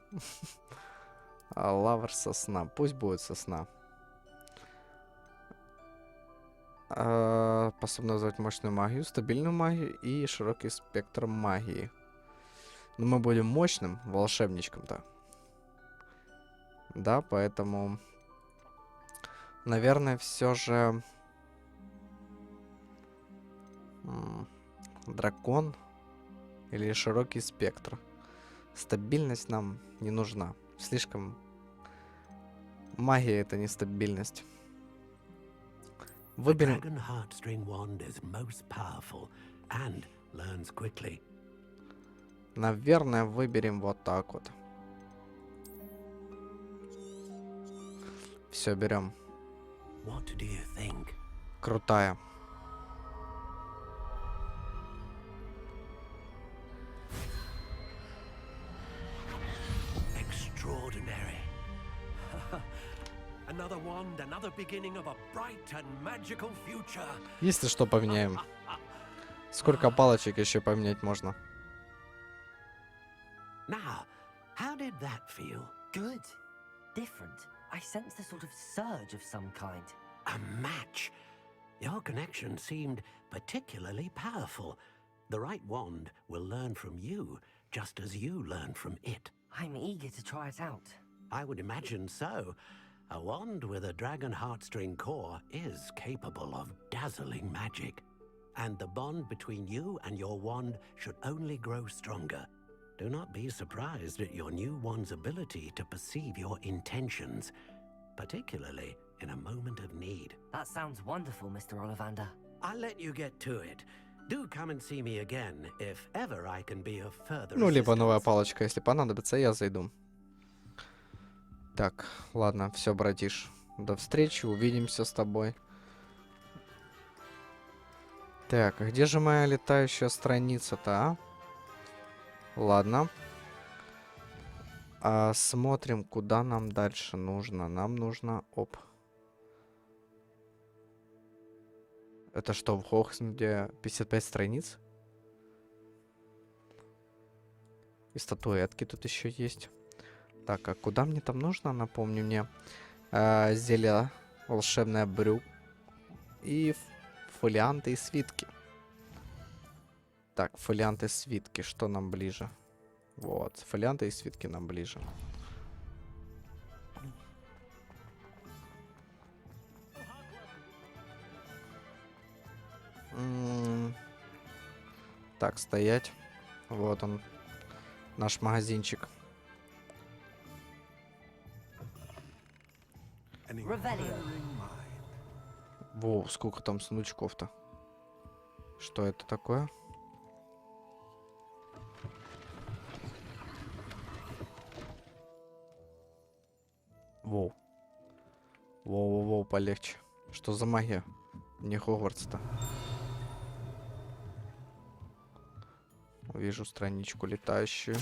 Speaker 1: А лавр сосна. Пусть будет сосна. Способна вызвать мощную магию, стабильную магию и широкий спектр магии. Но мы будем мощным волшебничком-то. Да, поэтому... Наверное, все же... Дракон или широкий спектр. Стабильность нам не нужна. Слишком... Магия — это нестабильность. Выберем... Наверное, выберем вот так вот. Все, берем. Крутая. Если что, поменяем. Сколько палочек еще поменять можно?
Speaker 11: Now, how did that feel?
Speaker 3: Good. Different. I sensed a sort of surge of some kind.
Speaker 11: A match.
Speaker 4: Your connection seemed particularly powerful. The right wand will learn from you, just as you learn from it.
Speaker 3: I'm eager to try it out.
Speaker 4: I would imagine so. A wand with a dragon heartstring core is capable of dazzling magic. And the bond between you and your wand should only grow stronger. Do not be surprised at your new wand's ability to perceive your intentions, particularly in a moment of need.
Speaker 3: That sounds wonderful, Mr. Ollivander.
Speaker 4: I'll let you get to it. Do come and see me again, if ever I can be of further
Speaker 1: Ну, либо новая
Speaker 4: assistance.
Speaker 1: палочка, если понадобится, я зайду. Так, ладно, все, братиш. До встречи, увидимся с тобой. Так, а где же моя летающая страница-то, а? Ладно. Смотрим, куда нам дальше нужно. Нам нужно... Оп. Это что, в Хогвартсе, где 55 страниц? И статуэтки тут еще есть. Так, а куда мне там нужно? Напомни мне. Зелье, волшебное брю. И фолианты и свитки. Так, фолианты и свитки. Что нам ближе? Вот, фолианты и свитки нам ближе. Так, стоять. Вот он, наш магазинчик. Воу, сколько там сундучков-то. Что это такое? Воу. Воу-воу-воу, полегче. Что за магия? Не Хогвартс-то. Вижу страничку летающую.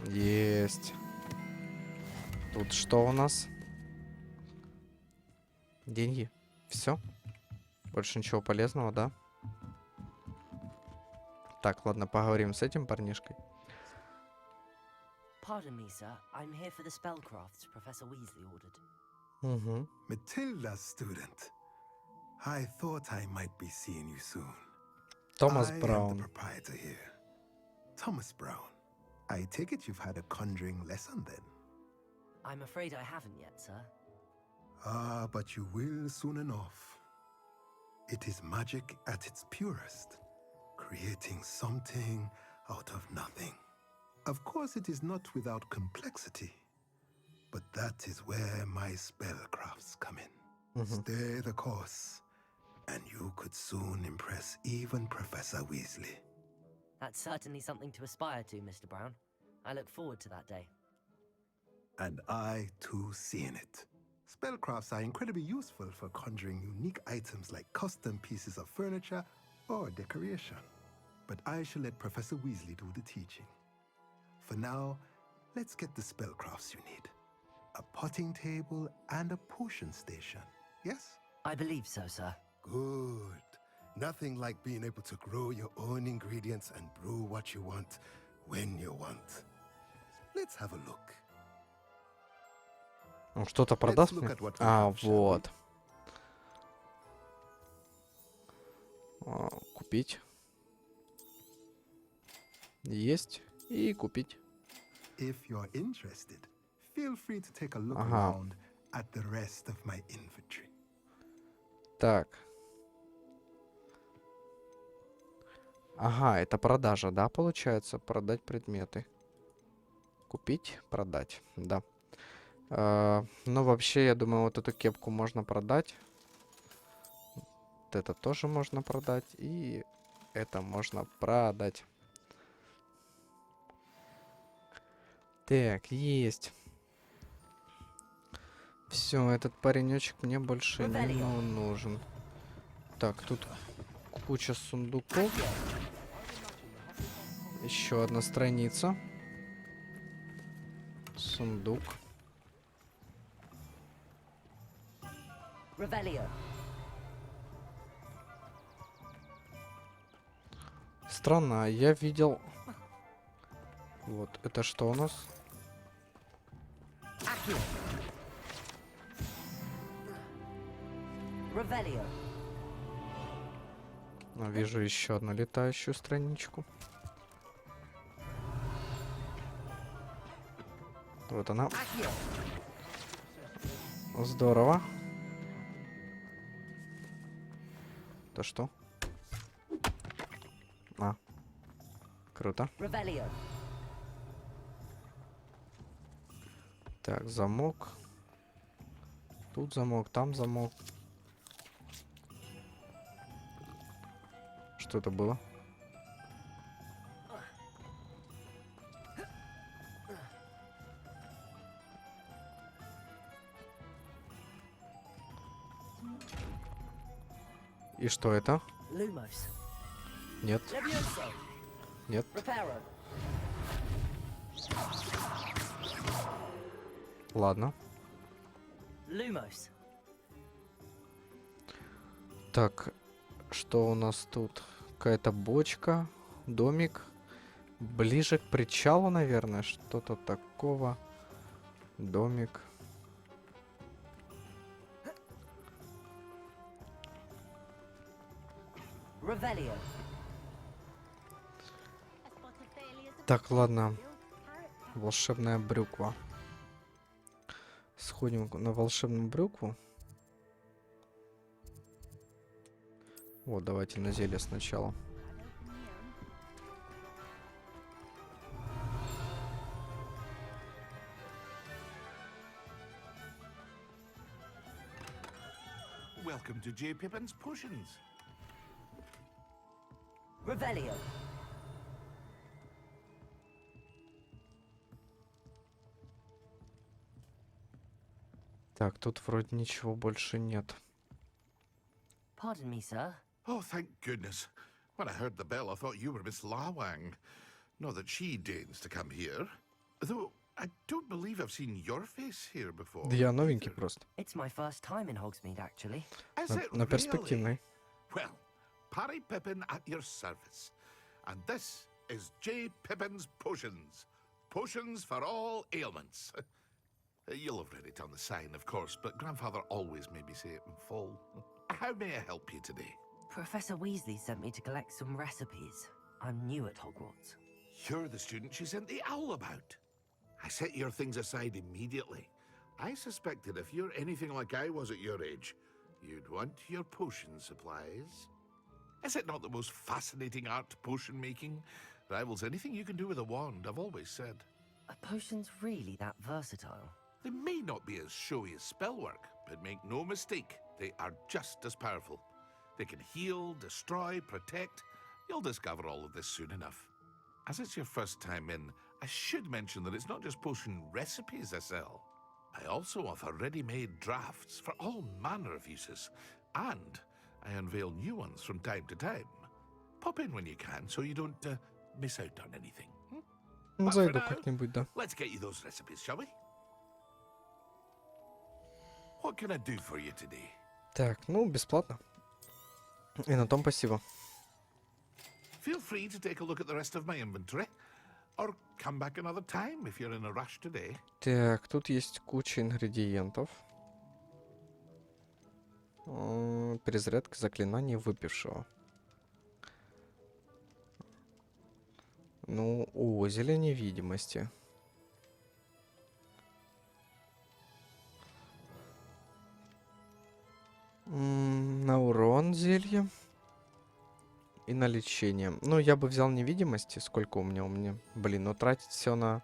Speaker 1: Есть. Тут что у нас? Деньги. Все? Больше ничего полезного, да? Так, ладно, поговорим с этим парнишкой.
Speaker 3: Pardon me, sir. I'm here for the spellcrafts Professor Weasley ordered.
Speaker 1: Угу.
Speaker 6: Matilda's student. I thought I might be seeing you soon.
Speaker 1: Thomas
Speaker 6: I am
Speaker 1: Brown.
Speaker 6: the proprietor here. Thomas Brown. I take it you've had a conjuring lesson then?
Speaker 3: I'm afraid I haven't yet, sir.
Speaker 6: Ah, but you will soon enough. It is magic at its purest, creating something out of nothing. Of course, it is not without complexity, but that is where my spellcrafts come in. Stay the course, and you could soon impress even Professor Weasley.
Speaker 3: That's certainly something to aspire to, Mr. Brown. I look forward to that day.
Speaker 6: And I, too, see in it. Spellcrafts are incredibly useful for conjuring unique items like custom pieces of furniture or decoration. But I shall let Professor Weasley do the teaching. For now, let's get the spellcrafts you need. A potting table and a potion station, yes?
Speaker 3: I believe so, sir.
Speaker 6: Good. Nothing like being able to grow your own ingredients and brew what you want when you want. Let's have a look.
Speaker 1: Он что-то продаст мне? А, вот. Купить. Есть. И купить.
Speaker 6: If you're interested, feel free to take a look around at the rest of my inventory.
Speaker 1: Так. Ага, это продажа, да, получается? Продать предметы. Купить, продать, да. Ну, вообще, я думаю, вот эту кепку можно продать. Вот это тоже можно продать. И это можно продать. Так, есть. Все, этот паренечек мне больше не нужен. Так, тут куча сундуков. Еще одна страница. Сундук. Странно, я видел... Вот, это что у нас? Вижу еще одну летающую страничку. Вот она. Здорово. То что? А. Круто. Так, замок. Тут замок, там замок. Что это было? И что это? Нет. Нет. Ладно. Так, что у нас тут? Какая-то бочка, домик. Ближе к причалу, наверное, что-то такого. Домик. Так, ладно. Волшебная брюква. Сходим на волшебную брюкву. Вот, давайте на зелье сначала.
Speaker 17: Welcome to J. Pippin's Potions.
Speaker 1: Так, тут вроде ничего больше нет.
Speaker 3: Pardon me, sir.
Speaker 17: Oh, thank goodness. When I heard the bell, I thought you were Miss Lawang. Not that she deigns to come here. Though, I don't believe I've seen your face here before.
Speaker 1: Да я новенький просто.
Speaker 3: It's my first time in Hogsmeade, actually.
Speaker 17: Is it
Speaker 1: На
Speaker 17: really?
Speaker 1: перспективной.
Speaker 17: Well, Parry Pippin at your service. And this is J. Pippin's Potions. Potions for all ailments. You'll have read it on the sign, of course, but Grandfather always made me say it in full. How may I help you today?
Speaker 3: Professor Weasley sent me to collect some recipes. I'm new at Hogwarts.
Speaker 17: You're the student she sent the owl about. I set your things aside immediately. I suspected if you're anything like I was at your age, you'd want your potion supplies. Is it not the most fascinating art, potion making? Rivals anything you can do with a wand, I've always said.
Speaker 3: Are potions really that versatile?
Speaker 17: They may not be as showy as spellwork, but make no mistake, they are just as powerful. They can heal, destroy, protect. You'll discover all of this soon enough. As it's your first time in, I should mention that it's not just potion recipes I sell. I also offer ready-made drafts for all manner of uses, and I unveil new ones from time to time. Pop in when you can, so you don't miss out on anything. But for
Speaker 1: Зайду
Speaker 17: now,
Speaker 1: как-нибудь, да.
Speaker 17: let's get you those recipes, shall we? What can I do for you today?
Speaker 1: Так, ну, бесплатно. И на том спасибо.
Speaker 17: Feel free to take a look at the rest of my inventory, or come back another time if you're in a rush today.
Speaker 1: Так, тут есть куча ингредиентов. Перезарядка заклинаний выпившего. Ну, о, зелье невидимости. На урон зелье. И на лечение. Ну, я бы взял невидимости. Сколько у меня? Блин, ну тратить все на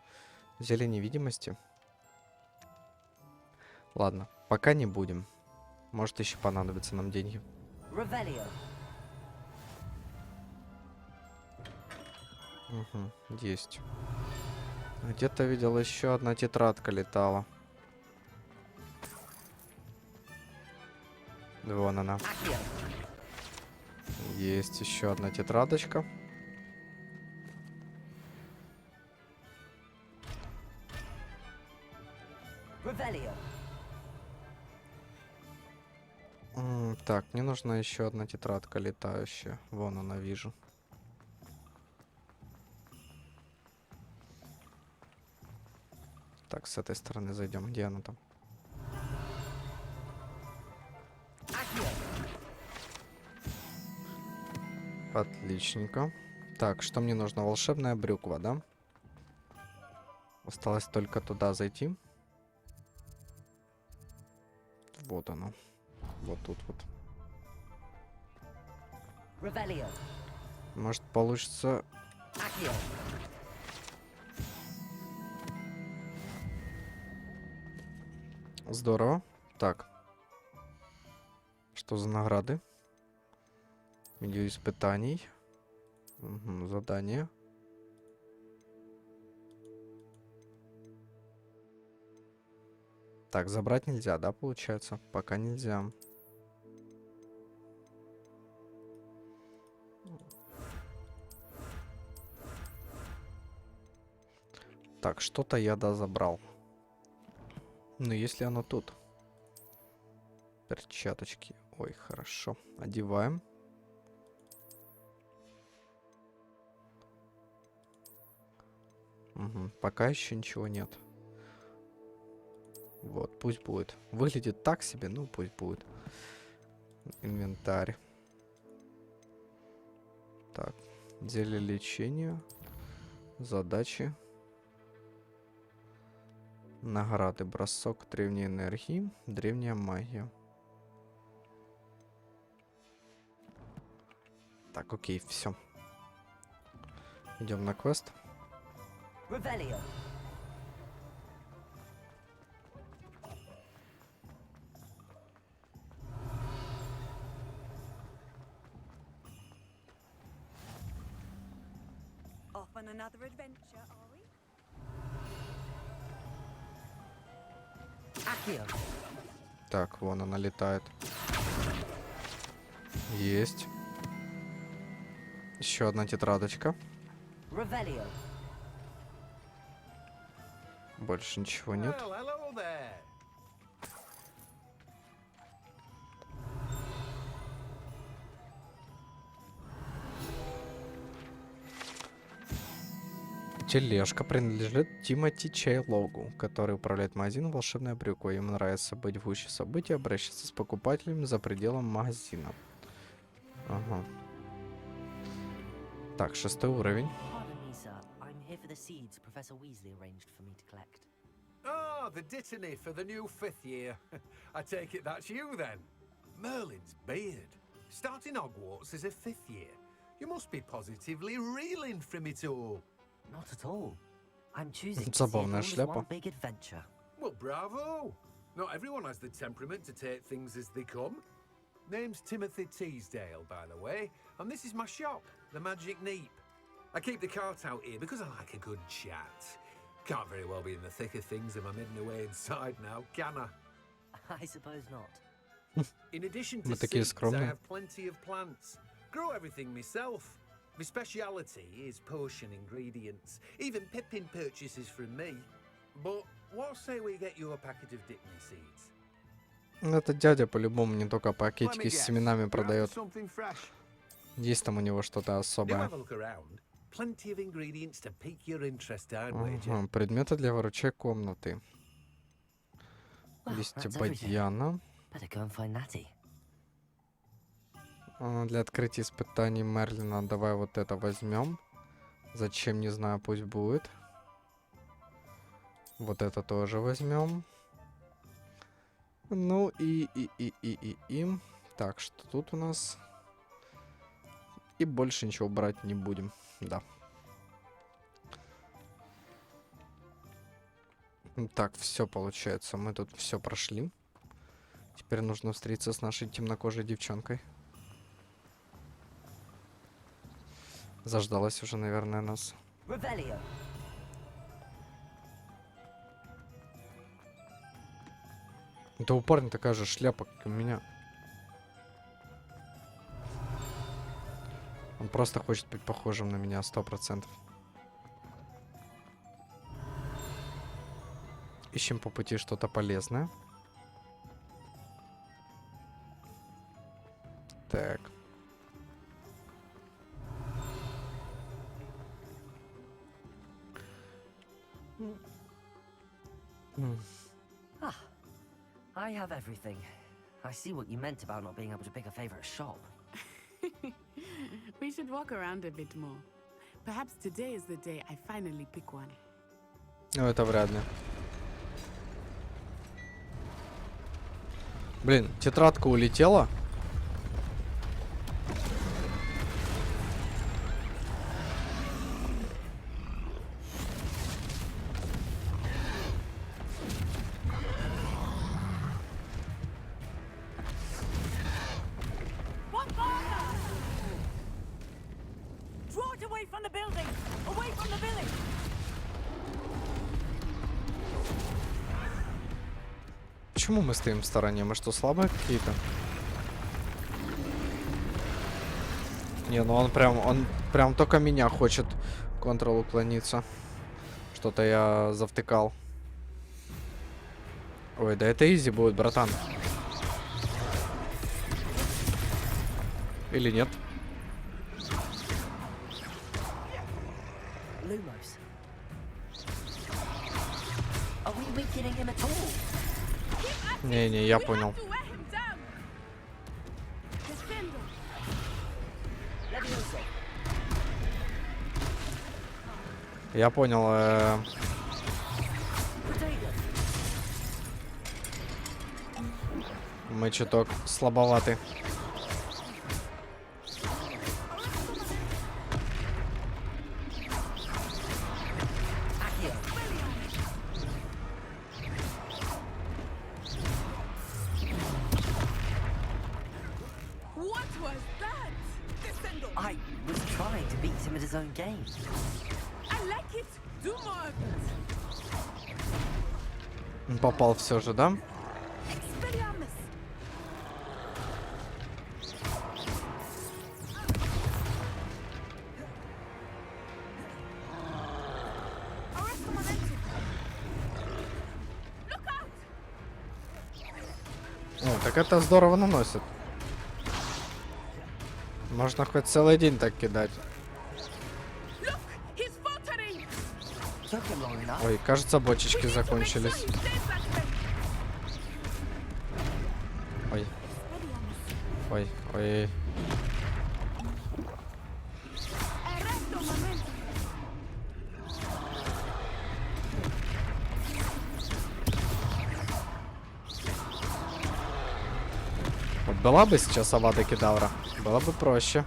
Speaker 1: зелье невидимости. Ладно, пока не будем. Может, еще понадобятся нам деньги. Угу, есть. Где-то видел, еще одна тетрадка летала. Вон она. Есть еще одна тетрадочка. Так, мне нужна еще одна тетрадка летающая. Вон она, вижу. Так, с этой стороны зайдем. Где она там? Отличненько. Так, что мне нужно? Волшебная брюква, да? Осталось только туда зайти. Вот оно. Вот тут вот. Может, получится... Здорово. Так. Что за награды? Меню испытаний. Угу, задание. Так, забрать нельзя, да, получается? Пока нельзя. Так, что-то я, да, забрал. Ну, если оно тут. Перчаточки. Ой, хорошо. Одеваем. Угу, пока еще ничего нет. Вот, пусть будет. Выглядит так себе, ну пусть будет. Инвентарь. Так, зелье лечения. Задачи. Награды. Бросок древней энергии. Древняя магия. Так, окей, все. Идем на квест.
Speaker 14: Off on another adventure, are we?
Speaker 1: Так, вон она летает. Есть. Еще одна тетрадочка. Больше ничего нет. Тележка принадлежит Тимоти Чайлогу, который управляет магазином «Волшебная брюква». Ему нравится быть в гуще событий, обращаться с покупателями за пределом магазина. Ага. Так, 6-й уровень.
Speaker 7: Oh, the dittany for the new 5th year. I take it that's you then. Merlin's beard. Starting Hogwarts as a 5th year. You must be positively reeling from it all.
Speaker 3: Not at all. I'm choosing to see it
Speaker 1: Забавная
Speaker 3: all as
Speaker 1: шляпа.
Speaker 3: one big adventure.
Speaker 7: Well, bravo. Not everyone has the temperament to take things as they come. Name's Timothy Teasdale, by the way, and this is my shop, the Magic Neep. I keep the cart out here because I like a good chat. Can't very well be in the thick of things if I'm hidden away inside now, can I?
Speaker 3: I suppose not.
Speaker 7: In addition to
Speaker 1: Мы такие
Speaker 7: seeds, I
Speaker 1: скромные.
Speaker 7: have plenty of plants. Grow everything myself. My speciality is potion ingredients. Even Pippin purchases from me. But what say we get you a packet of dipping seeds?
Speaker 1: Этот дядя по-любому не только
Speaker 7: Let me
Speaker 1: пакетики с
Speaker 7: guess,
Speaker 1: семенами
Speaker 7: you're after
Speaker 1: продает.
Speaker 7: something fresh.
Speaker 1: Есть там у него что-то
Speaker 7: Do
Speaker 1: особое.
Speaker 7: have a look around. Plenty of ingredients to pique your interest, I'd wager.
Speaker 1: Ага, предметы для врачей комнаты.
Speaker 3: Well,
Speaker 1: Листья
Speaker 3: that's everything.
Speaker 1: бадьяна.
Speaker 3: Better go and find Natty.
Speaker 1: Для открытия испытаний Мерлина давай вот это возьмем. Зачем, не знаю, пусть будет. Вот это тоже возьмем. Ну и. Так, что тут у нас? И больше ничего брать не будем. Да. Так, все получается. Мы тут все прошли. Теперь нужно встретиться с нашей темнокожей девчонкой. Заждалась уже, наверное, нас. Это у парня такая же шляпа, как у меня. Он просто хочет быть похожим на меня 100%. Ищем по пути что-то полезное. Так.
Speaker 3: Ah, I have everything. I see what you meant about not being able to pick a favorite shop.
Speaker 18: We should walk around a bit more. Perhaps today is the day I finally pick one.
Speaker 1: Ну, это вряд ли. Блин, тетрадка улетела. Почему мы стоим в стороне? Мы что, слабые какие-то? Не, ну он прям только меня хочет контрол уклониться. Что-то я завтыкал. Ой, да это изи будет, братан. Или нет? Не, я понял. Я понял. Мы чуток слабоваты. Попал все же, да? О, так это здорово наносит. Можно хоть целый день так кидать. Ой, кажется, бочечки закончились. Ой. Ой, ой. Вот была бы сейчас Авада Кедавра, было бы проще.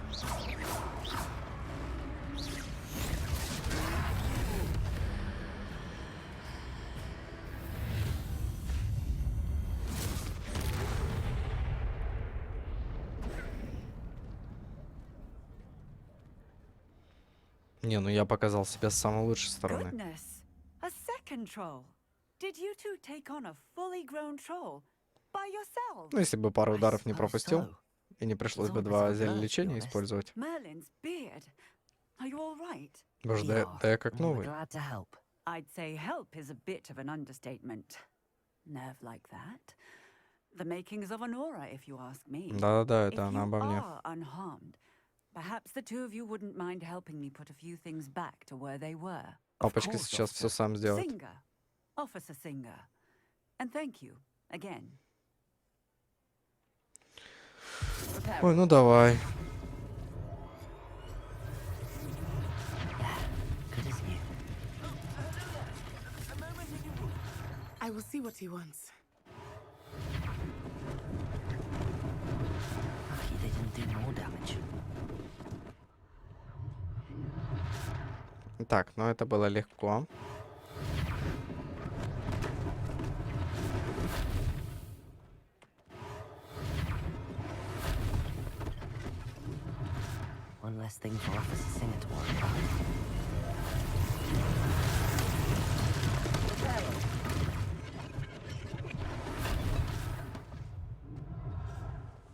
Speaker 1: Не, ну я показал себя с самой лучшей стороны.
Speaker 14: Goodness, a second troll. Did you two take on a fully grown troll by yourselves?
Speaker 1: Ну, если бы пару ударов не пропустил, и не пришлось бы 2 зелья лечения использовать.
Speaker 14: Merlin's beard. Are you all right?
Speaker 1: Боже, да я как новый.
Speaker 14: I'd say help is a bit of an understatement. Nerve like that. The makings of an aura, if you ask me.
Speaker 1: Да-да-да, это она обо мне.
Speaker 14: Unharmed. Perhaps the two of you wouldn't mind helping me put a few things back to where they were.
Speaker 1: Папочка сейчас все сам сделает.
Speaker 14: Singer, Officer Singer, and thank you again.
Speaker 1: Ой, ну давай.
Speaker 18: I will see what he wants.
Speaker 3: They didn't do more damage.
Speaker 1: Так, ну это было легко.
Speaker 3: One less thing for Officer Singer to worry about.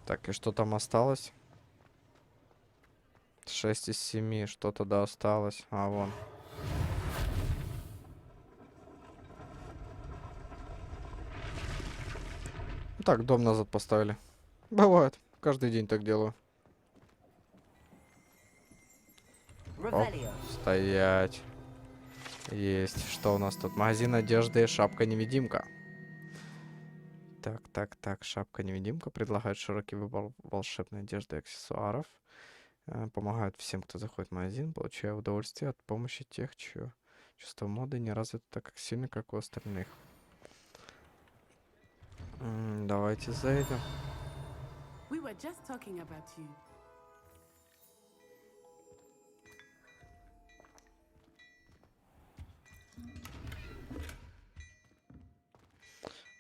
Speaker 1: Так, и что там осталось? 6 из 7, что-то да осталось. А, вон. Так, дом назад поставили. Бывает. Каждый день так делаю. Оп, стоять. Есть. Что у нас тут? Магазин одежды, шапка-невидимка. Так. Шапка-невидимка предлагает широкий выбор волшебной одежды и аксессуаров. Помогают всем, кто заходит в магазин, получая удовольствие от помощи тех, чье чувство моды не развито так как сильно, как у остальных. Давайте зайдем.
Speaker 18: We were just talking about you.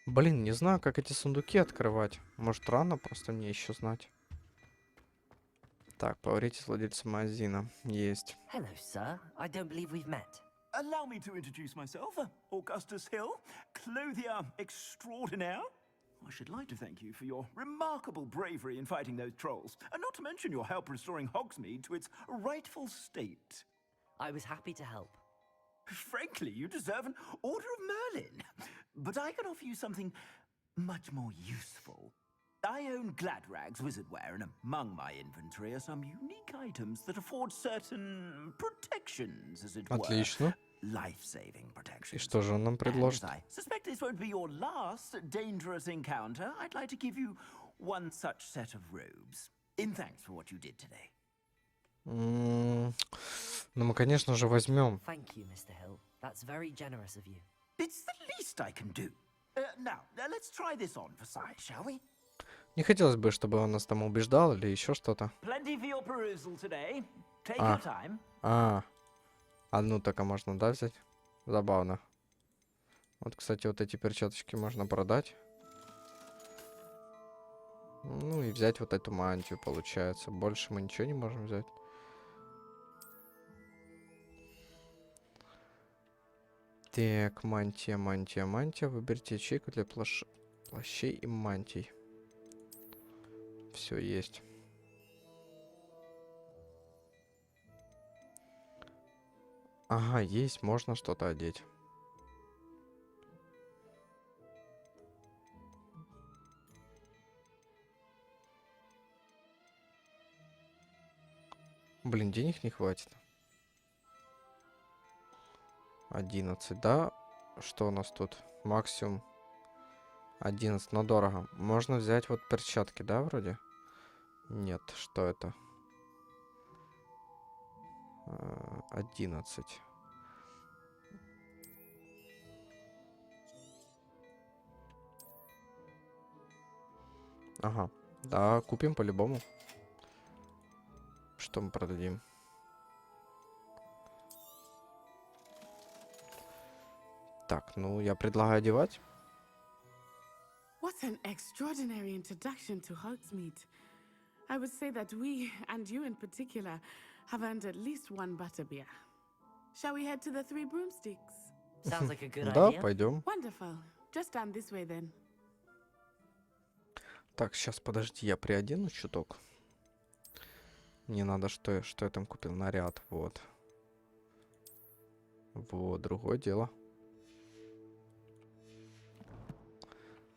Speaker 1: Блин, не знаю, как эти сундуки открывать. Может, рано просто мне еще знать. Так, поговорите с владельцем магазина. Есть.
Speaker 3: Hello, sir. I don't believe we've met.
Speaker 5: Allow me to introduce myself, Augustus Hill, clothier extraordinaire. I should like to thank you for your remarkable bravery in fighting those trolls, and not to mention your help restoring Hogsmeade to its rightful state.
Speaker 3: I was happy to help.
Speaker 5: Frankly, you deserve an Order of Merlin. But I can offer you something much more useful. I own Gladrag's wizardware, and among my inventory are some unique items that afford certain protections, as it were.
Speaker 1: Отлично.
Speaker 5: Life-saving
Speaker 1: И
Speaker 5: protections.
Speaker 1: что же он нам предложит?
Speaker 5: And as I suspect this won't be your last dangerous encounter, I'd like to give you one such set of robes. In thanks for what you did today.
Speaker 1: Ну, мы, конечно же, возьмем.
Speaker 3: Thank you, Mr. Hill. That's very generous of you.
Speaker 5: It's the least I can do. Now, let's try this on for size, shall we?
Speaker 1: Не хотелось бы, чтобы он нас там убеждал или еще что-то.
Speaker 5: Plenty for your perusal today. Take your time.
Speaker 1: Одну только можно, да, взять? Забавно. Вот, кстати, вот эти перчаточки можно продать. Ну и взять вот эту мантию, получается. Больше мы ничего не можем взять. Так, мантия, мантия, мантия. Выберите ячейку для плащей и мантий. Все есть. Ага, есть, можно что-то одеть. Блин, денег не хватит. 11, да? Что у нас тут? Максимум 11, но дорого. Можно взять вот перчатки, да, вроде? Нет, что это? 11. Ага, да, купим по-любому. Что мы продадим? Так, ну, я предлагаю одевать.
Speaker 18: What an extraordinary introduction to Hogsmeade. I would say that we, and you in particular, have earned at least one butterbeer. Shall we head to the Three Broomsticks?
Speaker 3: Sounds like a good idea.
Speaker 1: Да, пойдем.
Speaker 18: Wonderful. Just stand this way then.
Speaker 1: Так, сейчас, подожди, я приодену чуток. Мне надо, что я там купил? Наряд, вот. Вот, другое дело.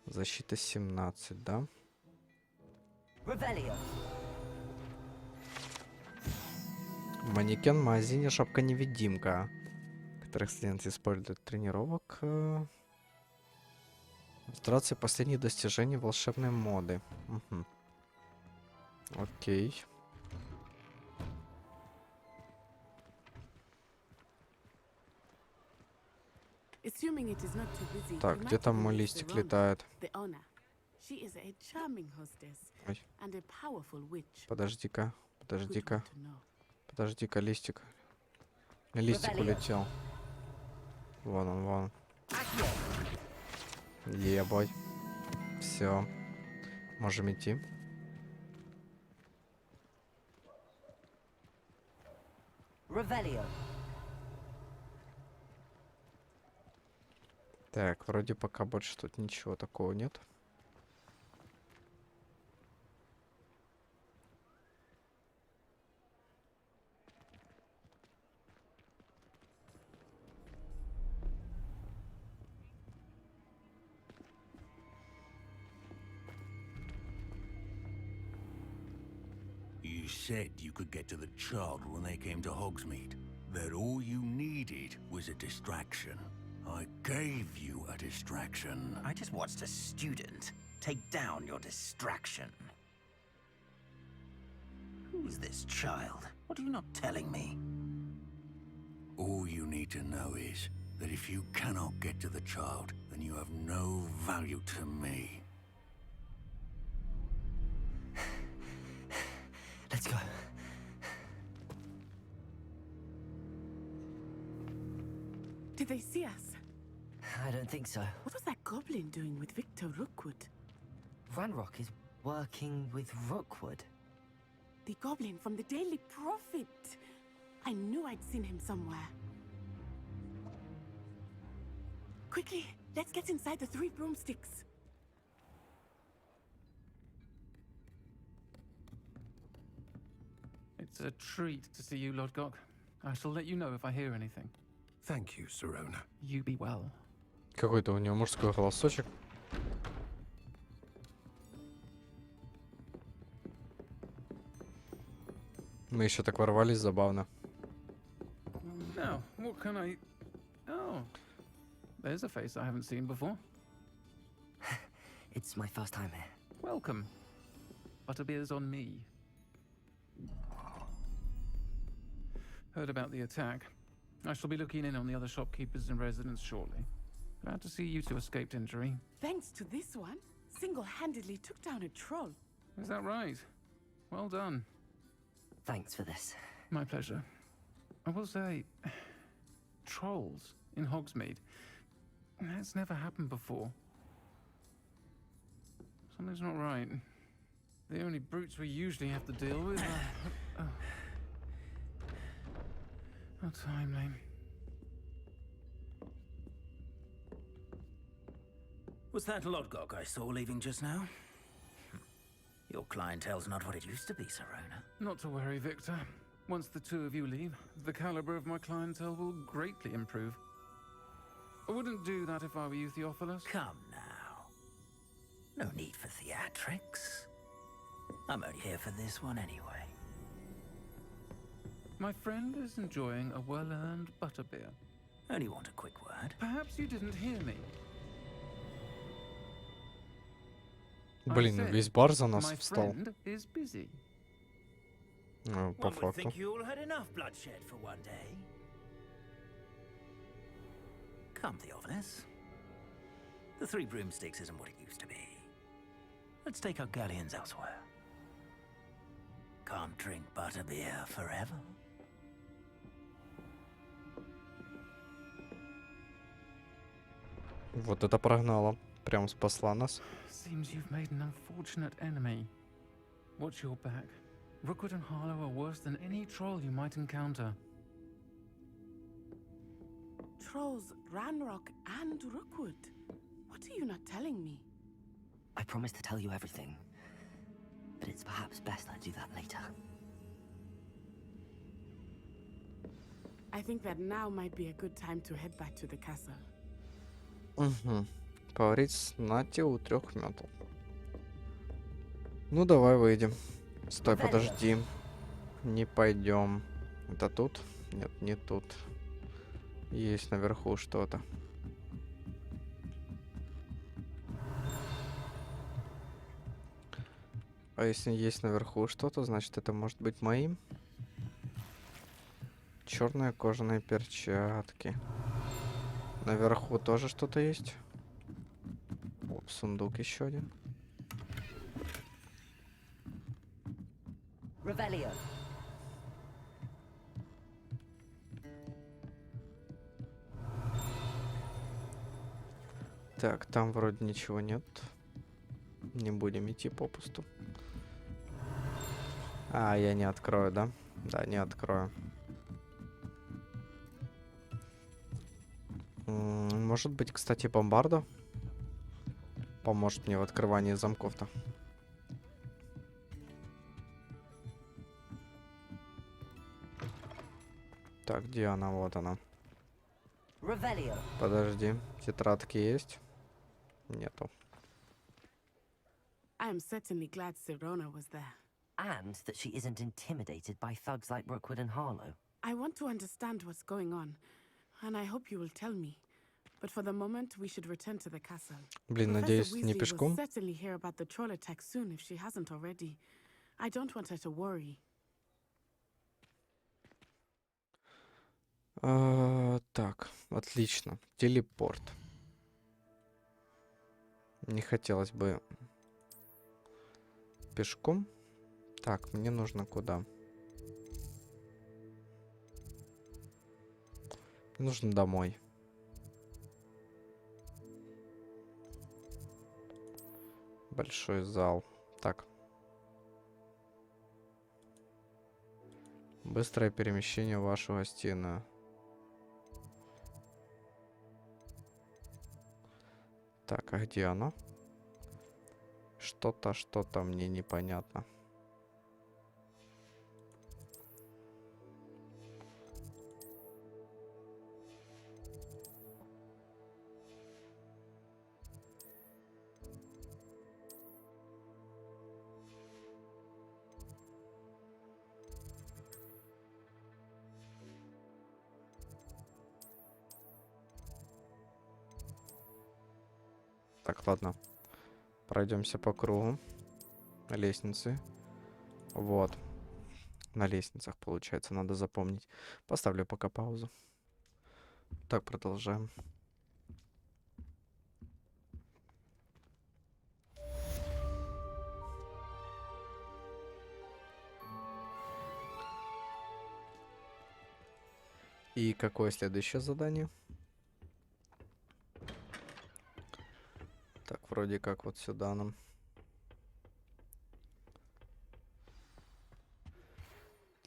Speaker 1: Защита 17, да? Манекен в магазине шапка-невидимка, которых студенты используют для тренировок. Иллюстрация последних достижений волшебной моды. Угу. Окей. Так, где там мой листик летает? Ой. Подожди-ка, подожди-ка. Подожди-ка, листик. Листик улетел. Вон он, вон. Ебой. Все. Можем идти. Так, вроде пока больше тут ничего такого нет.
Speaker 2: You said you could get to the child when they came to Hogsmeade. That all you needed was a distraction. I gave you a distraction.
Speaker 11: I just watched a student take down your distraction. Who's this child? What are you not telling me?
Speaker 2: All you need to know is that if you cannot get to the child, then you have no value to me.
Speaker 3: Let's go.
Speaker 18: Did they see us?
Speaker 3: I don't think so.
Speaker 18: What was that goblin doing with Victor Rookwood?
Speaker 3: Ranrock is working with Rookwood.
Speaker 18: The goblin from the Daily Prophet. I knew I'd seen him somewhere. Quickly, let's get inside the 3 broomsticks.
Speaker 13: It's a treat to see you, Lodgok. I shall let you know if I hear anything.
Speaker 7: Thank you, Sirona.
Speaker 13: You be well.
Speaker 1: Какой-то у него мужской голосочек. Мы еще так ворвались, забавно.
Speaker 13: Now, what can I... Oh, there's a face I haven't seen before.
Speaker 3: It's my first time here.
Speaker 13: Welcome. Butterbeer's on me. Heard about the attack. I shall be looking in on the other shopkeepers and residents shortly. Glad to see you two escaped injury.
Speaker 18: Thanks to this one, single-handedly took down a troll.
Speaker 13: Is that right? Well done.
Speaker 3: Thanks for this.
Speaker 13: My pleasure. I will say, trolls in Hogsmeade. That's never happened before. Something's not right. The only brutes we usually have to deal with are... How timely.
Speaker 11: Was that Lodgok I saw leaving just now? Your clientele's not what it used to be, Sirona.
Speaker 13: Not to worry, Victor. Once the two of you leave, the caliber of my clientele will greatly improve. I wouldn't do that if I were you, Theophilus.
Speaker 11: Come now. No need for theatrics. I'm only here for this one anyway.
Speaker 13: My friend is enjoying a well-earned butterbeer.
Speaker 11: Only want a quick word.
Speaker 13: Perhaps you didn't hear me.
Speaker 1: Блин, весь бар за нас
Speaker 13: My
Speaker 1: встал.
Speaker 13: friend is busy.
Speaker 1: Ну, по
Speaker 11: One would
Speaker 1: факту.
Speaker 11: think you all had enough bloodshed for one day. Come, Theophilus. The 3 broomsticks isn't what it used to be. Let's take our galleons elsewhere. Can't drink butterbeer forever.
Speaker 1: Вот это прогнало. Прям спасла нас.
Speaker 13: Seems you've made an unfortunate enemy. Watch your back. Rookwood and Harlow are worse than any troll you might encounter.
Speaker 18: Trolls, Ranrock, and Rookwood. What are you not telling me?
Speaker 3: I promise to tell you everything, but it's perhaps best I do that later.
Speaker 18: I think that now might be a good time to head back to the castle.
Speaker 1: Угу. Поварить с Нати у 3 метал. Ну, давай выйдем. Стой, подожди. Не пойдем. Это тут? Нет, не тут. Есть наверху что-то. А если есть наверху что-то, значит это может быть моим. Черные кожаные перчатки. Наверху тоже что-то есть. Оп, сундук еще один.
Speaker 3: Revelio.
Speaker 1: Так, там вроде ничего нет. Не будем идти попусту. А, я не открою, да? Да, не открою. Может быть, кстати, бомбардо поможет мне в открывании замков-то. Так, где она? Вот она.
Speaker 3: Revelio.
Speaker 1: Подожди, тетрадки есть? Нету.
Speaker 18: I am certainly glad Sirona was there.
Speaker 3: And that she isn't intimidated by thugs like Rookwood and Harlow.
Speaker 18: I want to understand what's going on, and I hope you will tell me. But for the moment, we should return to the castle.
Speaker 1: Блин, надеюсь, не
Speaker 18: Weasley will
Speaker 1: пешком.
Speaker 18: certainly hear about the troll attack soon if she hasn't already. I don't want her to worry.
Speaker 1: Так, отлично. Телепорт. Не хотелось бы пешком. Так, мне нужно куда? Мне нужно домой. Большой зал. Так. Быстрое перемещение в вашу гостиную. Так, а где оно? Что-то мне непонятно. Так, ладно. Пройдемся по кругу. На лестнице. Вот. На лестницах, получается, надо запомнить. Поставлю пока паузу. Так, продолжаем. И какое следующее задание? Так, вроде как вот сюда нам.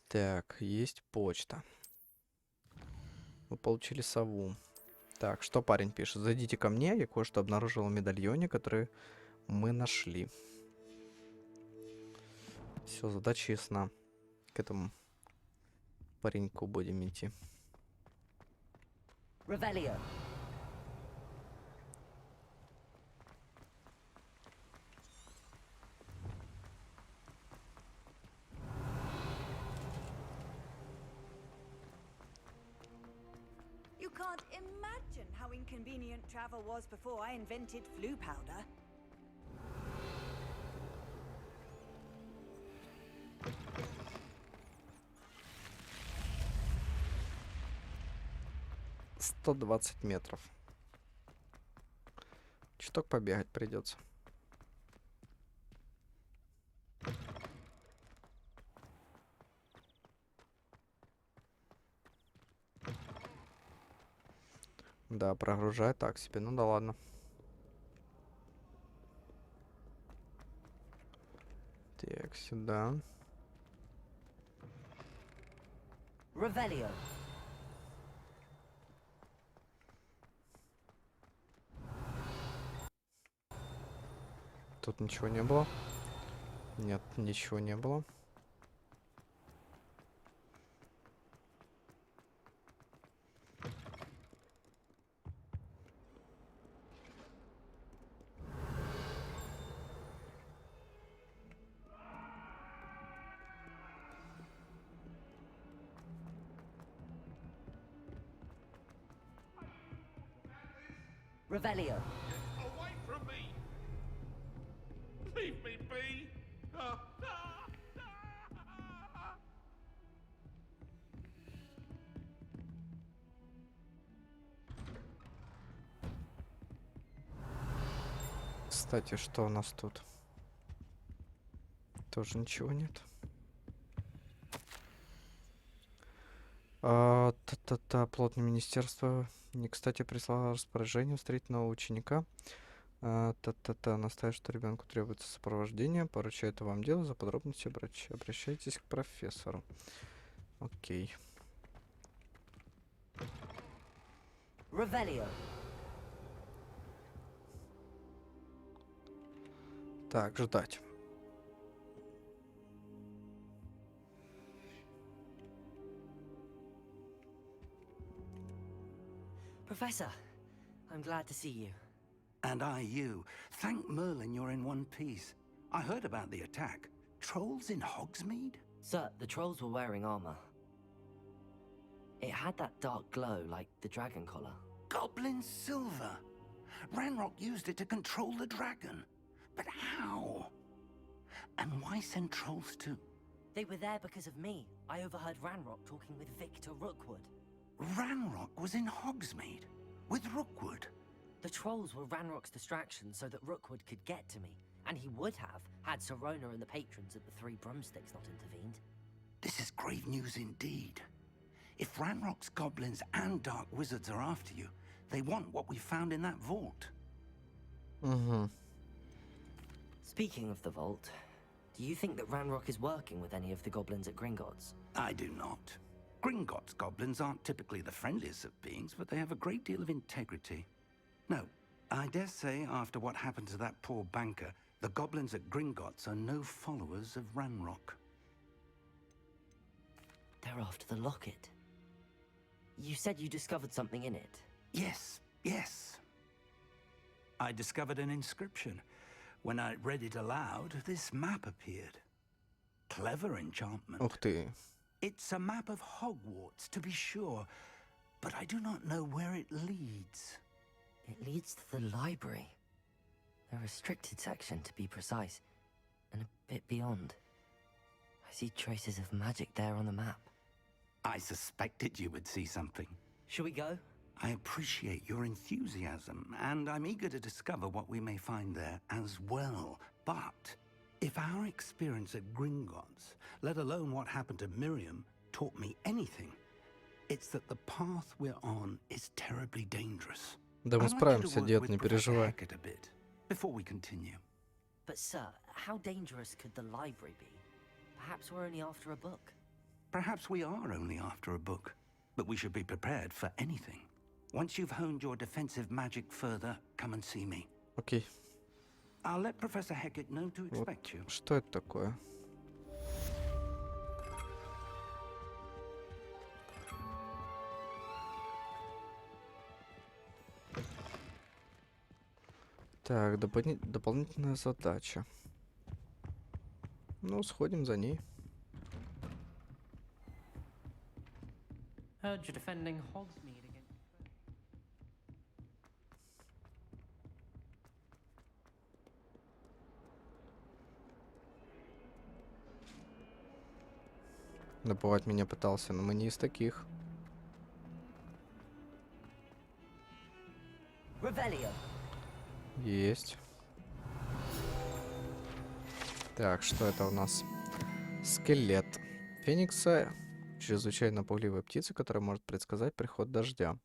Speaker 1: Так, есть почта. Мы получили сову. Так, что парень пишет? Зайдите ко мне, я кое-что обнаружил в медальоне, который мы нашли. Все, задача ясна. К этому пареньку будем идти.
Speaker 3: Revelio.
Speaker 14: You can't imagine how inconvenient travel was before I invented flu powder.
Speaker 1: — 120 метров. Чуток побегать придется. Да, прогружай так себе. Ну да ладно. Так, сюда.
Speaker 3: Revelio.
Speaker 1: Тут ничего не было. Нет, ничего не было.
Speaker 3: Revelio.
Speaker 17: Away from me! Leave me be!
Speaker 1: Кстати, что у нас тут? Тоже ничего нет. Плотное министерство не кстати прислало распоряжение встретить нового ученика. Настаивает, что ребенку требуется сопровождение. Поручаю это вам дело. За подробности обращайтесь к профессору. Окей.
Speaker 3: Revelio.
Speaker 1: Так, ждать.
Speaker 3: Professor, I'm glad to see you.
Speaker 2: And I you. Thank Merlin you're in one piece. I heard about the attack. Trolls in Hogsmeade?
Speaker 3: Sir, the trolls were wearing armor. It had that dark glow like the dragon collar.
Speaker 2: Goblin silver. Ranrock used it to control the dragon. But how? And why send trolls too?
Speaker 3: They were there because of me. I overheard Ranrock talking with Victor Rookwood.
Speaker 2: Ranrock was in Hogsmeade with Rookwood.
Speaker 3: The trolls were Ranrock's distraction so that Rookwood could get to me, and he would have had Sirona and the patrons at the Three Broomsticks not intervened.
Speaker 2: This is grave news indeed. If Ranrock's goblins and dark wizards are after you, they want what we found in that vault.
Speaker 1: Mm-hmm.
Speaker 3: Speaking of the vault, do you think that Ranrock is working with any of the goblins at Gringotts?
Speaker 2: I do not. Gringotts goblins aren't typically the friendliest of beings, but they have a great deal of integrity. No, I dare say after what happened to that poor banker, the goblins at Gringotts are no followers of Ranrock.
Speaker 3: They're after the locket. You said you discovered something in it.
Speaker 2: Yes, yes. I discovered an inscription. When I read it aloud, this map appeared. Clever enchantment.
Speaker 1: Ух ты.
Speaker 2: It's a map of Hogwarts, to be sure, but I do not know where it leads.
Speaker 3: It leads to the library. A restricted section, to be precise, and a bit beyond. I see traces of magic there on the map.
Speaker 2: I suspected you would see something.
Speaker 3: Shall we go?
Speaker 2: I appreciate your enthusiasm, and I'm eager to discover what we may find there as well. But if our experience at Gringotts, let alone what happened to Miriam, taught me anything, it's that the path we're on is terribly dangerous.
Speaker 1: Да мы справимся, дед, не переживай.
Speaker 2: Before we continue.
Speaker 3: But sir, how dangerous could the library be? Perhaps we're only after a book.
Speaker 2: Perhaps we are only after a book, but we should be prepared for anything. Once you've honed your defensive magic further, come and see me.
Speaker 1: Окей.
Speaker 2: I'll let Professor Hecat know to expect you.
Speaker 1: Что это такое? Так, дополнительная задача. Ну, сходим за ней.
Speaker 3: Heard you're defending Hogsmeade against...
Speaker 1: Напугать меня пытался, но мы не из таких.
Speaker 3: Revelio.
Speaker 1: Есть. Так, что это у нас? Скелет Феникса. Чрезвычайно пугливая птица, которая может предсказать приход дождя.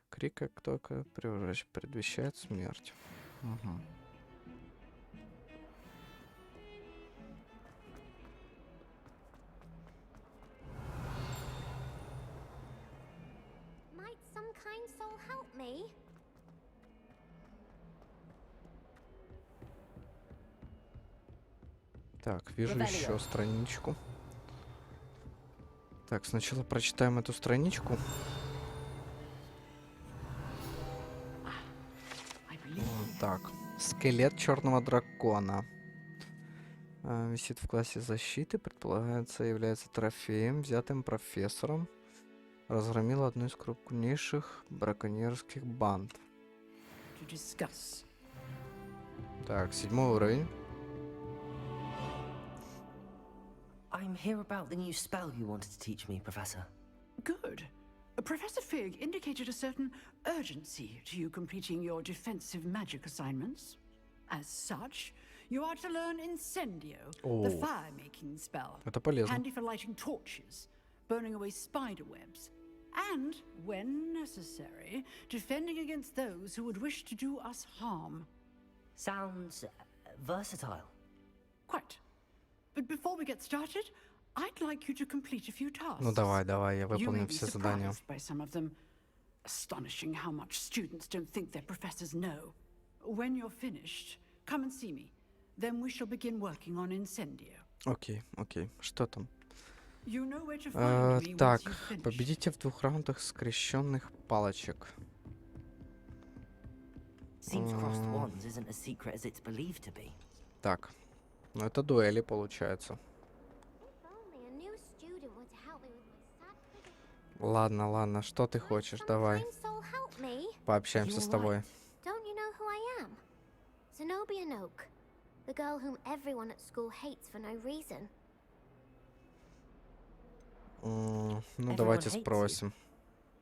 Speaker 1: Крик, как только предвещает смерть. Угу.
Speaker 15: Might some kind soul help me?
Speaker 1: Так, вижу еще страничку. Так, сначала прочитаем эту страничку. Вот так. Скелет черного дракона. Висит в классе защиты. Предполагается, является трофеем, взятым профессором. Разгромил одну из крупнейших браконьерских банд. Так, 7-й уровень.
Speaker 3: I'm here about the new spell you wanted to teach me, Professor.
Speaker 19: Good. Professor Fig indicated a certain urgency to you completing your defensive magic assignments. As such, you are to learn Incendio, the fire-making spell.
Speaker 1: Это полезно.
Speaker 19: Handy for lighting torches, burning away spider webs, and, when necessary, defending against those who would wish to do us harm.
Speaker 3: Sounds versatile.
Speaker 19: Quite. But before we get started, I'd like you to complete a few tasks.
Speaker 1: Ну давай, я
Speaker 19: You may
Speaker 1: выполню
Speaker 19: be
Speaker 1: все задания.
Speaker 19: surprised by some of them. Astonishing how much students don't think their professors know. When you're finished, come and see me. Then we shall begin working on Incendio.
Speaker 1: Окей. Что там?
Speaker 19: You know where to find me
Speaker 1: Так,
Speaker 19: once you've finished.
Speaker 1: победите в 2 раундах скрещенных палочек.
Speaker 3: Seems crossed wands isn't as secret as it's believed to be.
Speaker 1: Так, ну это дуэли получается. Ладно, что ты хочешь, давай. Пообщаемся с тобой.
Speaker 15: Don't you know who I am? Zenobia Noak, the girl whom everyone at school hates for no reason.
Speaker 1: Ну давайте спросим.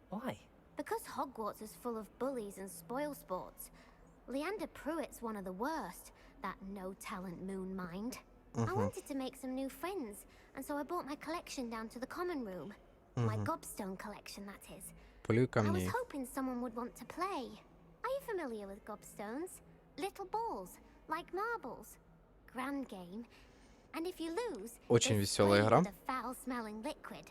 Speaker 3: Why?
Speaker 15: Because Hogwarts is full of bullies and spoil sports. Leander Pruitt's one of the worst, that no-talent moon mind. I wanted to make some new friends, and so I brought my collection down to the common room. My gobstone collection, that is.
Speaker 1: Плюй
Speaker 15: I was
Speaker 1: камней.
Speaker 15: hoping someone would want to play. Are you familiar with gobstones? Little balls, like marbles. Grand game. And if you lose,
Speaker 1: Очень
Speaker 15: they
Speaker 1: веселая
Speaker 15: spray
Speaker 1: игра.
Speaker 15: with a foul-smelling liquid.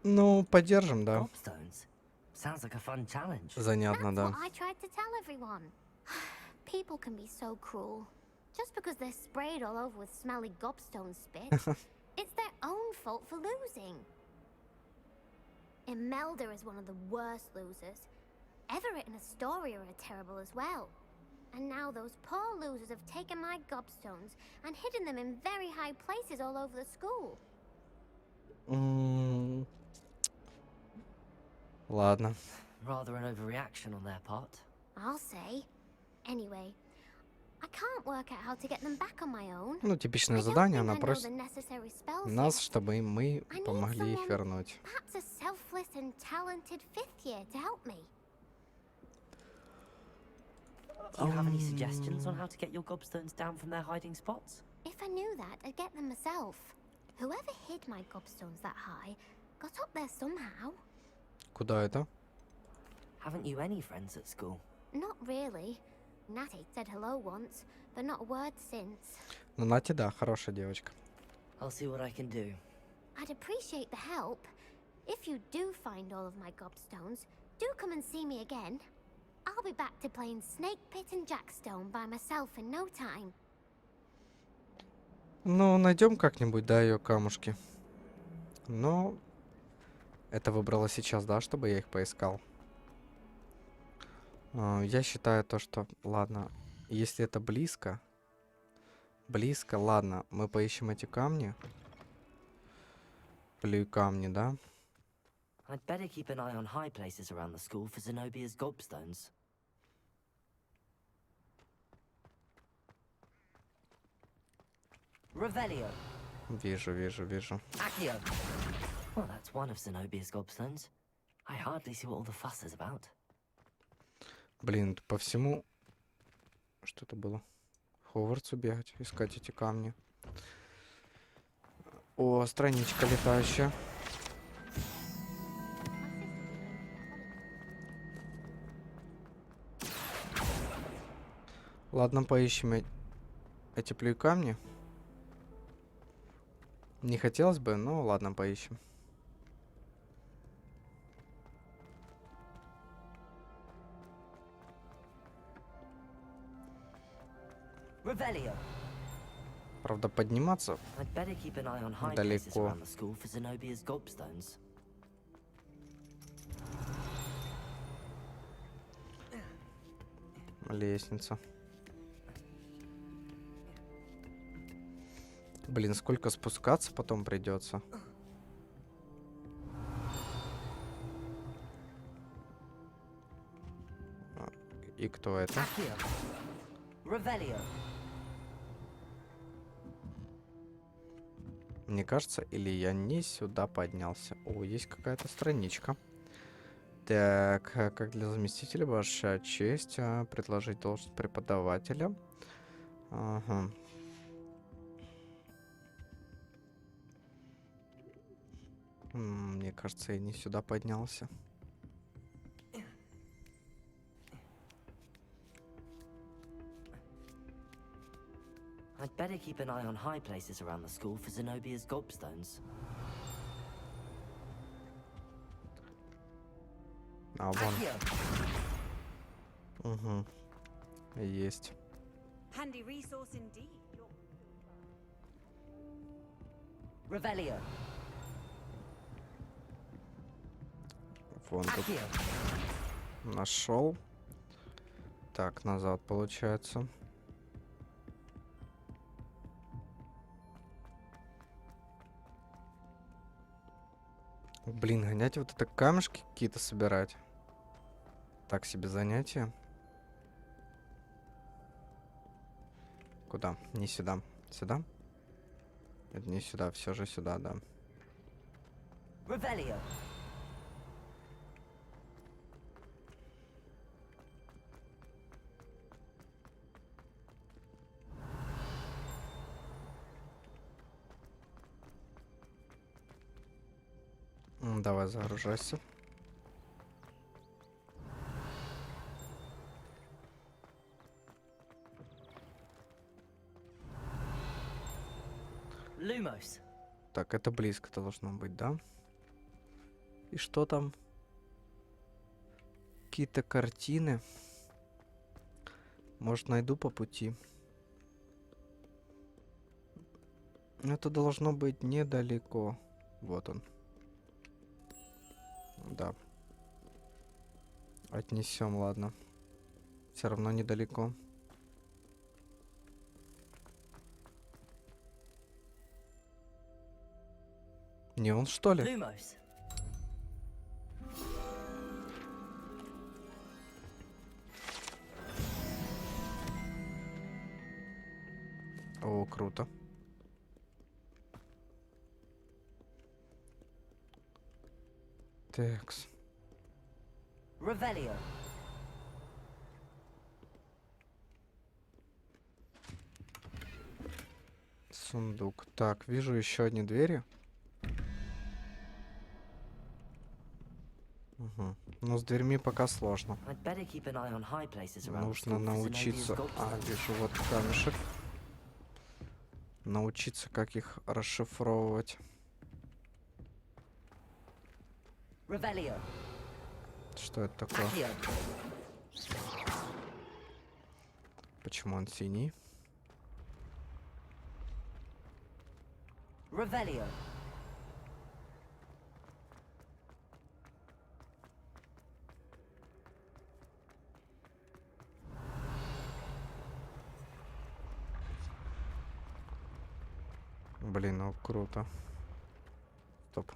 Speaker 1: Ну, поддержим, да.
Speaker 3: Gobstones? Sounds like a fun challenge.
Speaker 1: Занятно,
Speaker 15: That's
Speaker 1: да.
Speaker 15: what I tried to tell everyone. People can be so cruel. Just because they're sprayed all over with smelly gobstone spit, it's their own fault for losing. Imelda is one of the worst losers. Everett and Astoria are terrible as well. And now those poor losers have taken my gobstones and hidden them in very high places all over the school.
Speaker 1: Ладно.
Speaker 3: Rather an overreaction on their part.
Speaker 15: I'll say. Anyway, I can't work out how to get them back on my own.
Speaker 1: Ну, типичное задание, она просит нас, чтобы мы помогли их вернуть.
Speaker 15: Perhaps a selfless and talented fifth year to help me.
Speaker 3: Do you have any suggestions on how to get your gobstones down from their hiding spots?
Speaker 15: If I knew that, I'd get them myself. Whoever hid my gobstones that high got up there somehow.
Speaker 1: Куда это?
Speaker 3: Haven't you any friends at school?
Speaker 15: Not really. Natty said hello once, but not a word since.
Speaker 1: Ну, Нати, да, хорошая девочка.
Speaker 3: I'll see what I can do.
Speaker 15: I'd appreciate the help. If you do find all of my gobstones, do come and see me again. I'll be back to playing Snake Pit and Jackstone by myself in no time.
Speaker 1: Ну, найдем как-нибудь, да, ее камушки. Но это выбрала сейчас, да, чтобы я их поискал. Я считаю то, что... Ладно, если это близко... Близко, ладно, мы поищем эти камни. Плюй камни, да?
Speaker 3: I'd better keep an eye on high places around the school for Zenobia's gobstones. Revelio.
Speaker 1: Вижу, вижу, вижу.
Speaker 3: Accio. Well, that's one of Zenobia's gobstones. I hardly see what all the fuss is about.
Speaker 1: Блин, по всему... Что это было? Хогвартсу бегать, искать эти камни. О, страничка летающая. Ладно, поищем эти плюй камни. Не хотелось бы, но ладно, поищем.
Speaker 3: Revelio.
Speaker 1: Правда, подниматься
Speaker 3: I'd better keep an eye on high places
Speaker 1: далеко.
Speaker 3: around the school for Zenobia's gobstones.
Speaker 1: Лестница. Блин, сколько спускаться потом придется. И кто это?
Speaker 3: Revelio.
Speaker 1: Мне кажется, или я не сюда поднялся. О, есть какая-то страничка. Так, как для заместителя ваша честь предложить должность преподавателя. Ага. Мне кажется, я не сюда поднялся.
Speaker 3: I'd better keep an eye on high places around the school for Zenobia's gobstones.
Speaker 1: А, вон. Угу. Есть.
Speaker 14: Handy resource indeed.
Speaker 3: Revelio.
Speaker 1: Вон тут. Нашел. Так, назад получается. Блин, гонять вот это камешки какие-то собирать. Так себе занятие. Куда? Не сюда. Сюда? Это не сюда, все же сюда, да.
Speaker 3: Revelio.
Speaker 1: Давай, загружайся.
Speaker 3: Lumos.
Speaker 1: Так, это близко должно быть, да? И что там? Какие-то картины. Может, найду по пути. Это должно быть недалеко. Вот он. Да. Отнесем, ладно. Все равно недалеко. Не он, что ли?
Speaker 3: Lumos.
Speaker 1: О, круто. Текс.
Speaker 3: Revelio.
Speaker 1: Сундук. Так, вижу еще одни двери. Угу. Но с дверьми пока сложно. Нужно научиться... А, вижу, вот камешек. Научиться, как их расшифровывать.
Speaker 3: Revelio.
Speaker 1: Что это такое? Почему он синий?
Speaker 3: Revelio.
Speaker 1: Блин, ну круто. Стоп.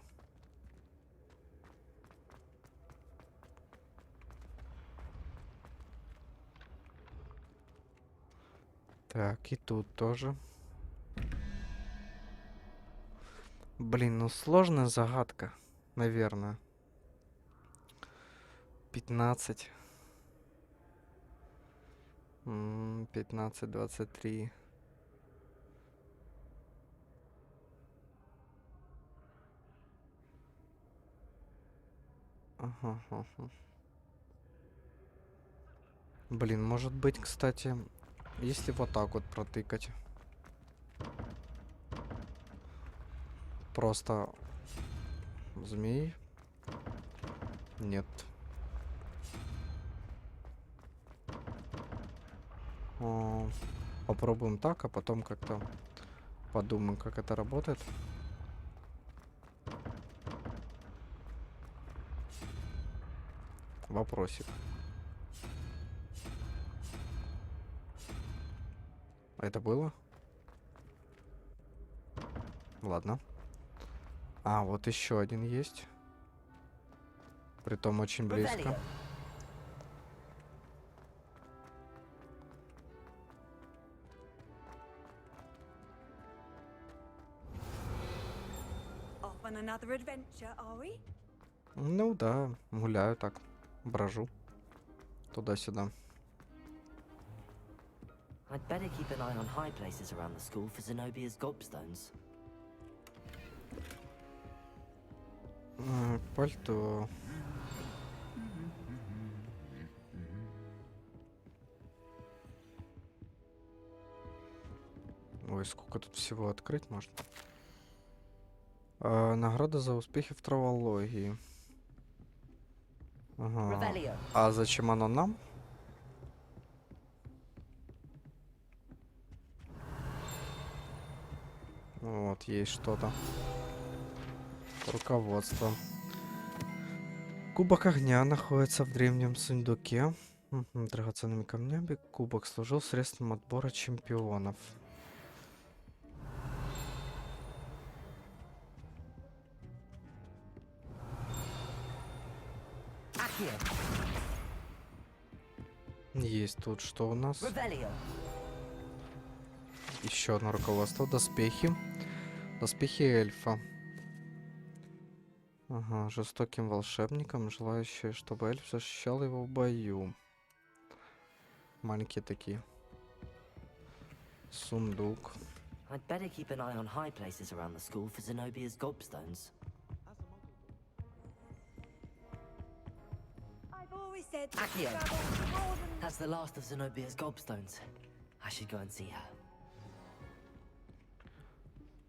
Speaker 1: Так, и тут тоже. Блин, ну сложная загадка, наверное. 15. 15, 23. Ага, ага. Блин, может быть, кстати, если вот так вот протыкать. Просто змей. Нет. Попробуем так, а потом как-то подумаем, как это работает. Вопросик. Это было? Ладно. А, вот еще один есть. Притом очень близко. Ну да, гуляю так, брожу туда-сюда.
Speaker 3: I'd better keep an eye on high places around the school for Zenobia's gobstones.
Speaker 1: Пальто. Ой, сколько тут всего открыть можно. Награда за успехи в травологии. Ага. А зачем оно нам? Вот, есть что-то. Руководство. Кубок огня находится в древнем сундуке. Драгоценными камнями. Кубок служил средством отбора чемпионов. Есть тут что у нас? Еще одно руководство. Доспехи. Доспехи эльфа. Ага, жестоким волшебником, желающий, чтобы эльф защищал его в бою. Маленькие такие. Сундук.
Speaker 3: I'd better keep an eye on high places around the school for Zenobia's gobstones.
Speaker 16: I've always said
Speaker 3: Accio!
Speaker 16: travel to Gordon.
Speaker 3: That's the last of Zenobia's gobstones. I should go and see her.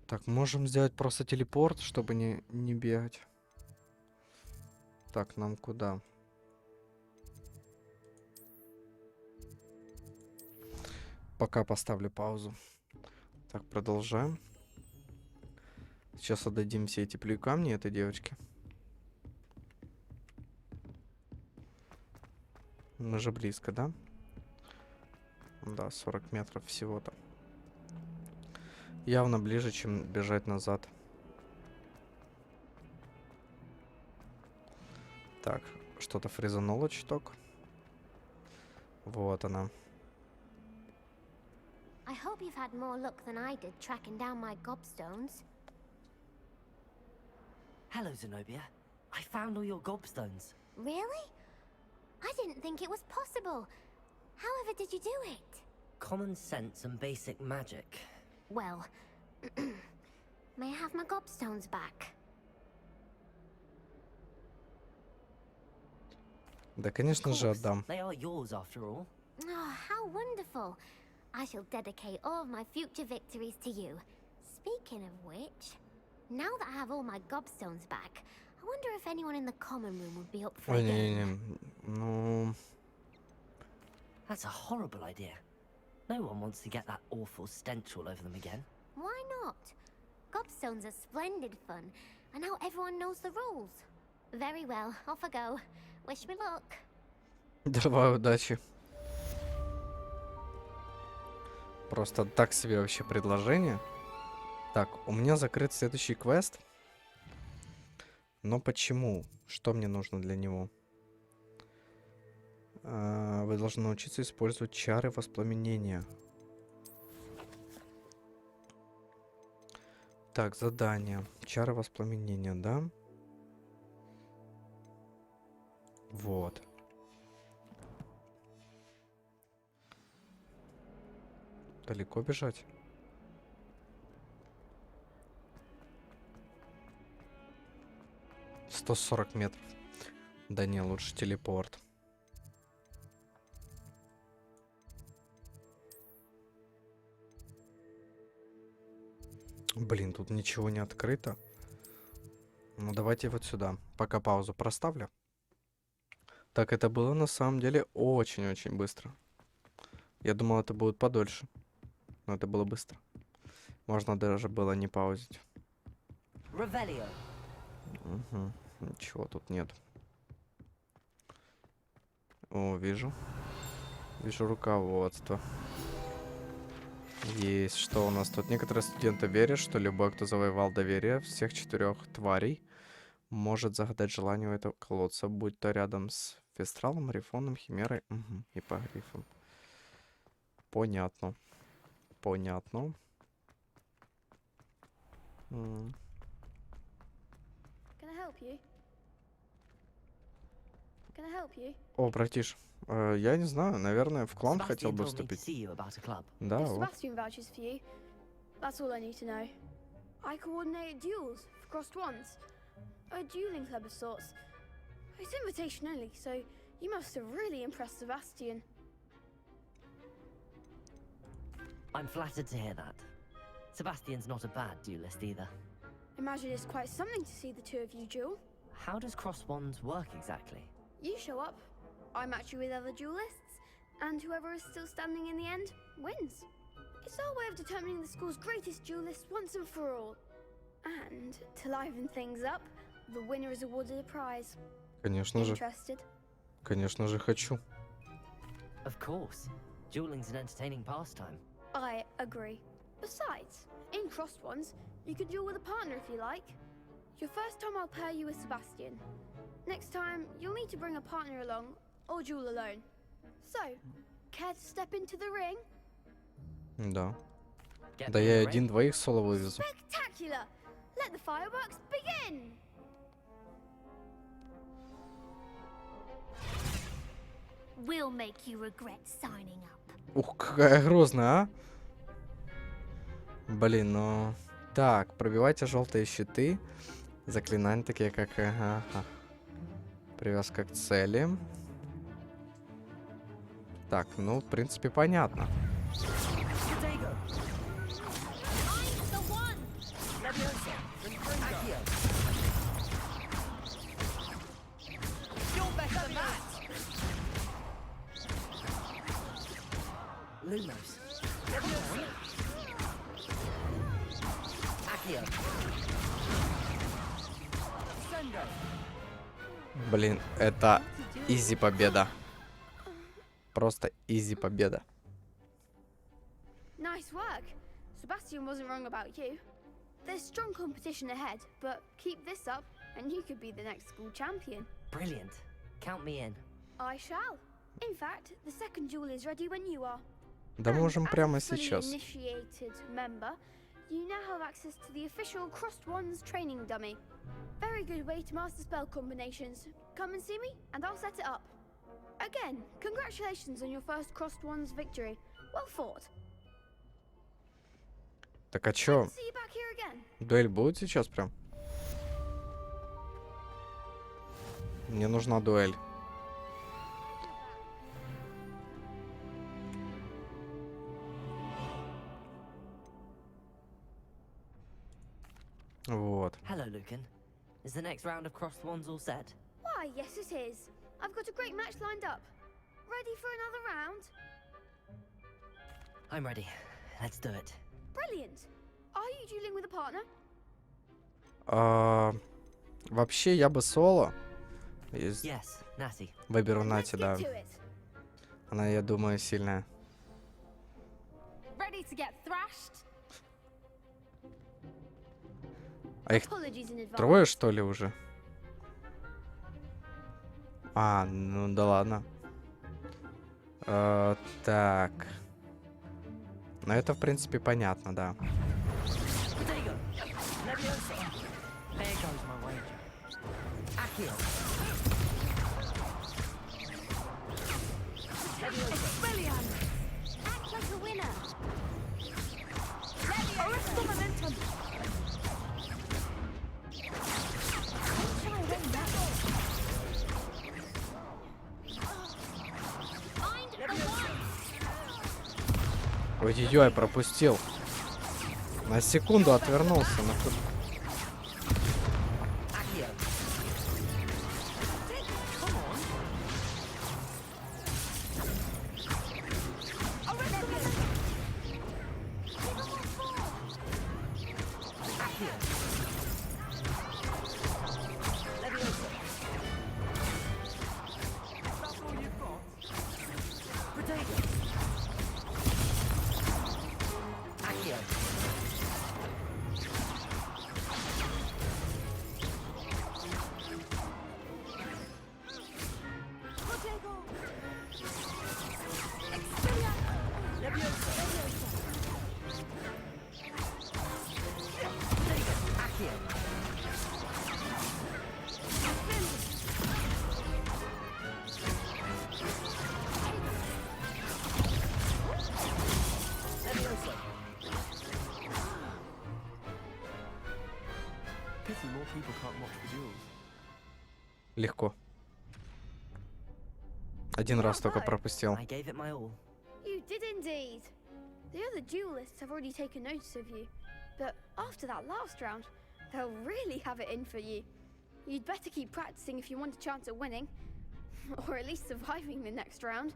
Speaker 1: Так, можем сделать просто телепорт, чтобы не бегать. Так, нам куда? Пока поставлю паузу. Так, продолжаем. Сейчас отдадим все эти камни этой девочке. Мы же близко, да? Да, 40 метров всего-то. Явно ближе, чем бежать назад. Так, что-то фризануло чуток. Вот она.
Speaker 15: I hope you've had more luck than I did tracking down my gobstones.
Speaker 3: Hello, Zenobia. I found all your gobstones.
Speaker 15: Really? I didn't think it was possible. However did you do it?
Speaker 3: Common sense and basic magic.
Speaker 15: Well, may I have my gobstones back?
Speaker 1: Да, конечно же, отдам.
Speaker 3: They are yours after all.
Speaker 15: Oh, how wonderful. I shall dedicate all of my future victories to you. Speaking of which, now that I have all my gobstones back, I wonder if anyone in the common room would be up for a game.
Speaker 1: Не-не-не. Ну...
Speaker 3: That's a horrible idea. No one wants to get that awful stench all over them again.
Speaker 15: Why not? Gobstones are splendid fun, and now everyone knows the rules. Very well, off I go. Wish me luck.
Speaker 1: Давай, удачи. Просто так себе вообще предложение. Так, у меня закрыт следующий квест. Но почему? Что мне нужно для него? Вы должны научиться использовать чары воспламенения. Так, задание. Чары воспламенения, да? Вот. Далеко бежать? — 140 метров. Да не, лучше телепорт. Блин, тут ничего не открыто. Ну, давайте вот сюда. Пока паузу проставлю. Так, это было на самом деле очень-очень быстро. Я думал, это будет подольше. Но это было быстро. Можно даже было не паузить. Угу. Ничего тут нет. О, вижу. Вижу руководство. Есть. Что у нас тут? Некоторые студенты верят, что любой, кто завоевал доверие всех 4 тварей, может загадать желание у этого колодца, будь то рядом с Фестралом, Рифоном, Химерой и Погрифом. Понятно. Понятно.
Speaker 9: Can I help you? Can I help you?
Speaker 1: О, братиш, я не знаю, наверное, в клан хотел бы вступить. Да,
Speaker 9: If
Speaker 1: вот.
Speaker 9: Sebastian vouches for you, that's all I need to know. I coordinate duels for crossed ones. A dueling club of sorts. It's invitation only, so you must have really impressed Sebastian.
Speaker 3: I'm flattered to hear that. Sebastian's not a bad duelist either.
Speaker 9: Imagine it's quite something to see the two of you duel.
Speaker 3: How does cross wands work exactly?
Speaker 9: You show up, I match you with other duelists, and whoever is still standing in the end wins. It's our way of determining the school's greatest duelist once and for all. And to liven things up, the winner is awarded a prize.
Speaker 1: Конечно же.
Speaker 9: Interested?
Speaker 1: Конечно же, хочу.
Speaker 3: Of course. Dueling's an entertaining pastime.
Speaker 9: I agree. Besides, in crossed ones, you could duel with a partner if you like. Your first time I'll pair you with Sebastian. Next time, you'll need to bring a partner along, or duel alone. So, care to step into the ring?
Speaker 1: Да. Да я один-двоих соло вывезу.
Speaker 9: Spectacular! Let the fireworks begin!
Speaker 15: We'll make you regret signing up.
Speaker 1: Ух, какая грозная, а? Блин, ну... Так, пробивайте желтые щиты. Заклинания такие, как... Привязка к цели. Так, ну, в принципе, понятно. Блин, это изи победа. Просто изи победа.
Speaker 9: Nice work. Sebastian wasn't wrong about you. There's strong competition ahead, but keep this up and you could be the next school champion.
Speaker 3: Brilliant. Count me in.
Speaker 9: I shall. In fact, the second duel is ready when you are.
Speaker 1: Да можем прямо
Speaker 9: As a fully
Speaker 1: сейчас.
Speaker 9: initiated member, you now have access to the official Crossed Wands training dummy. Very good way to master spell combinations. Come and see me, and I'll set it up. Again, congratulations on your first Crossed Wands victory. Well fought.
Speaker 1: Так а чё?
Speaker 9: See you back here again.
Speaker 1: Дуэль будет сейчас прям? Мне нужна дуэль. Вот.
Speaker 3: Hello, Lucan. Is the next round of Crossed Wands all set?
Speaker 9: Why, yes it is. I've got a great match lined up. Ready for another round?
Speaker 3: I'm ready. Let's do it.
Speaker 9: Brilliant. Are you dueling with a partner?
Speaker 1: Вообще, я бы соло.
Speaker 3: Yes, Natty.
Speaker 1: Выберу Нати, да.
Speaker 9: To it.
Speaker 1: Она, я думаю, сильная.
Speaker 9: Ready to get thrashed?
Speaker 1: А их
Speaker 9: Apologies in advance.
Speaker 1: трое, что ли, уже? А, ну да ладно. Так. Ну это, в принципе, понятно, да.
Speaker 15: Act like a winner.
Speaker 1: Ой-ой-ой, пропустил. На секунду отвернулся. Легко. Один раз только пропустил.
Speaker 3: I gave it my all.
Speaker 9: You did indeed. The other duelists have already taken notice of you, but after that last round, they'll really have it in for you. You'd better keep practicing if you want a chance at winning, or at least surviving the next round.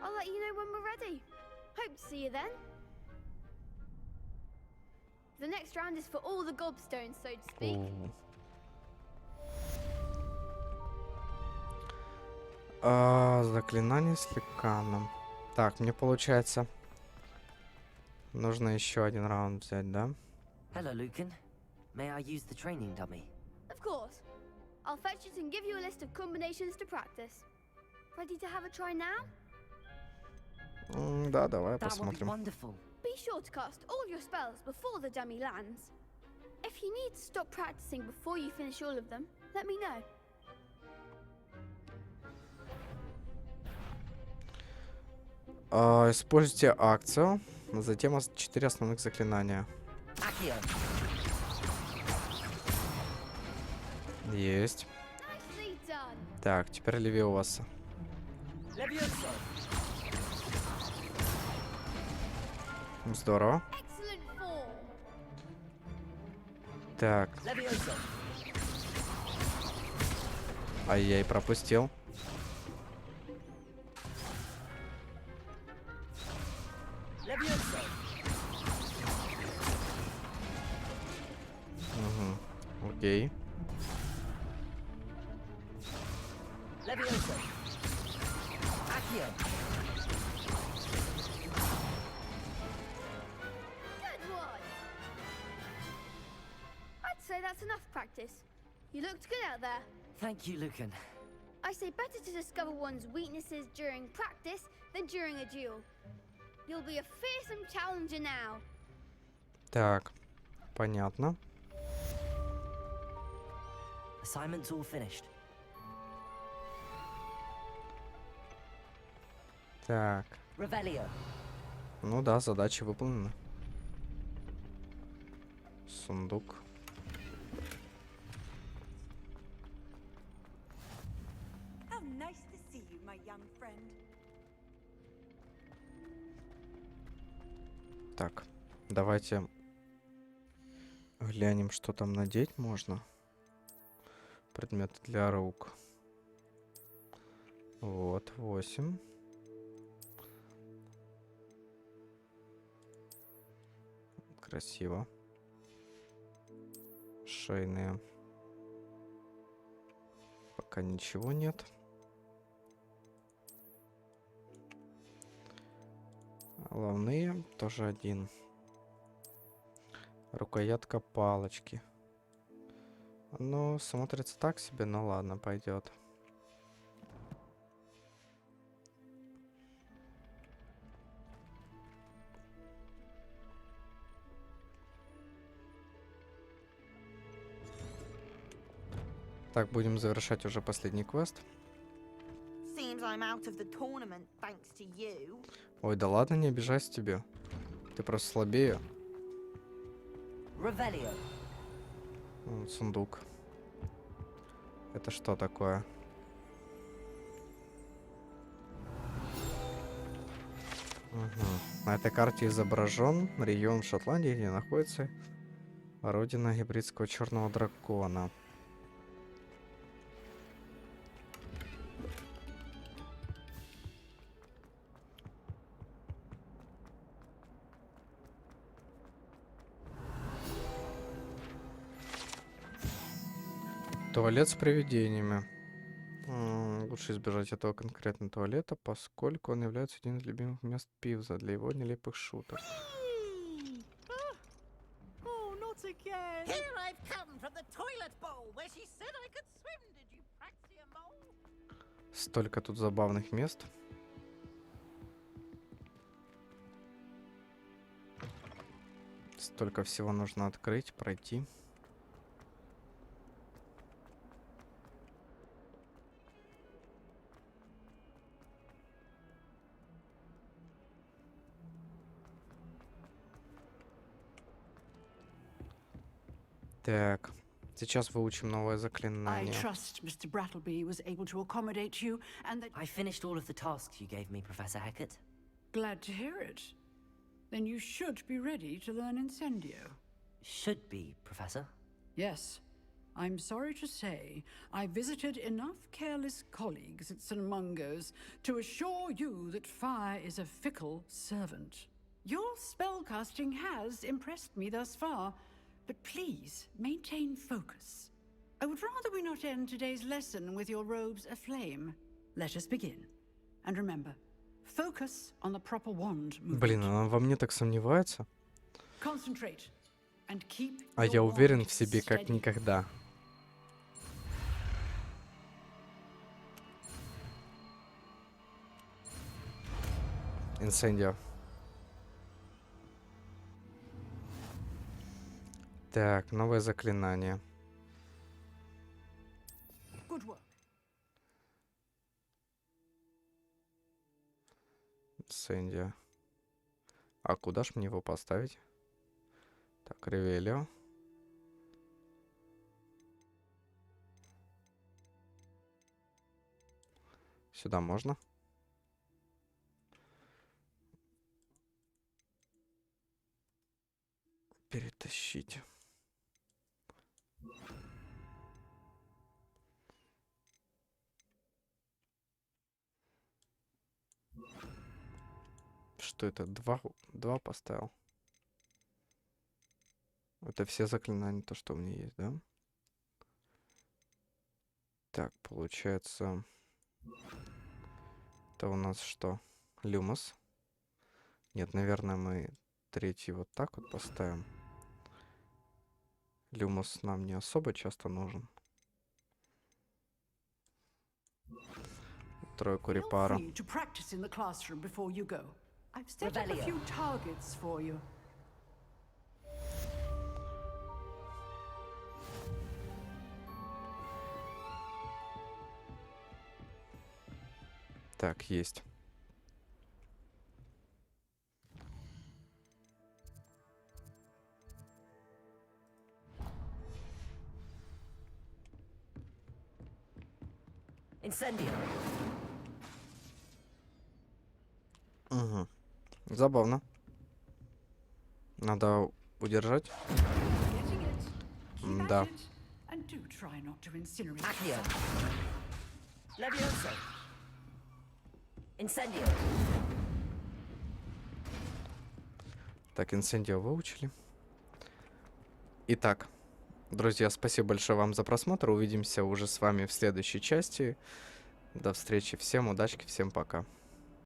Speaker 9: I'll let you know when we're ready. Hope to see you then. The next round is for all the gobstones, so to speak.
Speaker 1: Заклинание с ликаном. Так, мне получается, нужно еще один раунд взять, да?
Speaker 3: Hello, Lucan. May I use the training dummy?
Speaker 9: Of course. I'll fetch it and give you a list of combinations to practice. Ready to have a try now?
Speaker 1: Да, давай
Speaker 3: That would be
Speaker 1: посмотрим.
Speaker 3: wonderful.
Speaker 9: Be sure to cast all your spells before the dummy lands. If you need to stop practicing before you finish all of them, let me know.
Speaker 1: Используйте акцию. Затем 4 основных заклинания. Есть. Так, теперь левиоса. Здорово. Так. Ай-яй, пропустил. Угу. Окей.
Speaker 9: I'd say that's enough practice. You looked good out there.
Speaker 3: Thank you, Lucan.
Speaker 9: I say better to discover one's weaknesses during practice than during a duel. You'll be a fearsome challenger now.
Speaker 1: Так, понятно.
Speaker 3: Assignment's all finished.
Speaker 1: Так.
Speaker 3: Revelio.
Speaker 1: Ну да, задачи выполнены. Сундук.
Speaker 14: How nice to see you, my young friend.
Speaker 1: Так, давайте глянем, что там надеть можно. Предметы для рук. Вот, 8. Красиво. Шейные. Пока ничего нет. Головные тоже 1. Рукоятка палочки. Ну, смотрится так себе, но ладно, пойдет. Так, будем завершать уже последний квест.
Speaker 16: Seems I'm out of the tournament thanks to you.
Speaker 1: Ой, да ладно, не обижайся тебе. Ты просто слабее.
Speaker 3: Revelio.
Speaker 1: Сундук. Это что такое? Угу. На этой карте изображен регион в Шотландии, где находится родина гибридского черного дракона. Туалет с привидениями. Лучше избежать этого конкретного туалета, поскольку он является одним из любимых мест Пивза для его нелепых шуток.
Speaker 21: Oh, not again. Here I've come from the toilet bowl where she said I could swim. Did you practice a mole?
Speaker 1: Столько тут забавных мест. Столько всего нужно открыть, пройти. Так, сейчас выучим новое
Speaker 19: I
Speaker 1: заклинание.
Speaker 19: trust Mr. Brattleby was able to accommodate you and that...
Speaker 3: I finished all of the tasks you gave me, Professor Hackett.
Speaker 19: Glad to hear it. Then you should be ready to learn Incendio.
Speaker 3: Should be, Professor.
Speaker 19: Yes. I'm sorry to say, I visited enough careless colleagues at St. Mungo's to assure you that fire is a fickle servant. Your spellcasting has impressed me thus far, but please maintain focus. I would rather we not end today's lesson with your robes aflame. Let us begin. And remember, focus on the proper wand movement.
Speaker 1: Блин, она во мне так сомневается.
Speaker 19: Concentrate and keep
Speaker 1: А
Speaker 19: your
Speaker 1: я уверен
Speaker 19: wand
Speaker 1: в себе как
Speaker 19: steady.
Speaker 1: никогда. Инсендио. Так, новое заклинание. Инсендио. А куда ж мне его поставить? Так, Ревелио. Сюда можно? Перетащить. Что это? Два поставил. Это все заклинания, то, что у меня есть, да? Так, получается... Это у нас что? Люмос. Нет, наверное, мы третий вот так вот поставим. Люмос нам не особо часто нужен. Тройку репара.
Speaker 19: To practice in the classroom before you go. I've set up a few targets for you.
Speaker 1: Так, есть.
Speaker 3: Incendio.
Speaker 1: Угу. Забавно. Надо удержать. Да.
Speaker 19: And do try not to incinerate.
Speaker 3: Accio. Levioso. Incendio.
Speaker 1: Так, инсендио выучили. Итак, друзья, спасибо большое вам за просмотр. Увидимся уже с вами в следующей части. До встречи. Всем удачи, всем пока.